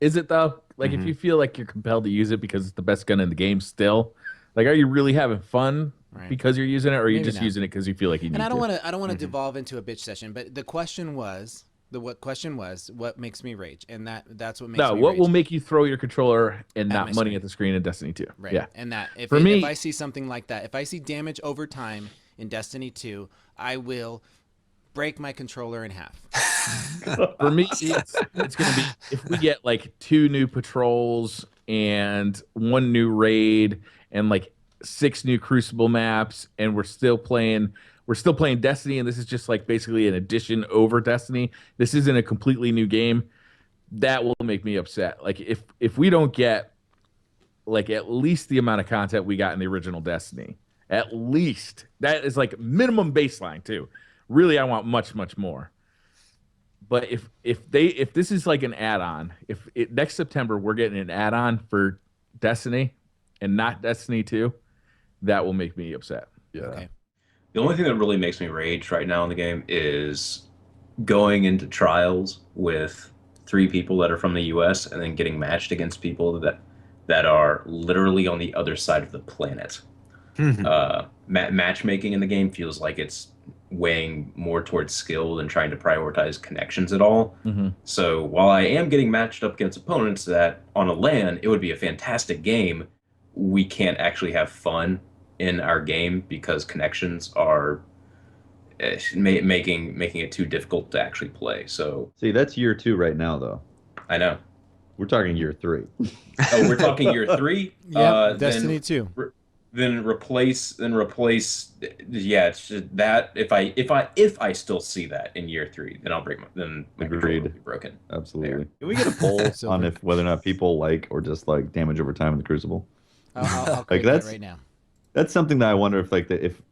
Is it though? Like, if you feel like you're compelled to use it because it's the best gun in the game, still, like, are you really having fun because you're using it, or are you Maybe just not. using it because you feel like you need And I don't to? want to. I don't want to devolve into a bitch session. But the question was, what makes me rage, and that's what makes No, me what rage. will make you throw your controller and At not my money screen. at the screen in Destiny 2? Right. Yeah. And that if, For if me- I see something like that, if I see damage over time in Destiny 2, I will break my controller in half. For me, it's going to be if we get like 2 new patrols and 1 new raid and like 6 new Crucible maps, and we're still playing Destiny, and this is just like basically an addition over Destiny. This isn't a completely new game. That will make me upset. Like if we don't get like at least the amount of content we got in the original Destiny, at least that is like minimum baseline too. Really, I want much more. But if this is like an add-on, next September we're getting an add-on for Destiny and not Destiny 2, that will make me upset. Yeah. Okay. The only thing that really makes me rage right now in the game is going into trials with 3 people that are from the US and then getting matched against people that are literally on the other side of the planet. Matchmaking in the game feels like it's weighing more towards skill than trying to prioritize connections at all. So while I am getting matched up against opponents that on a LAN, it would be a fantastic game, we can't actually have fun in our game because connections are making it too difficult to actually play. So See, that's year 2 right now, though. I know. We're talking year 3. Oh, we're talking year 3, Yeah, Destiny 2. then replace. Yeah, it's just that if I still see that in year 3, then I'll break then my controller will be broken. Absolutely. Can we get a poll Silver. on if whether or not people like or dislike damage over time in the Crucible? I'll create that that's- right now. That's something that I wonder if like if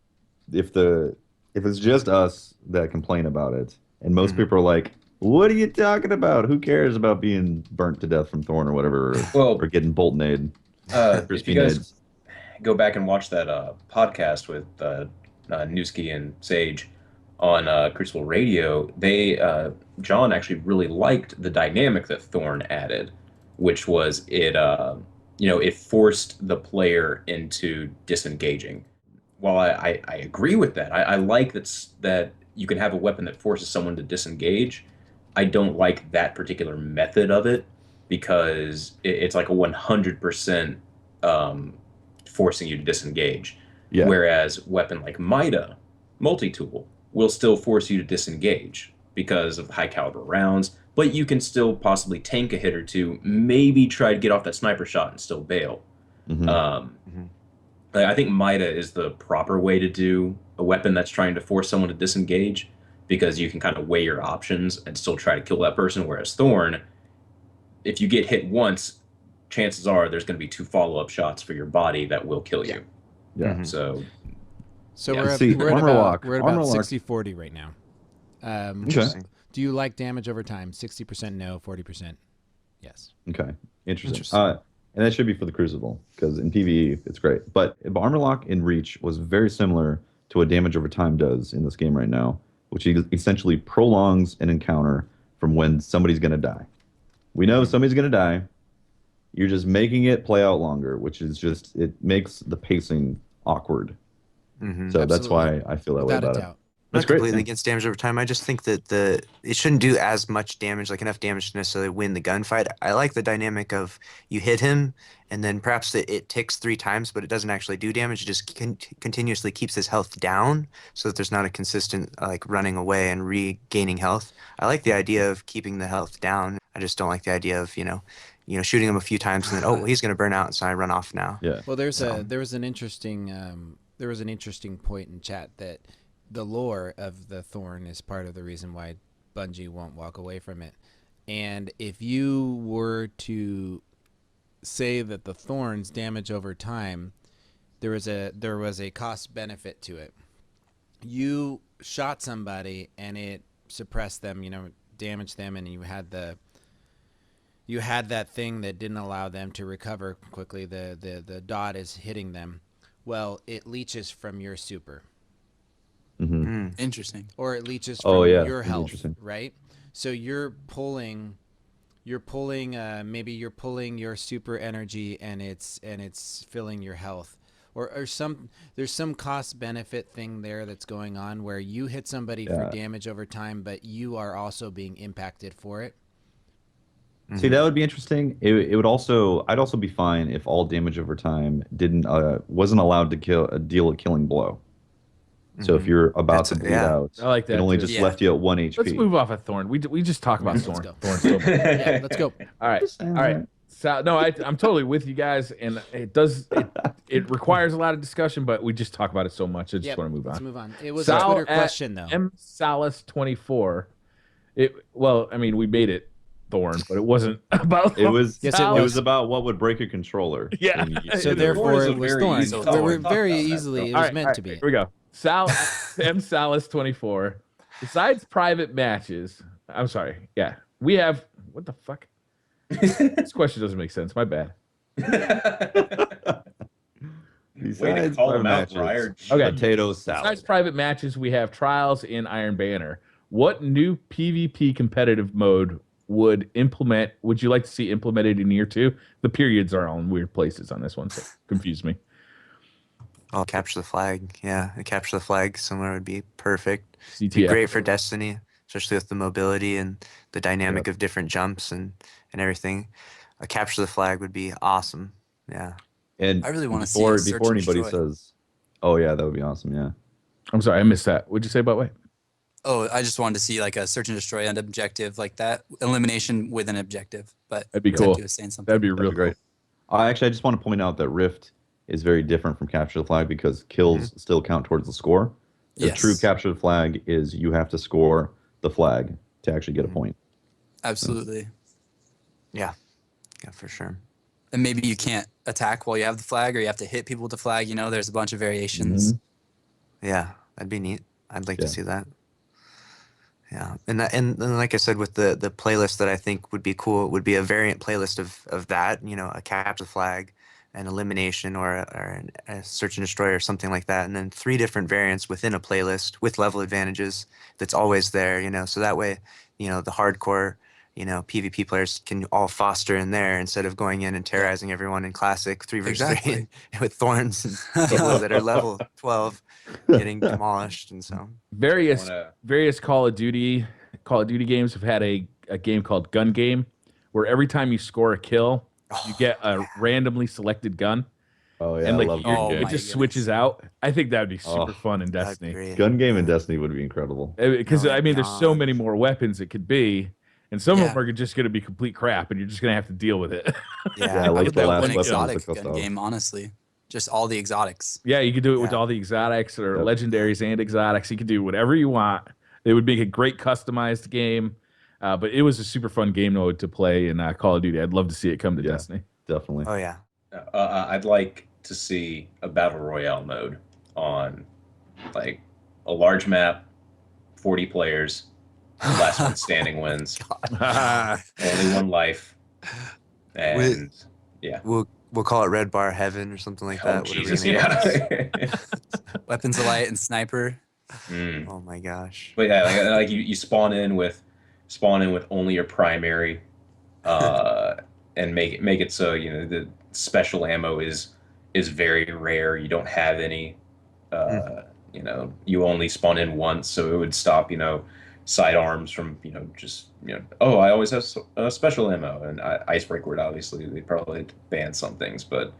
it's just us that complain about it, and most people are like, "What are you talking about? Who cares about being burnt to death from Thorn or whatever, or getting bolt nade?" If you guys go back and watch that podcast with Newski and Sage on Crucible Radio, John actually really liked the dynamic that Thorn added, which was it forced the player into disengaging. While I agree with that, I like that you can have a weapon that forces someone to disengage. I don't like that particular method of it because it's like a 100% forcing you to disengage. Yeah. Whereas weapon like Mida, multi-tool, will still force you to disengage because of high caliber rounds, but you can still possibly tank a hit or two, maybe try to get off that sniper shot and still bail. I think Mida is the proper way to do a weapon that's trying to force someone to disengage, because you can kind of weigh your options and still try to kill that person. Whereas Thorn, if you get hit once, chances are there's going to be 2 follow-up shots for your body that will kill you. Yeah. So We're at Armor about Lock. Armor Lock. 60-40 right now. Interesting. Do you like damage over time? 60% no, 40% yes. Okay. Interesting. Interesting. And that should be for the Crucible, because in PvE it's great. But Armor Lock in Reach was very similar to what damage over time does in this game right now, which essentially prolongs an encounter from when somebody's going to die. We know somebody's going to die. You're just making it play out longer, which is it makes the pacing awkward. So that's why I feel that way Without a about it. doubt. not great, completely yeah. against damage over time. I just think that it shouldn't do as much damage, like enough damage to necessarily win the gunfight. I like the dynamic of you hit him, and then perhaps it ticks 3 times, but it doesn't actually do damage. It just continuously keeps his health down, so that there's not a consistent like running away and regaining health. I like the idea of keeping the health down. I just don't like the idea of shooting him a few times and then he's gonna burn out, so I run off now. Yeah. Well, there was an interesting point in chat that the lore of the Thorn is part of the reason why Bungie won't walk away from it. And if you were to say that the Thorn's damage over time, there was a cost benefit to it. You shot somebody and it suppressed them, damaged them, and you had that thing that didn't allow them to recover quickly. The dot is hitting them. Well, it leeches from your super. Interesting. Or it leeches from your health, interesting. right? So you're pulling maybe you're pulling your super energy and it's filling your health. Or there's some cost benefit thing there that's going on where you hit somebody for damage over time, but you are also being impacted for it. See, that would be interesting. It would also, I'd also be fine if all damage over time wasn't allowed to deal a killing blow. So if you're about to bleed out, I like that. it only too. just left you at 1 HP. Let's move off of Thorn. We just talk about Thorn. go. Thorn so much. Yeah, let's go. All right. All right. So, no, I'm totally with you guys, and it requires a lot of discussion, but we just talk about it so much. I just want to move on. Let's move on. It was a Twitter question, though. msalis24. We made it Thorn, but it wasn't about. It was. Yes, it it was. was about what would break a controller. Yeah. So therefore, it was Thorn. easy So Thorn. very easily, it was meant to be. Here we go. msalis24. Besides private matches, I'm sorry. Yeah, we have. What the fuck? This question doesn't make sense. My bad. Way to call him out, Briar. Okay. Potato salad. Besides private matches, we have trials in Iron Banner. What new PvP competitive mode would you like to see implemented in year 2? The periods are all in weird places on this one, so confuse me. I'll capture the flag. Yeah, capture the flag somewhere would be perfect. CTF. Be great for Destiny, especially with the mobility and the dynamic of different jumps and everything. A capture the flag would be awesome. Yeah. And I really want to see before a search before and anybody destroy. says, "Oh yeah, that would be awesome." Yeah. I'm sorry, I missed that. What'd you say about what? Oh, I just wanted to see like a search and destroy and objective like that. Elimination with an objective. But That'd be cool. Zepti was saying something. That'd be That'd real be great. Actually, I just want to point out that Rift is very different from capture the flag because kills still count towards the score. The Yes. true capture the flag is you have to score the flag to actually get a point. Absolutely. Yeah, for sure. And maybe you can't attack while you have the flag, or you have to hit people with the flag. There's a bunch of variations. Yeah, that'd be neat. I'd like Yeah. to see that. Yeah, and like I said, with the playlist that I think would be cool, would be a variant playlist of that. A capture the flag, an elimination, or a search and destroy, or something like that, and then 3 different variants within a playlist with level advantages. That's always there. So that way, the hardcore, PvP players can all foster in there instead of going in and terrorizing everyone in classic 3 versus 3 Exactly. with thorns and people that are level 12 getting demolished. And so Various Call of Duty games have had a game called Gun Game, where every time you score a kill, you get a randomly selected gun, Oh yeah, and I love gun it game. just switches out. I think that would be super fun in that'd be Destiny, great. Gun game in Destiny would be incredible. because Oh my there's so gosh. many more weapons it could be, and some of Yeah. them are just going to be complete crap, and you're just going to have to deal with it. Yeah, I like would the love last an weapon exotic was the gun Cabal. game, honestly. Just all the exotics. Yeah, you could do it with Yeah. all the exotics or Yep. legendaries and exotics. You could do whatever you want. It would make a great customized game. But it was a super fun game mode to play in Call of Duty. I'd love to see it come to Yeah. Destiny. Definitely. Oh yeah. I'd like to see a battle royale mode on like a large map, 40 players, last one standing wins, only one life, and yeah. We'll call it Red Bar Heaven or something like Oh that. whatever Jesus, the name is. yeah. Weapons of Light and Sniper. Mm. Oh my gosh. But yeah, like you spawn in with only your primary, and make it so the special ammo is very rare. You don't have any you know, you only spawn in once, so it would stop, you know, sidearms from, you know, just, you know, oh, I always have special ammo, and Icebreaker would obviously, they probably ban some things, but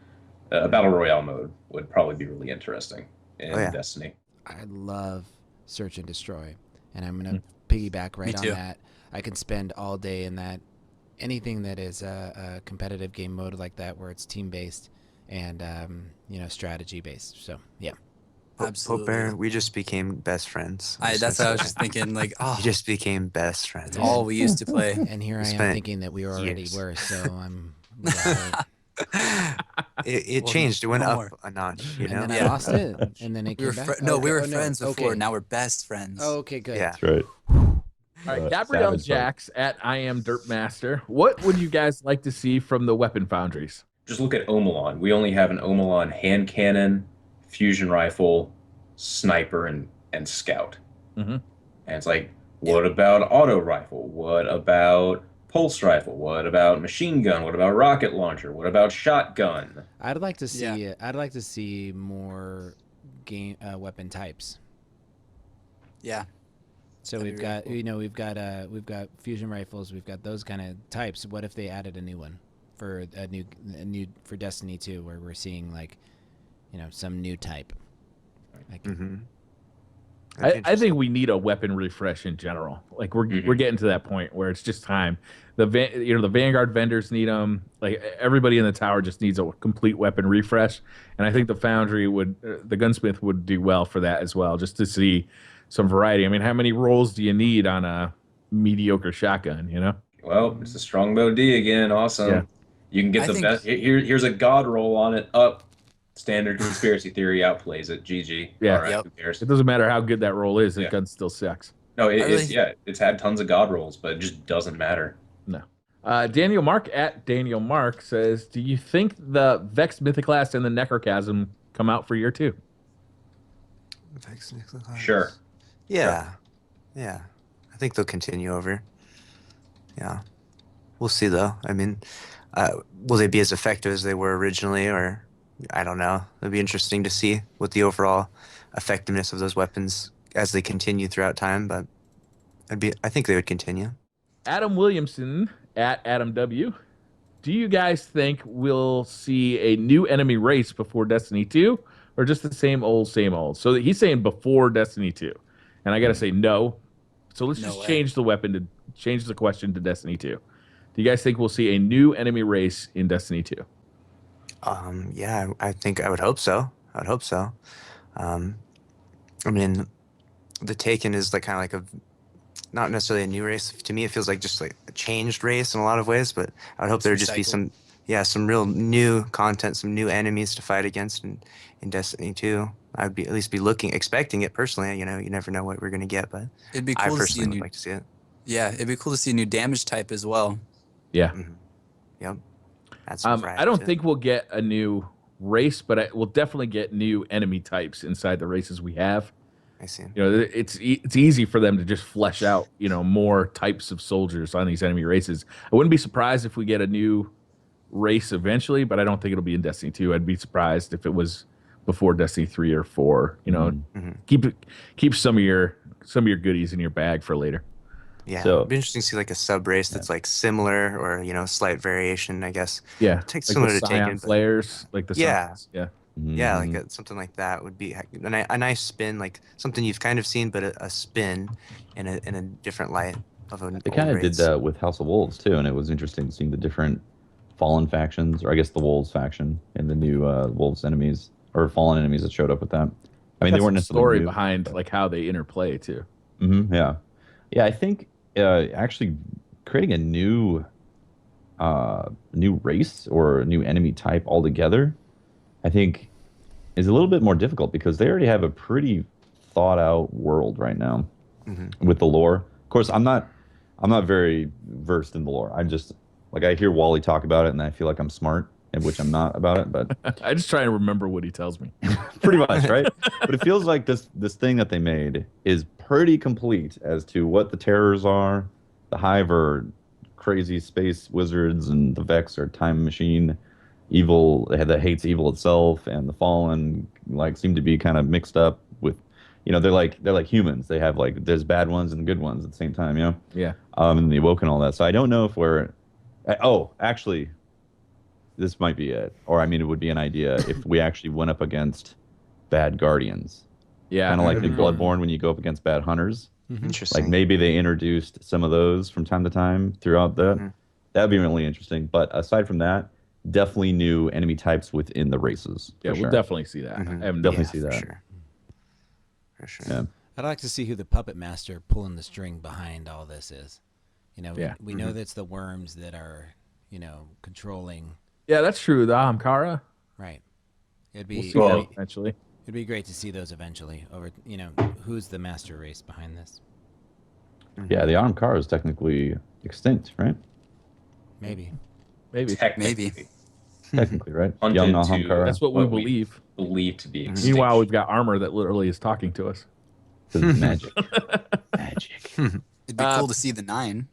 a battle royale mode would probably be really interesting Oh in yeah. Destiny. I love search and destroy, and I'm Mm. gonna piggyback Me right on too. that. I can spend all day in that. Anything that is a competitive game mode like that, where it's team based and you know, strategy based. So yeah, Absolutely. Pope Bear, we just became best friends. I'm just That's gonna what I was say just that. thinking. Like, We oh, just became best friends. it's all we used to play. and here We I am spent thinking that we already years. were. So I'm glad. It Well, changed. It went no up more. a notch, you And know? then I Yeah. lost it, and then it We were came back. no, we Okay. were Oh, no. friends before. Okay. Now we're best friends. Oh, okay, good. Yeah. That's right. All right, Uh, Gabrielle Savage Jax at I am Dirtmaster. What would you guys like to see from the weapon foundries? Just look at Omelon. We only have an Omelon hand cannon, fusion rifle, sniper, and scout. Mm-hmm. And it's like, what about auto rifle? What about pulse rifle? What about machine gun? What about rocket launcher? What about shotgun? I'd like to see. Yeah. I'd like to see more game weapon types. Yeah. So That'd we've be really got, cool. you know, we've got fusion rifles, we've got those kind of types. What if they added a new one for a new for Destiny 2, where we're seeing, like, you know, some new type? Like, Mm-hmm. I think we need a weapon refresh in general. Like we're getting to that point where it's just time. The Vanguard vendors need them. Like everybody in the tower just needs a complete weapon refresh. And I think the Foundry the gunsmith would do well for that as well, just to see some variety. I mean, how many rolls do you need on a mediocre shotgun? You know? Well, it's a strongbow D again. Awesome. Yeah. You can get I the think- best. Here's a god roll on it. Up. Standard conspiracy theory outplays it. GG. Yeah. All right. Yep. Who cares? It doesn't matter how good that roll is; the Yeah. gun still sucks. No, I really- it's had tons of god rolls, but it just doesn't matter. No. Daniel Mark at Daniel Mark says, "Do you think the Vex Mythoclast and the Necrochasm come out for year 2?" Sure. Yeah. Yeah. I think they'll continue over. Yeah. We'll see, though. I mean, will they be as effective as they were originally, or I don't know. It'll be interesting to see what the overall effectiveness of those weapons as they continue throughout time, but I think they would continue. Adam Williamson at Adam W. Do you guys think we'll see a new enemy race before Destiny 2, or just the same old, same old? So he's saying before Destiny 2, and I gotta say no. So let's No just way. change the question to Destiny 2. Do you guys think we'll see a new enemy race in Destiny 2? Yeah, I think I would hope so. I would hope so. I mean, the Taken is like kind of like not necessarily a new race. To me, it feels like just like a changed race in a lot of ways, but I would hope there would just be Recycled. some real new content, some new enemies to fight against in Destiny 2. I'd be at least expecting it personally. You know, you never know what we're gonna get, but It'd be I cool to see a personally would new. like to see it. Yeah, it'd be cool to see a new damage type as well. Yeah. Yep. That's some I variety don't to it. think we'll get a new race, but we'll definitely get new enemy types inside the races we have. I see. You know, it's easy for them to just flesh out, you know, more types of soldiers on these enemy races. I wouldn't be surprised if we get a new race eventually, but I don't think it'll be in Destiny 2. I'd be surprised if it was before Destiny 3 or 4. You know, keep some of your goodies in your bag for later. Yeah, So- it'd be interesting to see like a sub race that's like similar or slight variation, I guess. Yeah, Take like similar the to Scion Taken, but- flares, like the Yeah. Scions. Yeah. Yeah, like Mhm. something like that would be a nice spin, like something you've kind of seen, but a spin in a different light of a. They kind of did that with House of Wolves too, and it was interesting seeing the different Fallen factions, or I guess the Wolves faction, and the new Wolves enemies or Fallen enemies that showed up with that. I mean, they Got weren't some necessarily story new, behind but- like how they interplay too. Yeah, yeah. I think actually creating a new race or a new enemy type altogether, I think, is a little bit more difficult because they already have a pretty thought out world right now with the lore. Of course, I'm not very versed in the lore. I'm just like, I hear Wally talk about it and I feel like I'm smart, and which I'm not about it, but I just try to remember what he tells me. pretty much, right? But it feels like this thing that they made is pretty complete as to what the terrors are. The Hive are crazy space wizards, and the Vex are time machine evil that hates evil itself, and the Fallen like seem to be kind of mixed up with they're like humans. They have like there's bad ones and good ones at the same time, Yeah. and the Awoken and all that. So I don't know if we're. Oh, actually, this might be it. Or I mean, it would be an idea if we actually went up against bad guardians. Yeah. Kind of like in Mhm. Bloodborne when you go up against bad hunters. Interesting. Like maybe they introduced some of those from time to time throughout that. Mhm. That'd be really interesting. But aside from that, definitely new enemy types within the races. Yeah, for we'll sure. definitely see that. Mhm. I haven't Definitely Yeah, see for that. Sure. For sure. Yeah. I'd like to see who the puppet master pulling the string behind all this is. You know, Yeah. we know that's the worms that are, controlling. Yeah, that's true. The Ahamkara. Right. It'd We'll be see Well- that eventually. it'd be great to see those eventually. Over, who's the master race behind this? Yeah, the armed car is technically extinct, right? Maybe. Maybe. Technically, Technically, right? Hunted Young to- Ahamkara. That's what we believe. believe to be Mhm. extinct. Meanwhile, we've got armor that literally is talking to us. This is magic. Magic. It'd be cool to see the 9.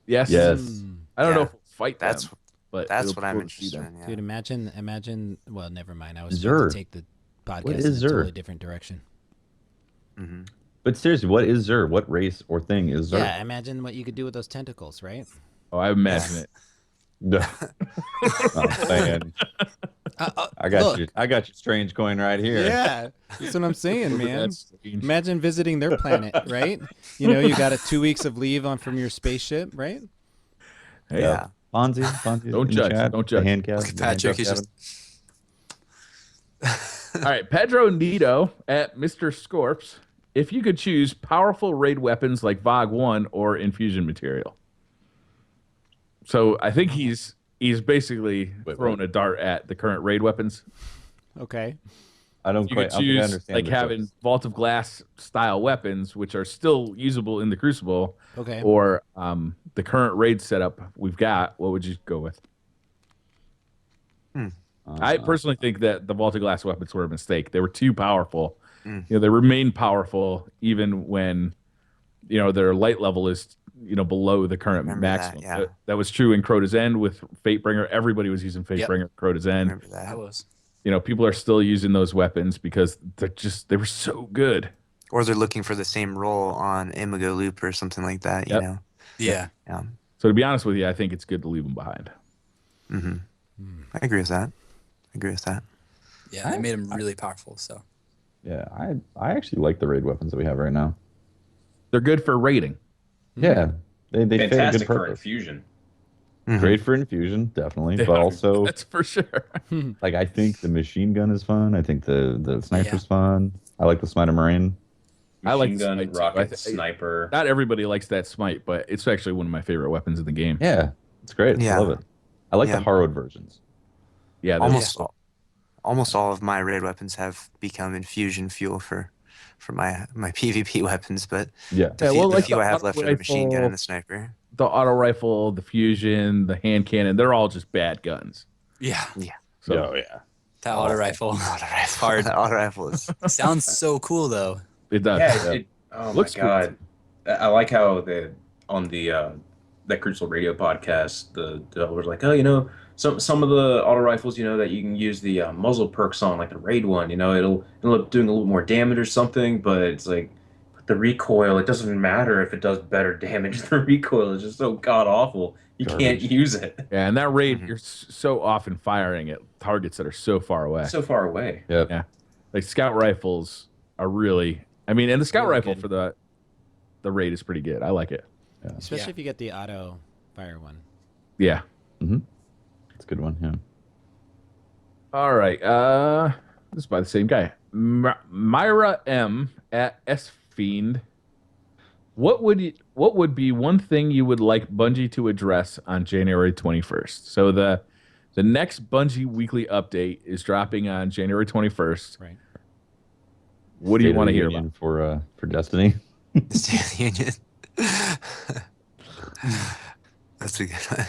Yes. Yes. I don't know Yeah. if we'll fight That's them, but that's it'll what be I'm cool to see interested them. in. Yeah. Dude, imagine. Well, never mind. I was Xur. going to take the podcast What in is a Xur? totally different direction. Mhm. But seriously, what is Xur? What race or thing is Xur? Yeah, imagine what you could do with those tentacles, right? Oh, I imagine it. Oh, man. I got look. you. I got your strange coin right here. Yeah, that's what I'm saying, man. That's strange. Imagine visiting their planet, right? You got 2 weeks of leave from your spaceship, right? Hey, Yeah. Fonzie, Don't in the judge, chat, don't the judge. hand cast, Look at the hand Patrick, cast he's just All right, Pedro Nito at Mr. Scorps. If you could choose powerful raid weapons like VOG 1 or infusion material. So I think he's basically Wait, throwing what? a dart at the current raid weapons. Okay. I don't You quite could I don't think I choose understand like the having choice. Vault of Glass style weapons, which are still usable in the Crucible, Okay. or the current raid setup we've got. What would you go with? I personally think that the Vault of Glass weapons were a mistake. They were too powerful. Mm. They remain powerful even when their light level is below the current Remember that, maximum. yeah. That was true in Crota's End with Fatebringer. Everybody was using Fatebringer at Crota's End. Remember that. that was. People are still using those weapons because they were so good. Or they're looking for the same role on Imago Loop or something like that. You Yep. know. Yeah. Yeah. So to be honest with you, I think it's good to leave them behind. hmm I agree with that. I agree with that. Yeah, they made him really powerful. So Yeah, I actually like the raid weapons that we have right now. They're good for raiding. Yeah, they fit a good Fantastic for purpose. infusion. Mhm. Great for infusion, definitely. They But are. also, That's for sure. like I think the machine gun is fun. I think the sniper's fun. I like the Spider Marine. I like Machine the gun, smite, too. rocket, I sniper. Not everybody likes that smite, but it's actually one of my favorite weapons in the game. Yeah, it's great. Yeah. I love it. I like Yeah. the Harrowed versions. Yeah, they're- Almost all of my raid weapons have become infusion fuel for my PvP weapons, but Yeah, the like few the I have left are the machine gun rifle- and the sniper. the auto rifle, the fusion, the hand cannon, they're all just bad guns. yeah, So yeah. that auto rifle Auto rifle. Hard. That auto rifle is sounds so cool though. it does. Yeah, oh Looks my cool. god! I like how on the that Crucial Radio podcast, the developers like, oh, some of the auto rifles, that you can use the muzzle perks on, like the raid one, it'll end up doing a little more damage or something, but it's like the recoil, it doesn't matter if it does better damage. The recoil is just so god awful. You can't Garbage. use it. Yeah, and that raid, Mhm. you're so often firing at targets that are so far away. So far away. Yep. Yeah. Like scout rifles are really, and the scout Really rifle good. for the raid is pretty good. I like it. Especially Yeah. if you get the auto fire one. Yeah. It's a good one. Yeah. All right. This is by the same guy. Myra M at S Fiend. What would be one thing you would like Bungie to address on January 21st? So the next Bungie weekly update is dropping on January 21st. Right. What do you State of want to the hear Union about? for Destiny? the State of the Union. That's a good one.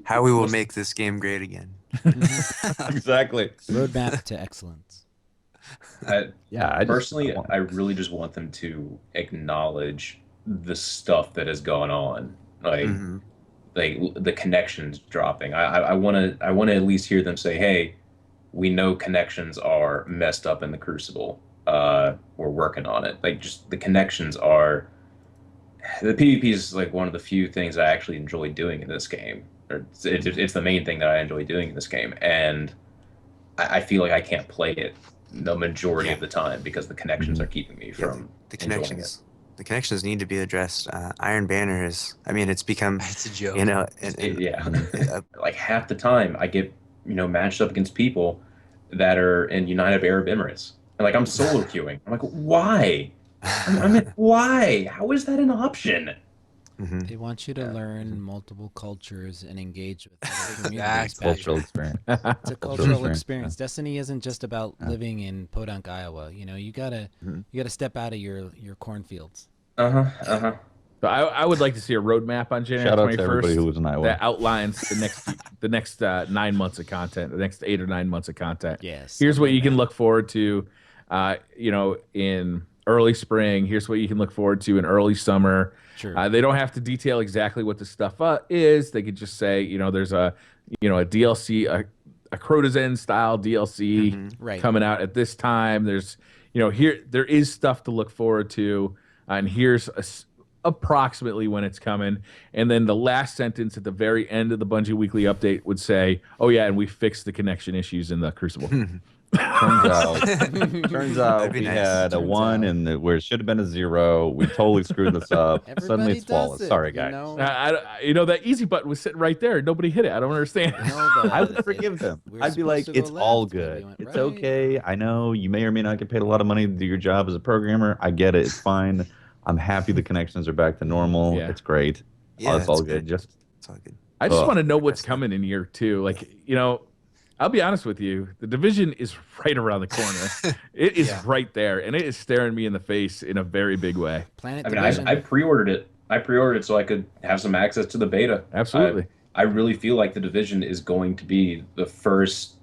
How we will make this game great again. Exactly. Roadmap to excellence. Yeah. Personally, I really just want them to acknowledge the stuff that has gone on, like Mhm. the connections dropping. I want to at least hear them say, "Hey, we know connections are messed up in the Crucible. we're working on it. Like, just the connections are the PvP is like one of the few things I actually enjoy doing in this game. Or it's the main thing that I enjoy doing in this game, and I feel like I can't play it the majority Yeah. of the time because the connections are keeping me Yeah, from the enjoying it. connections need to be addressed. Iron Banner is, I mean, it's become, It's a joke. you know, Yeah, a- like half the time I get matched up against people that are in United Arab Emirates, and like I'm solo queuing. I'm like, why? Why? How is that an option? Mhm. They want you to learn multiple cultures and engage with other communities. Exactly. Patrick. Cultural experience. It's a cultural experience, experience. Destiny isn't just about living in Podunk, Iowa. You gotta step out of your cornfields. Uh-huh. So I would like to see a roadmap on January Shout out to 21st everybody who lives in Iowa. that outlines the next 9 months of content, the next 8 or 9 months of content. Yes. Here's what you can look forward to, in early spring. Here's what you can look forward to in early summer. Sure. They don't have to detail exactly what the stuff is. They could just say, there's a DLC, a Crotazen style DLC Right. coming out at this time. There's, there is stuff to look forward to, and here's approximately when it's coming. And then the last sentence at the very end of the Bungie Weekly Update would say, "Oh yeah, and we fixed the connection issues in the Crucible." Turns out That'd be we nice. had a Turns 1 out. and where it should have been a 0. We totally screwed this up. Everybody Suddenly it's does flawless. it, Sorry, you guys. know? That easy button was sitting right there. Nobody hit it. I don't understand. I would forgive them. We're I'd be like, supposed to go it's all left, but we good. went It's right. okay. I know you may or may not get paid a lot of money to do your job as a programmer. I get it. It's fine. I'm happy the connections are back to normal. Yeah. It's great. Yeah, It's all it's good. Just It's all good. I just Ugh. want to know what's coming in year 2. Like, I'll be honest with you. The division is right around the corner. It is right there, and it is staring me in the face in a very big way. Planet I mean, Division. I pre-ordered it. I pre-ordered it so I could have some access to the beta. Absolutely. I really feel like the Division is going to be the first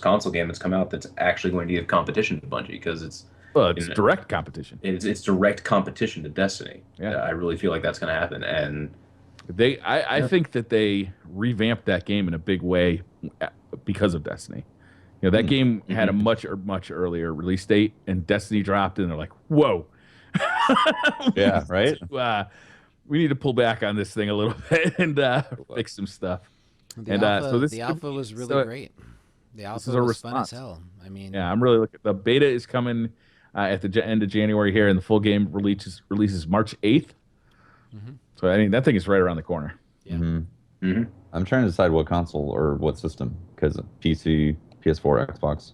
console game that's come out that's actually going to give competition to Bungie, because it's Direct competition. it's direct competition to Destiny. Yeah. I really feel like that's going to happen, and I think that they revamped that game in a big way because of Destiny. That game had a much earlier release date, and Destiny dropped, and they're like, "Whoa, yeah, right? we need to pull back on this thing a little bit and fix some stuff." The alpha was really great. The is alpha a was fun response. as hell. I mean, Yeah, I'm really looking. The beta is coming at the end of January here, and the full game releases March 8th. So I mean, that thing is right around the corner. Yeah. I'm trying to decide what console or what system, because PC, PS4, Xbox.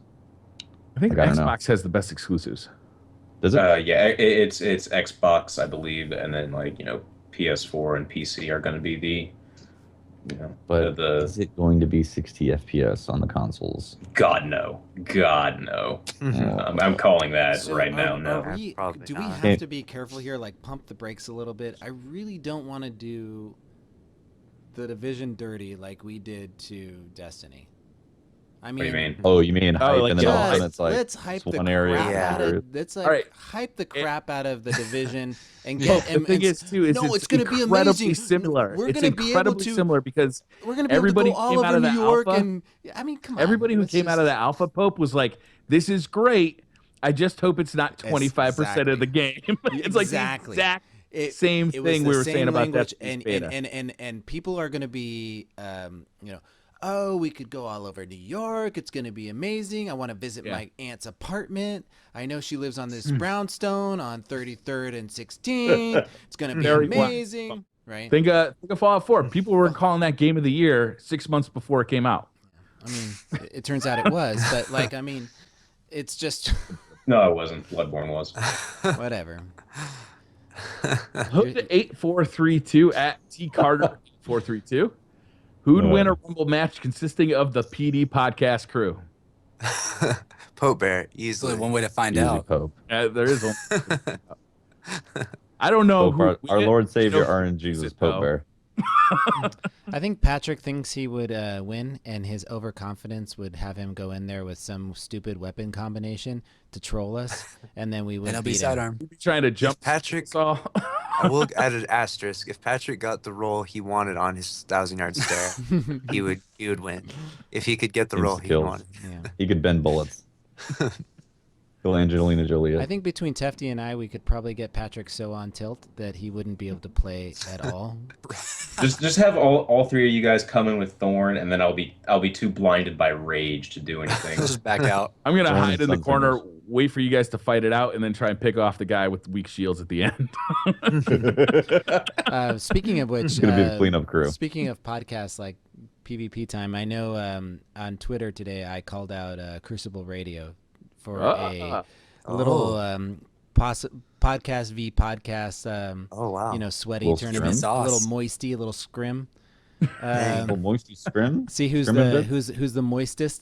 I think I don't know. Xbox has the best exclusives. Does it? yeah, it's Xbox, I believe, and then PS4 and PC are going to be the But the is it going to be 60 FPS on the consoles? God no. I'm calling that So right now. are No. we, Probably do we not. have to be careful here? Like, pump the brakes a little bit. I really don't want to do the Division dirty like we did to Destiny. I mean, What do you mean? Oh, you mean hype, like and then all of a just sudden it's like let's hype this the one crap area. out Yeah. of. Let's like All right. hype the crap out of the Division and Well, get. the and, thing and, is too is no, it's going to be incredibly amazing. similar. We're It's going to be able incredibly to. similar because We're going to be everybody able to go who all came out over of New the York alpha- and I mean, come on. everybody who let's came out of just- the Alpha Pope was like, "This is great. I just hope it's not 25% of the game." It's like the Exactly. exact It- same it was thing the we were same saying about language, Destiny's and, beta. and people are going to be oh, we could go all over New York, it's going to be amazing, I want to visit my aunt's apartment, I know she lives on this brownstone on 33rd and 16th, it's going to be Very amazing, right? Think of Fallout 4. People were calling that game of the year 6 months before it came out. I mean, it turns out it was, but like, I mean, it's just No, it wasn't. Bloodborne was. whatever. Hook to 8432 at T Carter 432. Who'd win a Rumble match consisting of the PD podcast crew? Pope Bear, There's easily. only one way to find Easy, out. Pope. There is one. I don't know. Pope, our Lord Savior, know who RNG wins was it, Pope though. Bear. I think Patrick thinks he would win, and his overconfidence would have him go in there with some stupid weapon combination to troll us, and then we would And I'll be beat him. sidearm. You'd be trying to jump. Patrick, Saw. I will add an asterisk. If Patrick got the role he wanted on his 1,000-yard stare, he would win. If he could get the role he Insta-kills. wanted. Yeah. He could bend bullets. Kill Angelina Jolie. I think between Tefty and I, we could probably get Patrick so on tilt that he wouldn't be able to play at all. Just have all three of you guys come in with Thorn, and then I'll be too blinded by rage to do anything. Just back out. I'm gonna Thorn hide in the and corner, Sunfingers. wait for you guys to fight it out, and then try and pick off the guy with weak shields at the end. Speaking of which, It's gonna be the cleanup crew. Speaking of podcasts like PvP time, I know on Twitter today I called out Crucible Radio for a little podcast v podcast. Oh wow. You know, sweaty Little tournament, scrim. a little moisty, a little scrim. Little moisty scrim. See who's Scrim the bit? who's the moistest.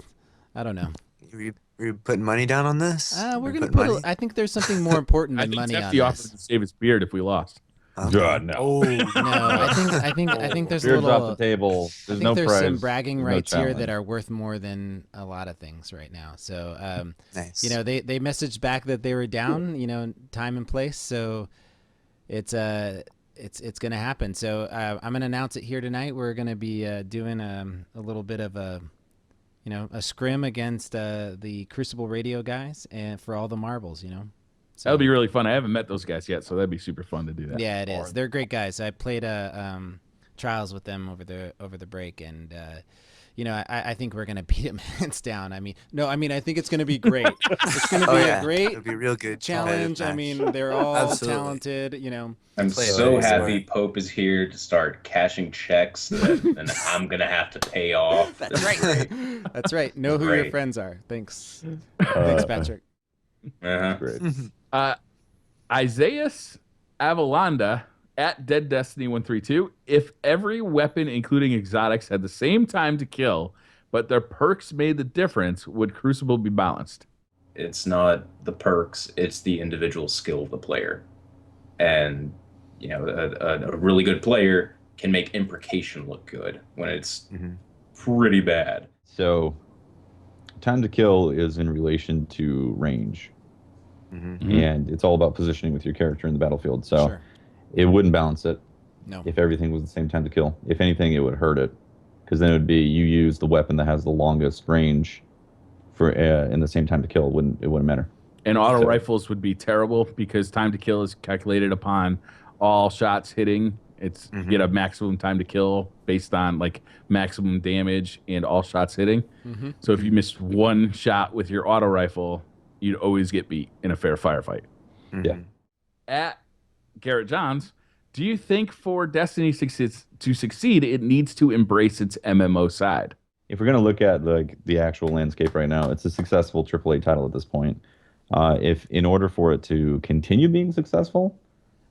I don't know. Were you putting money down on this? We're You gonna putting put. I think there's something more important I than think money on Tefty offered this. to save his beard if we lost. Okay. God, no. Oh, No, I think there's a Beard's little. off the table. I There's think no there's prize. some bragging There's no rights here that challenge. are worth more than a lot of things right now. So, Nice. you know, they messaged back that they were down, you know, time and place. So it's gonna happen. So I'm gonna announce it here tonight. We're gonna be doing a little bit of a, you know, a scrim against the Crucible Radio guys and for all the marbles, you know. So, That'll be really fun. I haven't met those guys yet, so that'd be super fun to do that. yeah, it is. They're great guys. I played trials with them over the break, and you know, I think we're gonna beat them hands down. I mean, I think it's gonna be great. It's gonna be a great It'll be a real good challenge. competitive I match. mean, they're all Absolutely. talented. You know, I'm Play it so very happy smart. Pope is here to start cashing checks that and I'm gonna have to pay off. that's right. That's right. Know who your Great. friends are. Thanks, thanks, Patrick. Uh-huh. Great. Isaias Avalanda at Dead Destiny 132. If every weapon, including exotics, had the same time to kill, but their perks made the difference, would Crucible be balanced? It's not the perks; it's the individual skill of the player. And you know, a really good player can make imprecation look good when it's Mhm. pretty bad. So, time to kill is in relation to range, Mhm. and it's all about positioning with your character in the battlefield. So, Sure. it wouldn't balance it No. if everything was the same time to kill. If anything, it would hurt it, because then it would be you use the weapon that has the longest range for in the same time to kill. It wouldn't matter. And auto So- rifles would be terrible because time to kill is calculated upon all shots hitting. It's you get a maximum time to kill based on like maximum damage and all shots hitting. Mm-hmm. So if you missed one shot with your auto rifle, you'd always get beat in a fair firefight. Mhm. Yeah. At Garrett Johns, do you think for Destiny to succeed, it needs to embrace its MMO side? If we're going to look at the actual landscape right now, it's a successful AAA title at this point. If in order for it to continue being successful,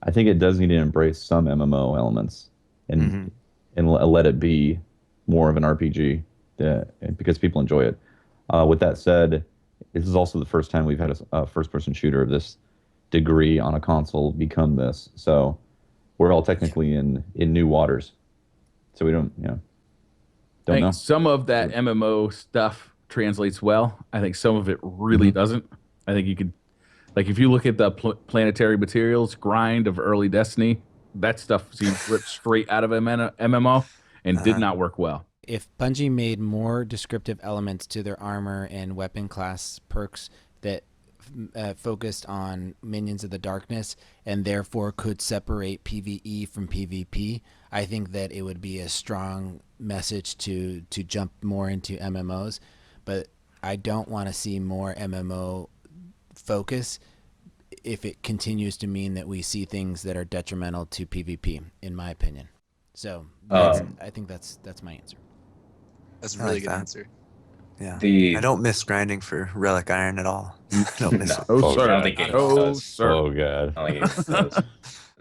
I think it does need to embrace some MMO elements and let it be more of an RPG because people enjoy it. With that said, this is also the first time we've had a first-person shooter of this degree on a console become this. So we're all technically in new waters. So we don't I don't think know. some of that MMO stuff translates well. I think some of it really doesn't. I think you could, like, if you look at the planetary materials grind of early Destiny, that stuff seems ripped straight out of MMO and did not work well. If Bungie made more descriptive elements to their armor and weapon class perks that focused on minions of the darkness and therefore could separate PvE from PvP, I think that it would be a strong message to jump more into MMOs. But I don't want to see more MMO focus if it continues to mean that we see things that are detrimental to PvP, in my opinion. So I think that's my answer. That's a I really like good that. answer. Yeah. I don't miss grinding for relic iron at all. I don't miss it. Oh, I sir. don't think it Oh, does. sir. Oh god. I don't think it does.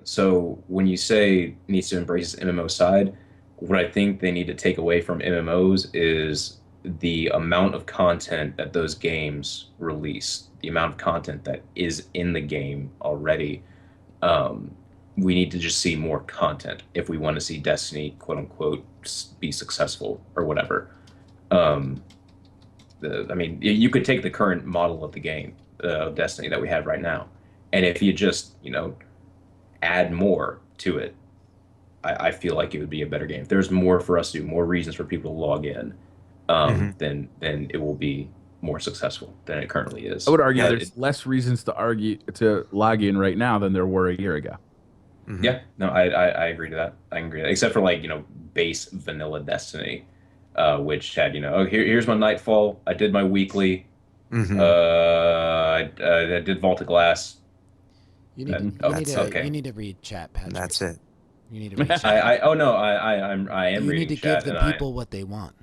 So when you say needs to embrace its MMO side, what I think they need to take away from MMOs is the amount of content that those games release, the amount of content that is in the game already. We need to just see more content if we want to see Destiny, quote unquote, be successful or whatever. I mean, you could take the current model of the game of Destiny that we have right now, and if you just, add more to it, I feel like it would be a better game. If there's more for us to do, more reasons for people to log in, then it will be more successful than it currently is. I would argue Yeah, there's less reasons to log in right now than there were a year ago. Mhm. Yeah, no, I agree to that. I agree to that. Except for like, base vanilla Destiny, which had, oh, here's my Nightfall. I did my weekly. Mhm. I did Vault of Glass. You need, okay. you need to read chat, Patrick. That's it. You need to read chat. I oh no, I am you reading need to chat, give the and people what they want.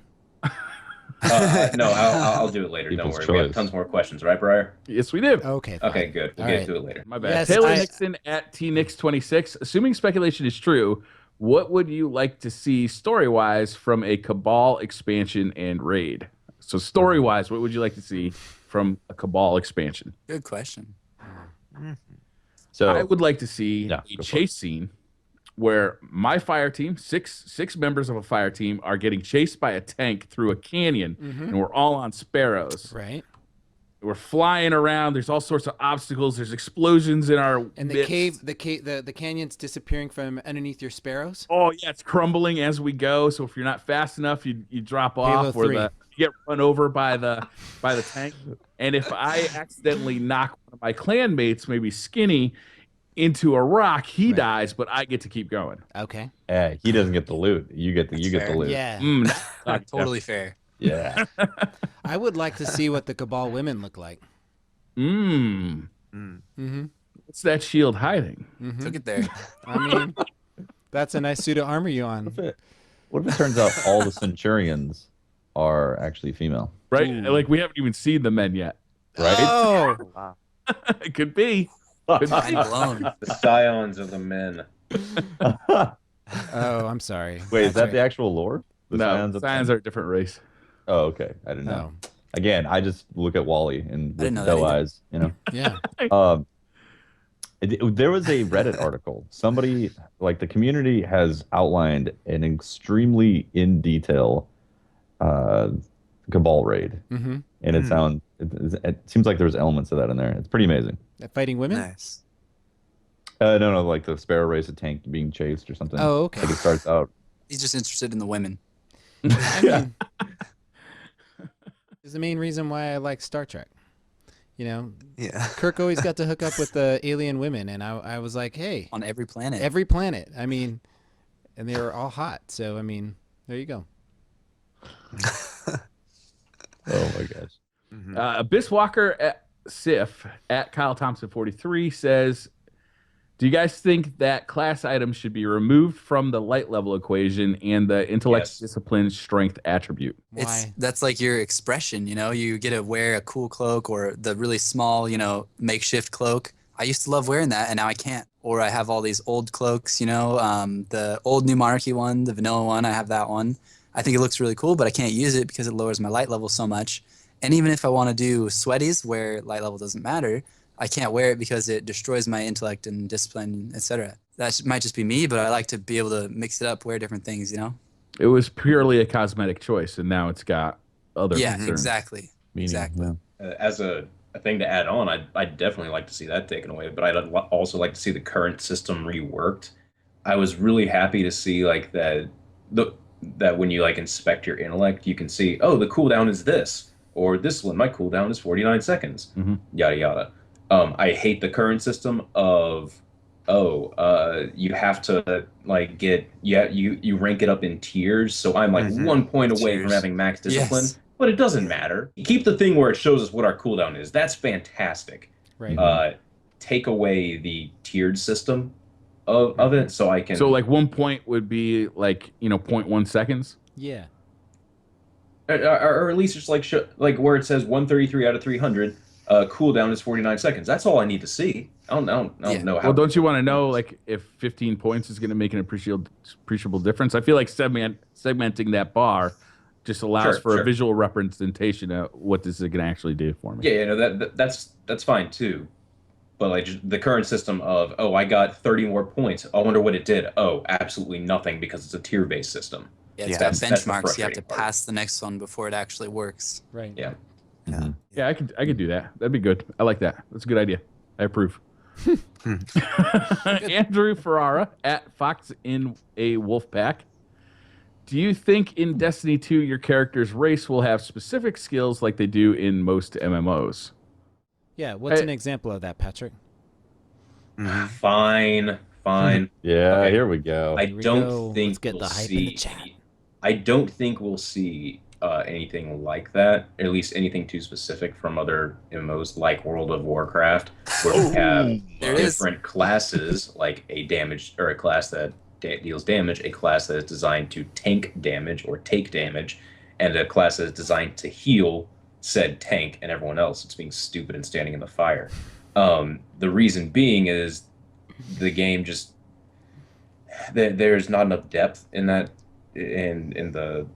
no, I'll do it later. Don't People's worry. We have choice. tons more questions, right, Briar? Yes, we do. Okay, fine. Okay, good. We'll All get right. to it later. My bad. Yes, Taylor I- Nixon at TNix26. Assuming speculation is true, what would you like to see story-wise from a Cabal expansion and raid? So story-wise, what would you like to see from a Cabal expansion? Good question. So I would like to see Yeah, a go for chase scene where my fire team, six members of a fire team, are getting chased by a tank through a canyon, and we're all on sparrows. Right. We're flying around. There's all sorts of obstacles. There's explosions in our And the midst. cave, the canyon's disappearing from underneath your sparrows. Oh yeah, it's crumbling as we go. So if you're not fast enough, you drop Halo off, or 3. you get run over by the tank. And if I accidentally knock one of my clanmates, maybe Skinny, into a rock, he dies, but I get to keep going. Okay. he doesn't get the loot. You get the fair. loot. Yeah. Totally fair. Yeah. I would like to see what the Cabal women look like. Mm. What's that shield hiding? Took it there. I mean, that's a nice suit of armor you on. What if it turns out all the Centurions are actually female? Right? Like we haven't even seen the men yet. Right? Oh, It could be. Mind blown. The scions of the men. oh, I'm sorry. Wait, is That's that the actual lore? The No, Scions are a different race. Oh, okay. I didn't know. Oh. Again, I just look at Wally and I didn't know with that doe either. eyes, you know. Yeah. There was a Reddit article. Somebody, like the community, has outlined an extremely in detail Cabal raid, Mm-hmm. and it seems like there's elements of that in there. It's pretty amazing. Fighting women. Nice. No, like the Sparrow race, a tank being chased or something. Oh, okay. Like it starts out. He's just interested in the women. I mean, it's the main reason why I like Star Trek. Yeah. Kirk always got to hook up with the alien women, and I was like, hey, On every planet. every planet. I mean, and they were all hot. So I mean, there you go. Oh my gosh. Abyss Walker at Sif at Kyle Thompson 43 says, do you guys think that class items should be removed from the light level equation and the intellect, Yes. discipline, strength attribute? Why? That's like your expression, you get to wear a cool cloak or the really small, makeshift cloak. I used to love wearing that and now I can't. Or I have all these old cloaks, the old New Monarchy one, the vanilla one, I have that one. I think it looks really cool, but I can't use it because it lowers my light level so much. And even if I want to do sweaties where light level doesn't matter, I can't wear it because it destroys my intellect and discipline, etc. That might just be me, but I like to be able to mix it up, wear different things, It was purely a cosmetic choice, and now it's got other Yeah, concerns. exactly. Meaning, Exactly. yeah. As a thing to add on, I'd definitely like to see that taken away, but I'd also like to see the current system reworked. I was really happy to see like that when you like inspect your intellect, you can see, oh, the cooldown is this, or this one, my cooldown is 49 seconds, yada yada. I hate the current system of, you have to like you rank it up in tiers, so I'm like 1 point away from Tiers. having max discipline. Yes. But it doesn't matter. Keep the thing where it shows us what our cooldown is. That's fantastic. Right. Take away the tiered system of it, so I can. So, like, 1 point would be like 0.1 seconds. Yeah. or at least just like where it says 133 out of 300. Cooldown is 49 seconds. That's all I need to see. I don't know how. Well, don't you want to know like if 15 points is going to make an appreciable difference? I feel like segmenting that bar just allows for a visual representation of what this is going to actually do for me. Yeah, that's fine too. But like just the current system of, oh, I got 30 more points. I wonder what it did. Oh, absolutely nothing because it's a tier-based system. Yeah, it's Yeah, got that's the benchmarks. You have to frustrating part. pass the next one before it actually works. Right. Yeah. Yeah, I could do that. That'd be good. I like that. That's a good idea. I approve. Andrew Ferrara at Fox in a Wolf Pack. Do you think in Destiny 2 your character's race will have specific skills like they do in most MMOs? Yeah, what's an example of that, Patrick? Fine. Yeah, Okay. here we go. I Here we don't go. think Let's get we'll the hype in the see. chat. I don't think we'll see anything like that, or at least anything too specific from other MMOs like World of Warcraft, where we have There it is. different classes, like a damage or a class that deals damage, a class that is designed to tank damage or take damage, and a class that is designed to heal said tank and everyone else. It's being stupid and standing in the fire. The reason being is the game just there's not enough depth in that in the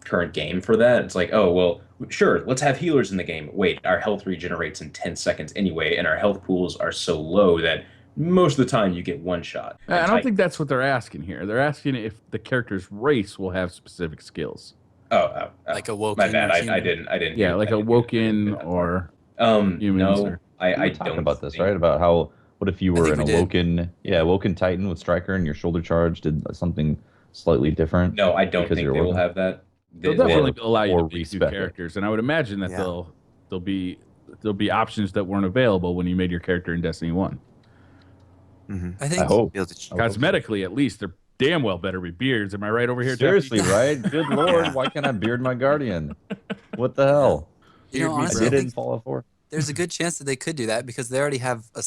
current game for that. It's like, oh well, sure, let's have healers in the game. Wait, our health regenerates in 10 seconds anyway, and our health pools are so low that most of the time you get one shot. I don't think that's what they're asking here. They're asking if the character's race will have specific skills. Like awoken. My bad. or I human. didn't. Yeah, like awoken or humans. No, Or... We I were talking don't about this, think- right? About how what if you were think an we did. awoken Titan with Striker and your shoulder charge did something slightly different? No, I don't Because think you're they will awoken? have that. They'll They- definitely they- allow you or to be two respec it. characters, and I would imagine that Yeah. there'll be options that weren't available when you made your character in Destiny 1. I think I hope. Be able to Cosmetically, at least, they're damn well better be beards. Am I right over here? Seriously, Jeffy? right? Good lord, why can't I beard my guardian? What the hell? you know Beard me, honestly, I I didn't think fall for. there's a good chance that they could do that because they already have a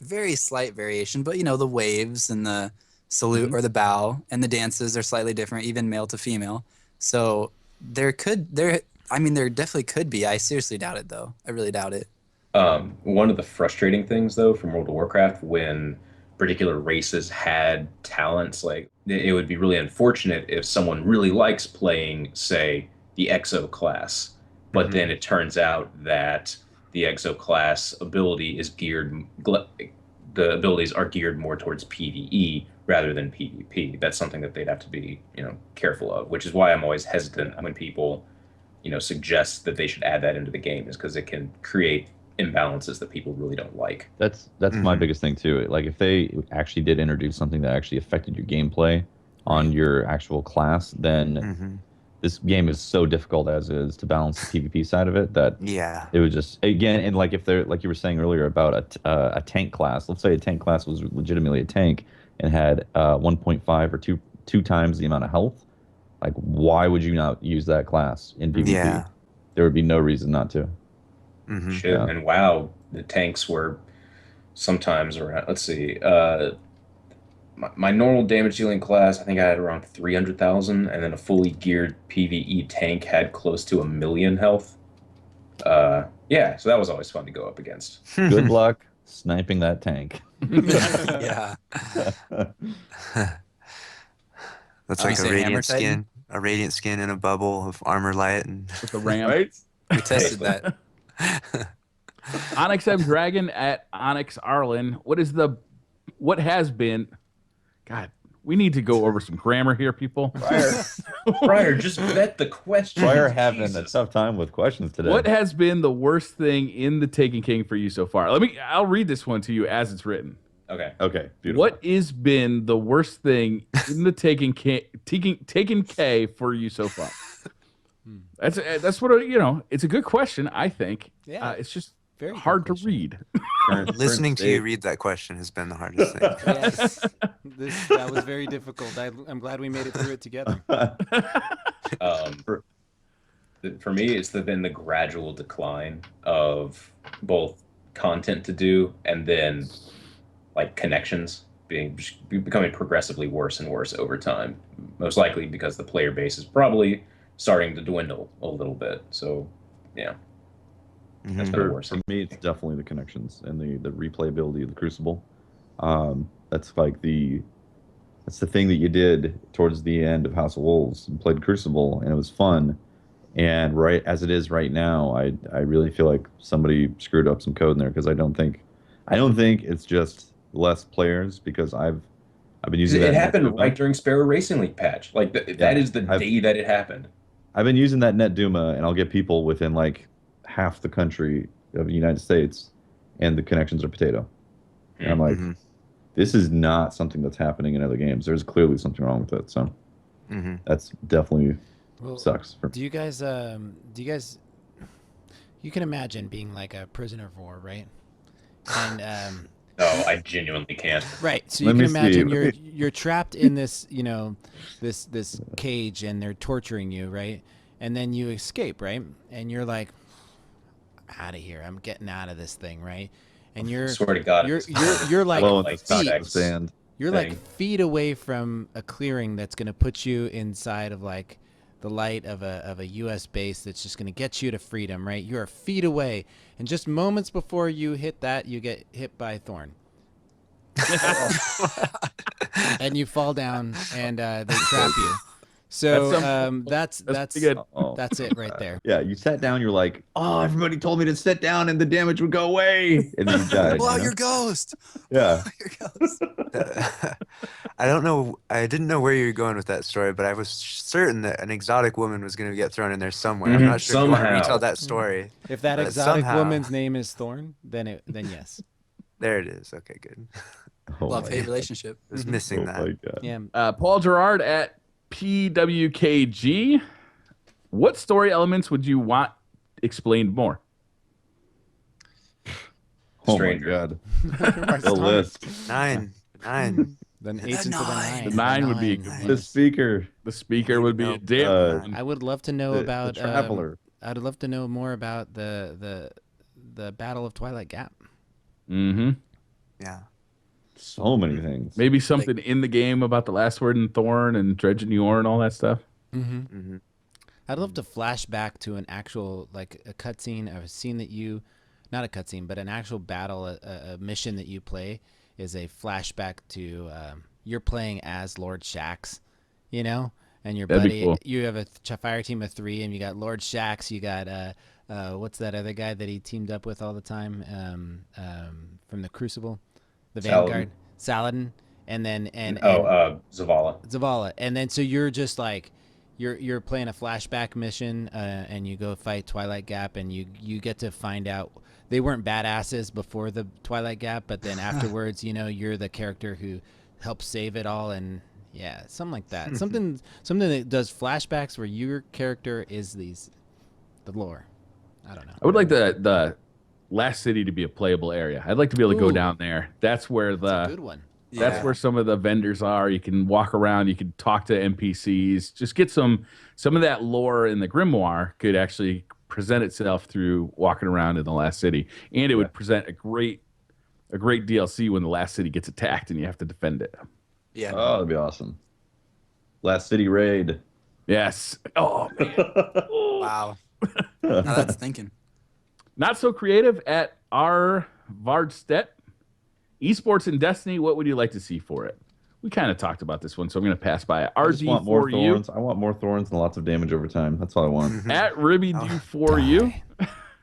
very slight variation. But the waves and the salute or the bow and the dances are slightly different, even male to female. So there definitely could be. I seriously doubt it, though. I really doubt it. One of the frustrating things, though, from World of Warcraft, when particular races had talents, like it would be really unfortunate if someone really likes playing, say, the Exo class, but then it turns out that the Exo class ability is the abilities are geared more towards PvE rather than PvP. That's something that they'd have to be, careful of, which is why I'm always hesitant when people, suggest that they should add that into the game, is because it can create imbalances that people really don't like. That's my biggest thing too. Like if they actually did introduce something that actually affected your gameplay on your actual class, then this game is so difficult as is to balance the PvP side of it that it would just again, and like if they're like you were saying earlier about a tank class. Let's say a tank class was legitimately a tank and had 1.5 or two times the amount of health. Like why would you not use that class in PvP? Yeah. There would be no reason not to. Shit. Yeah. And wow, the tanks were sometimes around, let's see, my normal damage dealing class, I think I had around 300,000, and then a fully geared PvE tank had close to 1 million health. Yeah, so that was always fun to go up against. Good luck sniping that tank. Yeah. That's You like say a Hammer radiant Titan? skin, a radiant skin in a bubble of armor light, and With the ram. Right? We tested that. Onyx M Dragon at Onyx Arlen. What has been? God, we need to go over some grammar here, people. Briar, just vet the question. Briar having a Jesus. tough time with questions today. What has been the worst thing in the Taken King for you so far? I'll read this one to you as it's written. Okay. Okay, beautiful. What has been the worst thing in the Taken K for you so far? That's what it's a good question. I think. Yeah. It's just Very good hard to question. read. listening to you read that question has been the hardest thing. Yes, that was very difficult. I'm glad we made it through it together. For me, it's been the gradual decline of both content to do and then like connections becoming progressively worse and worse over time. Most likely because the player base is probably starting to dwindle a little bit. So, yeah. That's been the worst. For me, it's definitely the connections and the replayability of the Crucible. That's the thing that you did towards the end of House of Wolves. You played Crucible, and it was fun. And right as it is right now, I really feel like somebody screwed up some code in there because I don't think it's just less players because I've been using It that. happened right during Sparrow Racing League patch. Like that is the I've- day that it happened. I've been using that Net Duma, and I'll get people within like half the country of the United States, and the connections are potato. And I'm like, this is not something that's happening in other games. There's clearly something wrong with it. So, That's definitely Well, sucks for me. do you guys you can imagine being like a prisoner of war, right? And No, I genuinely can't. right. So you Let can me imagine see. you're trapped in this, this cage, and they're torturing you, right? And then you escape, right? And you're like, out of here. I'm getting out of this thing, right? And Swear to God, you're like Alone like in the sex. sand. you're like thing. feet away from a clearing that's going to put you inside of like the light of a US base that's just going to get you to freedom, right? You're feet away, and just moments before you hit that, you get hit by Thorn. And you fall down, and they trap you. So that's pretty good. that's it right there. Yeah, you sat down. You're like, oh, everybody told me to sit down, and the damage would go away, and then you died. Blow you know? your ghost. Yeah. Blow your ghost. I don't know. I didn't know where you were going with that story, but I was certain that an exotic woman was going to get thrown in there somewhere. I'm not sure if you want to Somehow. retell that story. If that But exotic somehow- woman's name is Thorn, then yes. There it is. Okay, good. Oh Love-hate my, relationship. I was missing oh that. my God. Yeah. Paul Gerard at PWKG. What story elements would you want explained more? Oh my Stranger. God. The list. Nine. Then Agents of the Nine. The Nine would be a good Nine, one. The yes. speaker. The speaker would be a damn Uh, one. I would love to know The about traveler. I'd love to know more about the Battle of Twilight Gap. Mm-hmm. Yeah. So many things. Maybe something in the game about the last word in Thorn and Dredge and Yorn and all that stuff. Mm-hmm. I'd love to flash back to an actual, like a cutscene, a scene that you, not a cutscene, but an actual battle, a mission that you play is a flashback to you're playing as Lord Shaxx, and your That'd be buddy. cool. You have a fire team of 3, and you got Lord Shaxx. You got what's that other guy that he teamed up with all the time from the Crucible, the Saladin. Vanguard, Saladin, and then Zavala. Zavala, and then so you're just like you're playing a flashback mission, and you go fight Twilight Gap, and you get to find out they weren't badasses before the Twilight Gap, but then afterwards, you're the character who helps save it all, and yeah, something like that, something that does flashbacks where your character is the lore. I don't know. I would like the last city to be a playable area. I'd like to be able to go Ooh. down there. That's where That's a good one. That's where some of the vendors are. You can walk around. You can talk to NPCs. Just get some of that lore in the grimoire could actually present itself through walking around in the last city, and it would present a great DLC when the last city gets attacked and you have to defend it. Yeah. Oh, that'd be awesome. Last city raid. Yes. Oh man. Wow. Now that's thinking. Not so creative at R. Vardstedt. Esports in Destiny, what would you like to see for it? We kind of talked about this one, so I'm going to pass by it. I just want more RG4U. thorns. I want more thorns and lots of damage over time. That's all I want. At RibbyD4U.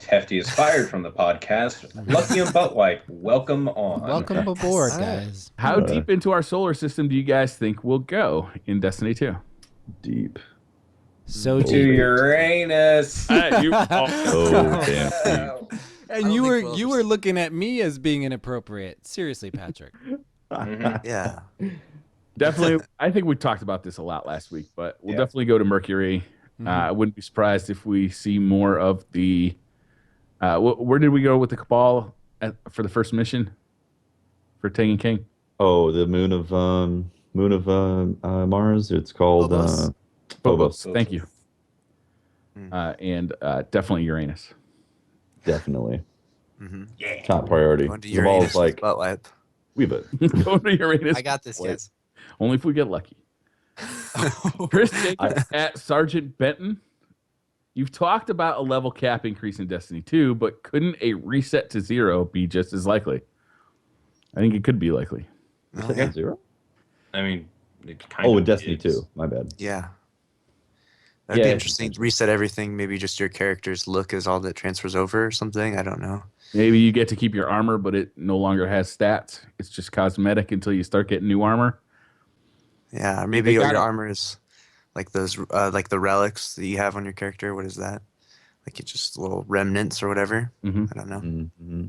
Hefty is fired from the podcast. Lucky and Butt Wipe, welcome on. Welcome aboard, guys. How deep into our solar system do you guys think we'll go in Destiny 2? Deep. So To deep. Uranus. Oh, damn. Deep. And you were looking at me as being inappropriate. Seriously, Patrick. Yeah. Definitely. I think we talked about this a lot last week, but we'll Yeah. definitely go to Mercury. I wouldn't be surprised if we see more of the. Where did we go with the Cabal for the first mission for Taken King? Oh, the moon of Mars. It's called Phobos. Phobos. Thank you. Mm. And definitely Uranus. Definitely Yeah. top priority. Going to The ball Uranus is like butt wipe. we bet. Go to Uranus. I got this, guys. Only if we get lucky. Chris Jacobs at Sergeant Benton. You've talked about a level cap increase in Destiny 2, but couldn't a reset to 0 be just as likely? I think it could be likely. Oh, yeah. 0? I mean, it kind Oh, of with Destiny is. 2. My bad. Yeah. That'd Yeah. be interesting. Reset everything. Maybe just your character's look is all that transfers over or something. I don't know. Maybe you get to keep your armor, but it no longer has stats. It's just cosmetic until you start getting new armor. Yeah, or maybe They your gotta- armor is like those, like the relics that you have on your character. What is that? Like it's just little remnants or whatever. Mhm. I don't know. Mm-hmm.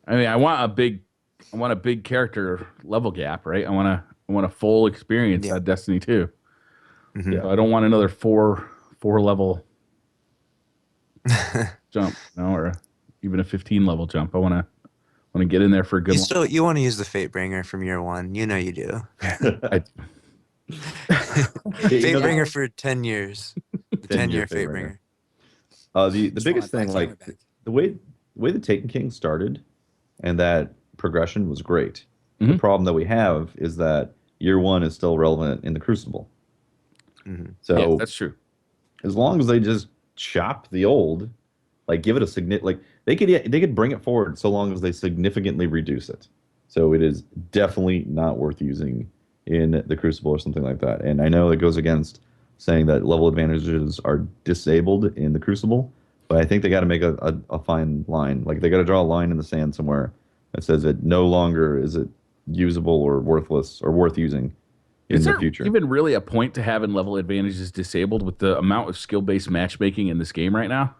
I mean, I want a big character level gap, right? I want a full experience Yeah. at Destiny 2. Mhm. So I don't want another four level jump, or even a 15 level jump. I want to get in there for a good. You want to use the Fatebringer from year 1. You know you do. I, Fatebringer for 10 years. The 10-year 10-year Fatebringer. The Just biggest want thing, that like camera back. the way the Taken King started, and that progression was great. The Mhm. problem that we have is that year 1 is still relevant in the Crucible. Mhm. So yeah, that's true. as long as they just chop the old, like give it a like they could bring it forward so long as they significantly reduce it. So it is definitely not worth using in the Crucible or something like that. And I know it goes against saying that level advantages are disabled in the Crucible, but I think they got to make a fine line. Like they got to draw a line in the sand somewhere that says it no longer is it usable or worthless or worth using in Is the there future. even really a point to having level advantages disabled with the amount of skill-based matchmaking in this game right now?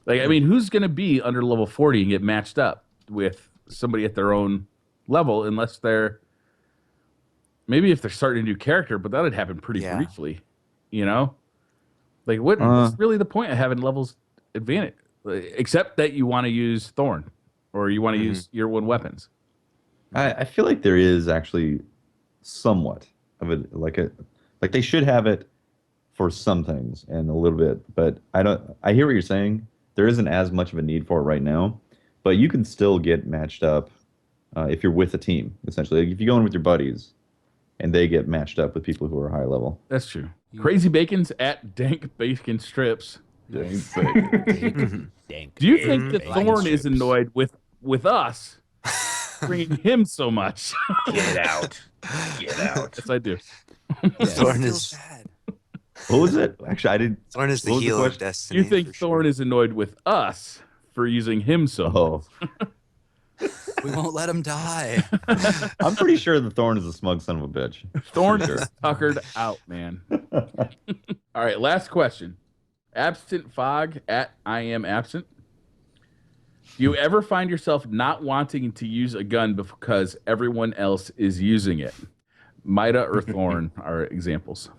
Like, I mean, who's going to be under level 40 and get matched up with somebody at their own level unless they're maybe if they're starting a new character, but that would happen pretty Yeah. briefly, you know? Like, what's really the point of having levels advantage? Except that you want to use Thorn or you want to use year 1 weapons. I feel like there is actually somewhat of it, like they should have it for some things and a little bit, but I hear what you're saying. There isn't as much of a need for it right now, but you can still get matched up if you're with a team, essentially. Like if you go in with your buddies and they get matched up with people who are high level. That's true. Crazy Bacon's at Dank Bacon Strips. Dank. Do you think that Bacon Thorn is strips. annoyed with us bringing him so much? Get out. Get out. Yes, I do. Thorn Feels is bad. What was it? Actually, I didn't. Thorn is the What was the heel of question? Destiny. You think for sure. Thorn is annoyed with us for using him so much? Oh, We won't let him die. I'm pretty sure the Thorn is a smug son of a bitch. Thorn For sure. is tuckered out, man. All right, last question. Absent Fog at I am absent. Do you ever find yourself not wanting to use a gun because everyone else is using it? Mida or Thorn are examples.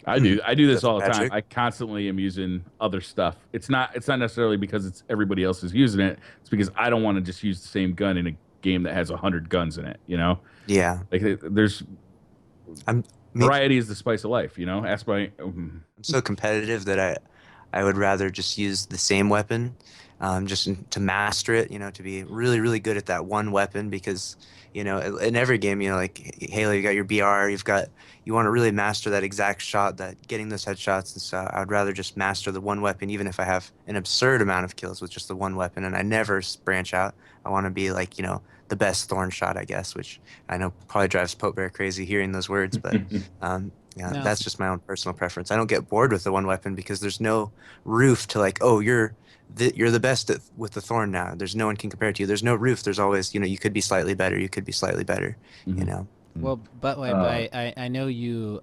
I do this That's all the time. Patrick. I constantly am using other stuff. It's not necessarily because it's everybody else is using it. It's because I don't want to just use the same gun in a game that has 100 guns in it, you know? Yeah. Like there's Me- variety is the spice of life, you know? Ask my I'm so competitive that I would rather just use the same weapon, just to master it, to be really, really good at that one weapon because, in every game, like Halo, you got your BR, you want to really master that exact shot, that getting those headshots. And so I would rather just master the one weapon, even if I have an absurd amount of kills with just the one weapon, and I never branch out. I want to be like, the best Thorn shot, I guess, which I know probably drives Pope Bear crazy hearing those words, but yeah, No. that's just my own personal preference. I don't get bored with the one weapon because there's no roof to like, oh, you're the best with the Thorn now. There's no one can compare it to you. There's no roof. There's always, you could be slightly better. You could be slightly better. Mhm. Well, but I know you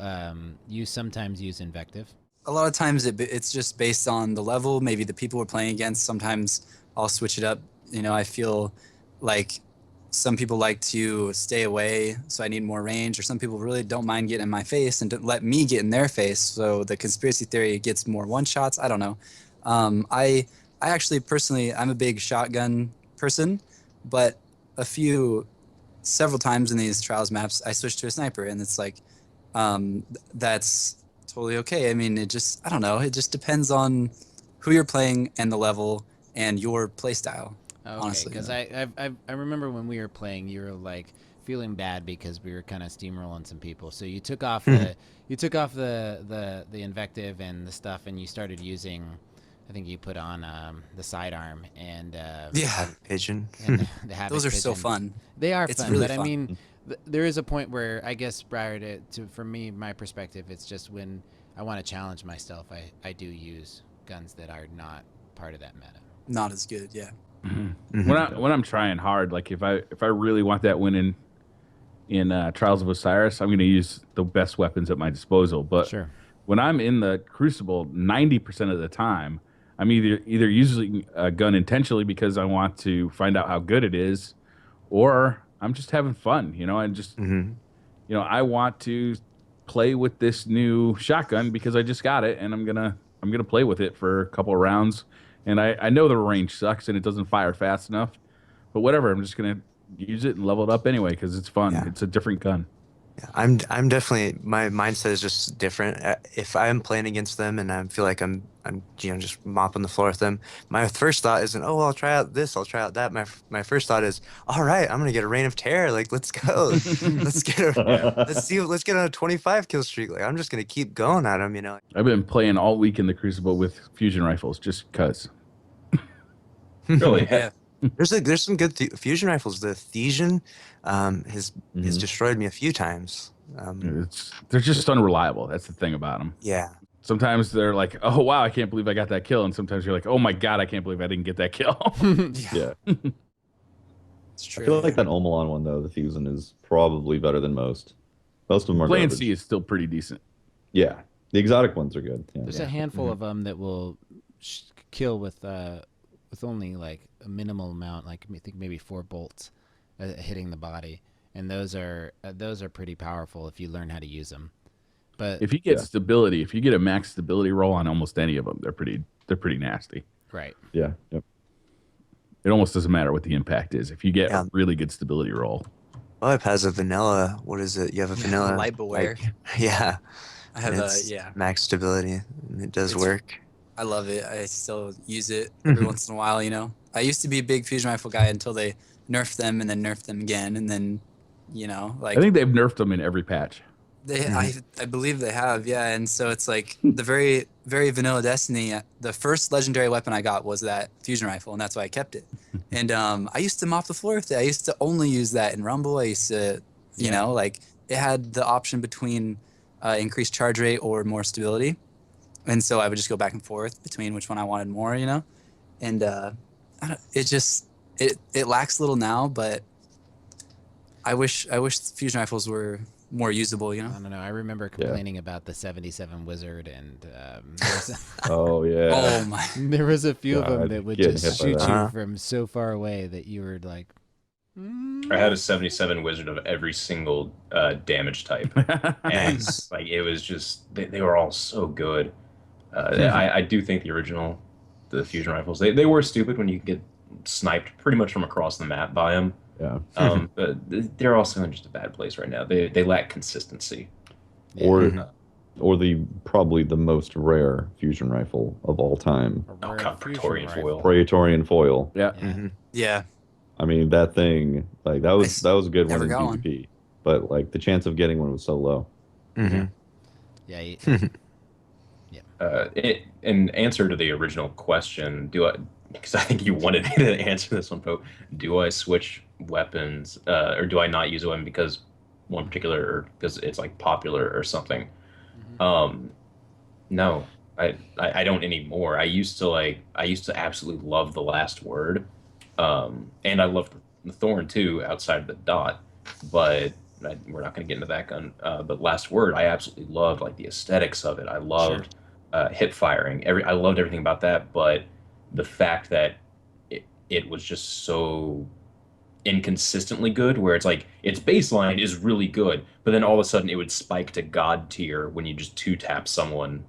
you sometimes use invective. A lot of times it's just based on the level, maybe the people we're playing against. Sometimes I'll switch it up. I feel like some people like to stay away, so I need more range, or some people really don't mind getting in my face and don't let me get in their face, so the conspiracy theory gets more one-shots. I don't know. I actually, personally, I'm a big shotgun person, but several times in these trials maps, I switched to a sniper, and it's like, that's totally okay. I mean, I don't know. It just depends on who you're playing and the level and your play style. Okay, Honestly, because I remember when we were playing, you were like feeling bad because we were kind of steamrolling some people. So you took off the invective and the stuff, and you started using. I think you put on the sidearm and Yeah, Pigeon. and the Havoc those are so Pigeon. fun. They are It's fun, really but fun. I mean, there is a point where I guess prior to for me, my perspective, it's just when I want to challenge myself, I do use guns that are not part of that meta. Not as good, yeah. When I'm trying hard, like if I really want that win in Trials of Osiris, I'm going to use the best weapons at my disposal. But Sure. when I'm in the Crucible, 90% of the time, I'm either using a gun intentionally because I want to find out how good it is, or I'm just having fun. I just I want to play with this new shotgun because I just got it, and I'm gonna play with it for a couple of rounds. And I know the range sucks and it doesn't fire fast enough, but whatever. I'm just gonna use it and level it up anyway because it's fun. Yeah. It's a different gun. Yeah, I'm definitely, my mindset is just different. If I'm playing against them and I feel like I'm just mopping the floor with them, my first thought isn't, oh, I'll try out this, I'll try out that. My first thought is, all right, I'm gonna get a reign of terror. Like, let's go, let's get on a 25 kill streak. Like, I'm just gonna keep going at them, you know. I've been playing all week in the Crucible with fusion rifles just cause. Really? Yeah. There's some good fusion rifles. The Thesian has destroyed me a few times. They're just unreliable. That's the thing about them. Yeah. Sometimes they're like, oh wow, I can't believe I got that kill, and sometimes you're like, oh my god, I can't believe I didn't get that kill. Yeah. It's true. I feel like that Omelon one though, the Fusion, is probably better than most. Most of them are Plan garbage. C is still pretty decent. Yeah, the exotic ones are good. Yeah. There's a handful of them that will kill with only like a minimal amount, like I think maybe 4 bolts hitting the body, and those are pretty powerful if you learn how to use them. But If you get stability, if you get a max stability roll on almost any of them, they're pretty nasty. right, Yeah. Yep. It almost doesn't matter what the impact is. If you get a really good stability roll. Well, has a vanilla. What is it? You have a vanilla. Light beware. Yeah. I have and a it's yeah. max stability. And it does work. I love it. I still use it every once in a while, you know. I used to be a big fusion rifle guy until they nerfed them and then nerfed them again, and then, you know, like I think they've nerfed them in every patch. I believe they have, yeah. And so it's like the very vanilla Destiny. The first legendary weapon I got was that fusion rifle, and that's why I kept it. And I used to mop the floor with it. I used to only use that in Rumble. I used to, you know, like it had the option between increased charge rate or more stability, and so I would just go back and forth between which one I wanted more, you know. And it lacks little now, but I wish fusion rifles were more usable, you know. I don't know. I remember complaining about the 77 Wizard, and Oh yeah. Oh my! there was a few of them God, that would getting just hit by shoot that. you from so far away that you were like. I had a 77 wizard of every single damage type, and like it was just they were all so good. I do think the fusion rifles, they were stupid when you get sniped pretty much from across the map by them. Yeah. But they're also in just a bad place right now. They lack consistency. Or the probably the most rare fusion rifle of all time, Oh god, Praetorian foil. Praetorian foil. Yeah. Yeah. I mean that thing, like that was a good one never in got one. PvP, but like the chance of getting one was so low. Yeah. In answer to the original question, because I think you wanted me to answer this one, Pope, do I switch weapons, or do I not use a weapon because one particular, or because it's like popular or something? No, I don't anymore. I used to absolutely love the last word, and I loved the Thorn too, outside of the dot, but we're not going to get into that gun. But last word, I absolutely loved, like the aesthetics of it. I loved hip firing. I loved everything about that, but the fact that it was just so inconsistently good, where it's like its baseline is really good, but then all of a sudden it would spike to god tier when you just 2-tap someone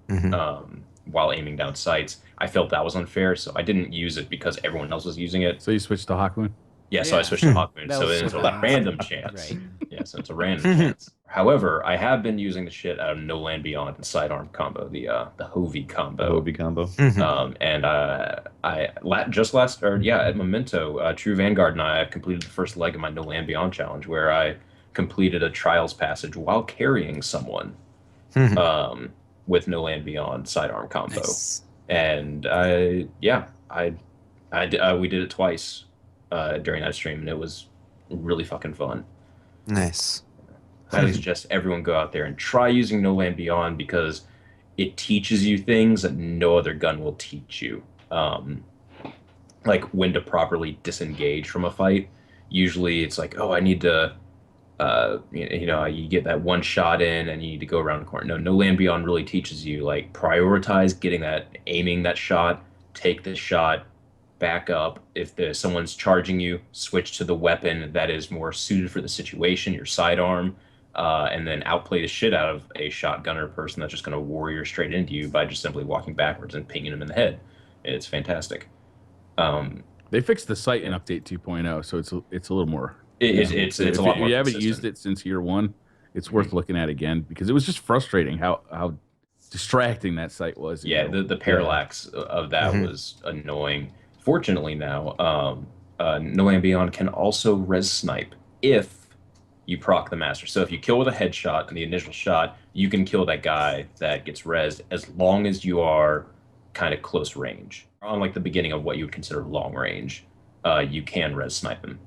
while aiming down sights. I felt that was unfair, so I didn't use it because everyone else was using it. So you switched to Hawkmoon? Yeah, so I switched to Hawkmoon. That So was it's so a bad. random chance. Right. Yeah, so it's a random chance. However, I have been using the shit out of No Land Beyond and Sidearm combo, the Hovey combo. Obi combo. And at Memento, True Vanguard and I completed the first leg of my No Land Beyond challenge, where I completed a Trials passage while carrying someone with No Land Beyond Sidearm combo. Nice. And we did it twice during that stream, and it was really fucking fun. Nice. Highly suggest everyone go out there and try using No Land Beyond, because it teaches you things that no other gun will teach you. Like when to properly disengage from a fight. Usually it's like, oh, I need to, you get that one shot in and you need to go around the corner. No Land Beyond really teaches you, like, prioritize aiming that shot, take the shot, back up. If someone's charging you, switch to the weapon that is more suited for the situation, your sidearm. and then outplay the shit out of a shotgunner person that's just going to warrior straight into you by just simply walking backwards and pinging him in the head. It's fantastic. They fixed the site in update 2.0, so it's a little more. It's a lot more. If you haven't consistent. used it since year one, it's worth looking at again because it was just frustrating how distracting that site was. Yeah, the parallax of that was annoying. Fortunately now, No Land Beyond can also res snipe if you proc the master. So if you kill with a headshot in the initial shot, you can kill that guy that gets rezzed as long as you are kind of close range. On like the beginning of what you would consider long range, you can res snipe him.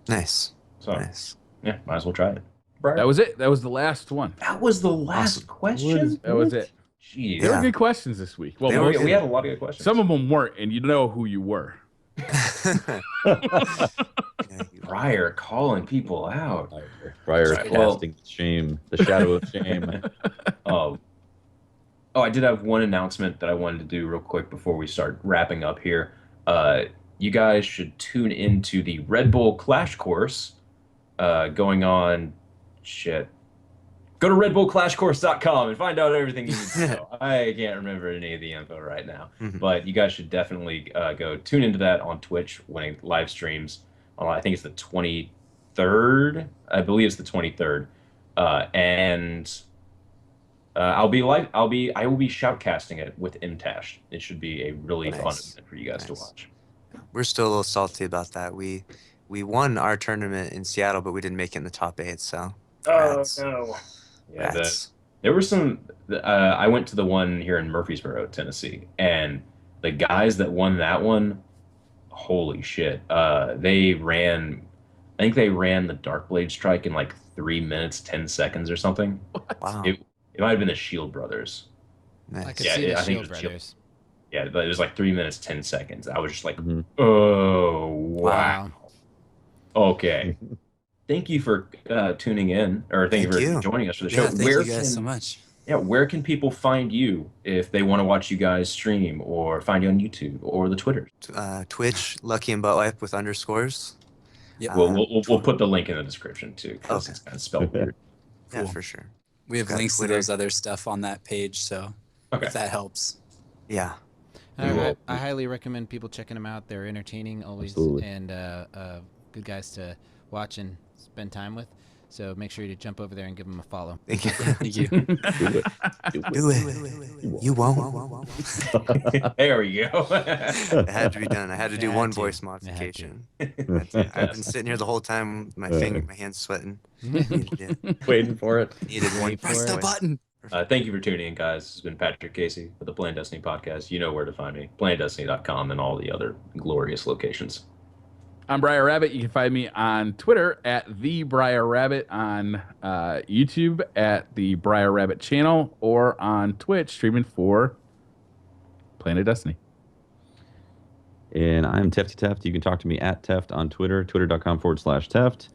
Nice. So Nice. yeah, might as well try it. That was it. That was the last one. That was the last question? That was it. Jeez. There were good questions this week. Well, We had a lot of good questions. some of them weren't, and you know who you were. Briar calling people out. Briar Sorry, well- casting shame, the shadow of shame. Oh, I did have one announcement that I wanted to do real quick before we start wrapping up here. You guys should tune into the Red Bull Clash course going on. Shit. Go to redbullclashcourse.com and find out everything you need to know. I can't remember any of the info right now, but you guys should definitely go tune into that on Twitch when it live streams. I think it's the 23rd. I believe it's the 23rd, and I will be shoutcasting it with Imtash. It should be a really fun event for you guys to watch. We're still a little salty about that. We won our tournament in Seattle, but we didn't make it in the top 8. So. Rats. No! Yeah, Rats. there were some. I went to the one here in Murfreesboro, Tennessee, and the guys that won that one, holy shit! They ran. I think they ran the Darkblade strike in like 3 minutes 10 seconds or something. Wow. It might have been the Shield Brothers. Nice. I could Yeah, see the I think Shield it was Shield. Brothers. Yeah, but it was like 3 minutes 10 seconds. I was just like, oh wow. Okay. Thank you for tuning in, or thank you for joining us for the show. Yeah, thank you guys so much. Yeah, where can people find you if they want to watch you guys stream, or find you on YouTube or the Twitter? Twitch, Lucky and Buttwipe with underscores. Yeah, We'll put the link in the description too, because it's kind of spelled weird. Yeah, Cool. for sure. we have got links Twitter. to those other stuff on that page, so Okay. if that helps. Yeah. I highly recommend people checking them out. They're entertaining always, Absolutely. and good guys to watch and spend time with. So make sure you jump over there and give them a follow. Thank you. Thank you. Do it. You won't. There we go. It had to be done. I had to do Had one to. voice Had to. modification. I've been sitting here the whole time, my hands sweating. Waiting for it. Needed one. Wait for Press the it. button. Thank you for tuning in, guys. This has been Patrick Casey with the Plan Destiny podcast. You know where to find me. PlanetDestiny.com and all the other glorious locations. I'm Briar Rabbit. You can find me on Twitter at the Briar Rabbit, on YouTube at the Briar Rabbit channel, or on Twitch streaming for Planet Destiny. And I'm Tefty Teft. You can talk to me at Teft on Twitter, twitter.com/Teft.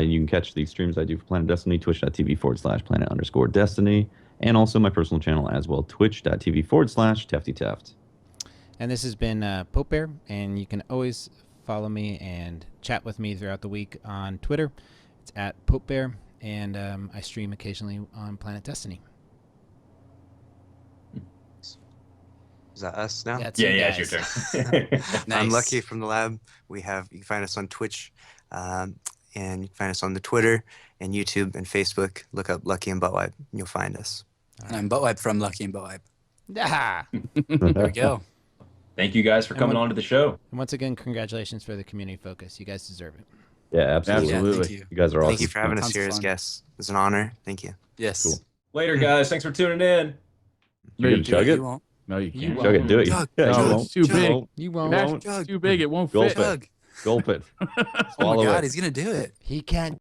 You can catch the streams I do for Planet Destiny, twitch.tv/planet_destiny, and also my personal channel as well, twitch.tv/Tefty Teft. And this has been Pope Bear, and you can always follow me and chat with me throughout the week on Twitter. It's at Pope Bear, and I stream occasionally on Planet Destiny. Is that us now? That's Yeah, you yeah, guys. it's your turn. I'm Nice. Lucky from the lab. You can find us on Twitch, and you can find us on the Twitter and YouTube and Facebook. Look up Lucky and Buttwipe, and you'll find us. And I'm Buttwipe from Lucky and Buttwipe. Ah! There we go. Thank you guys for coming on to the show. And once again, congratulations for the community focus. You guys deserve it. Yeah, absolutely. Yeah, Absolutely. thank you. You guys are awesome. Thank you for having us Tons here of as fun. guests. It's an honor. Thank you. Yes. Cool. Later, guys. Thanks for tuning in. You gonna chug it? You won't. No, you You can't. won't. Chug it. Do it. Chug, Yeah, chug, you won't. too You big. won't. You won't. That's won't. too big. It won't Gulp fit. it. Gulp it. Oh Swallow my it. God, he's gonna do it. He can't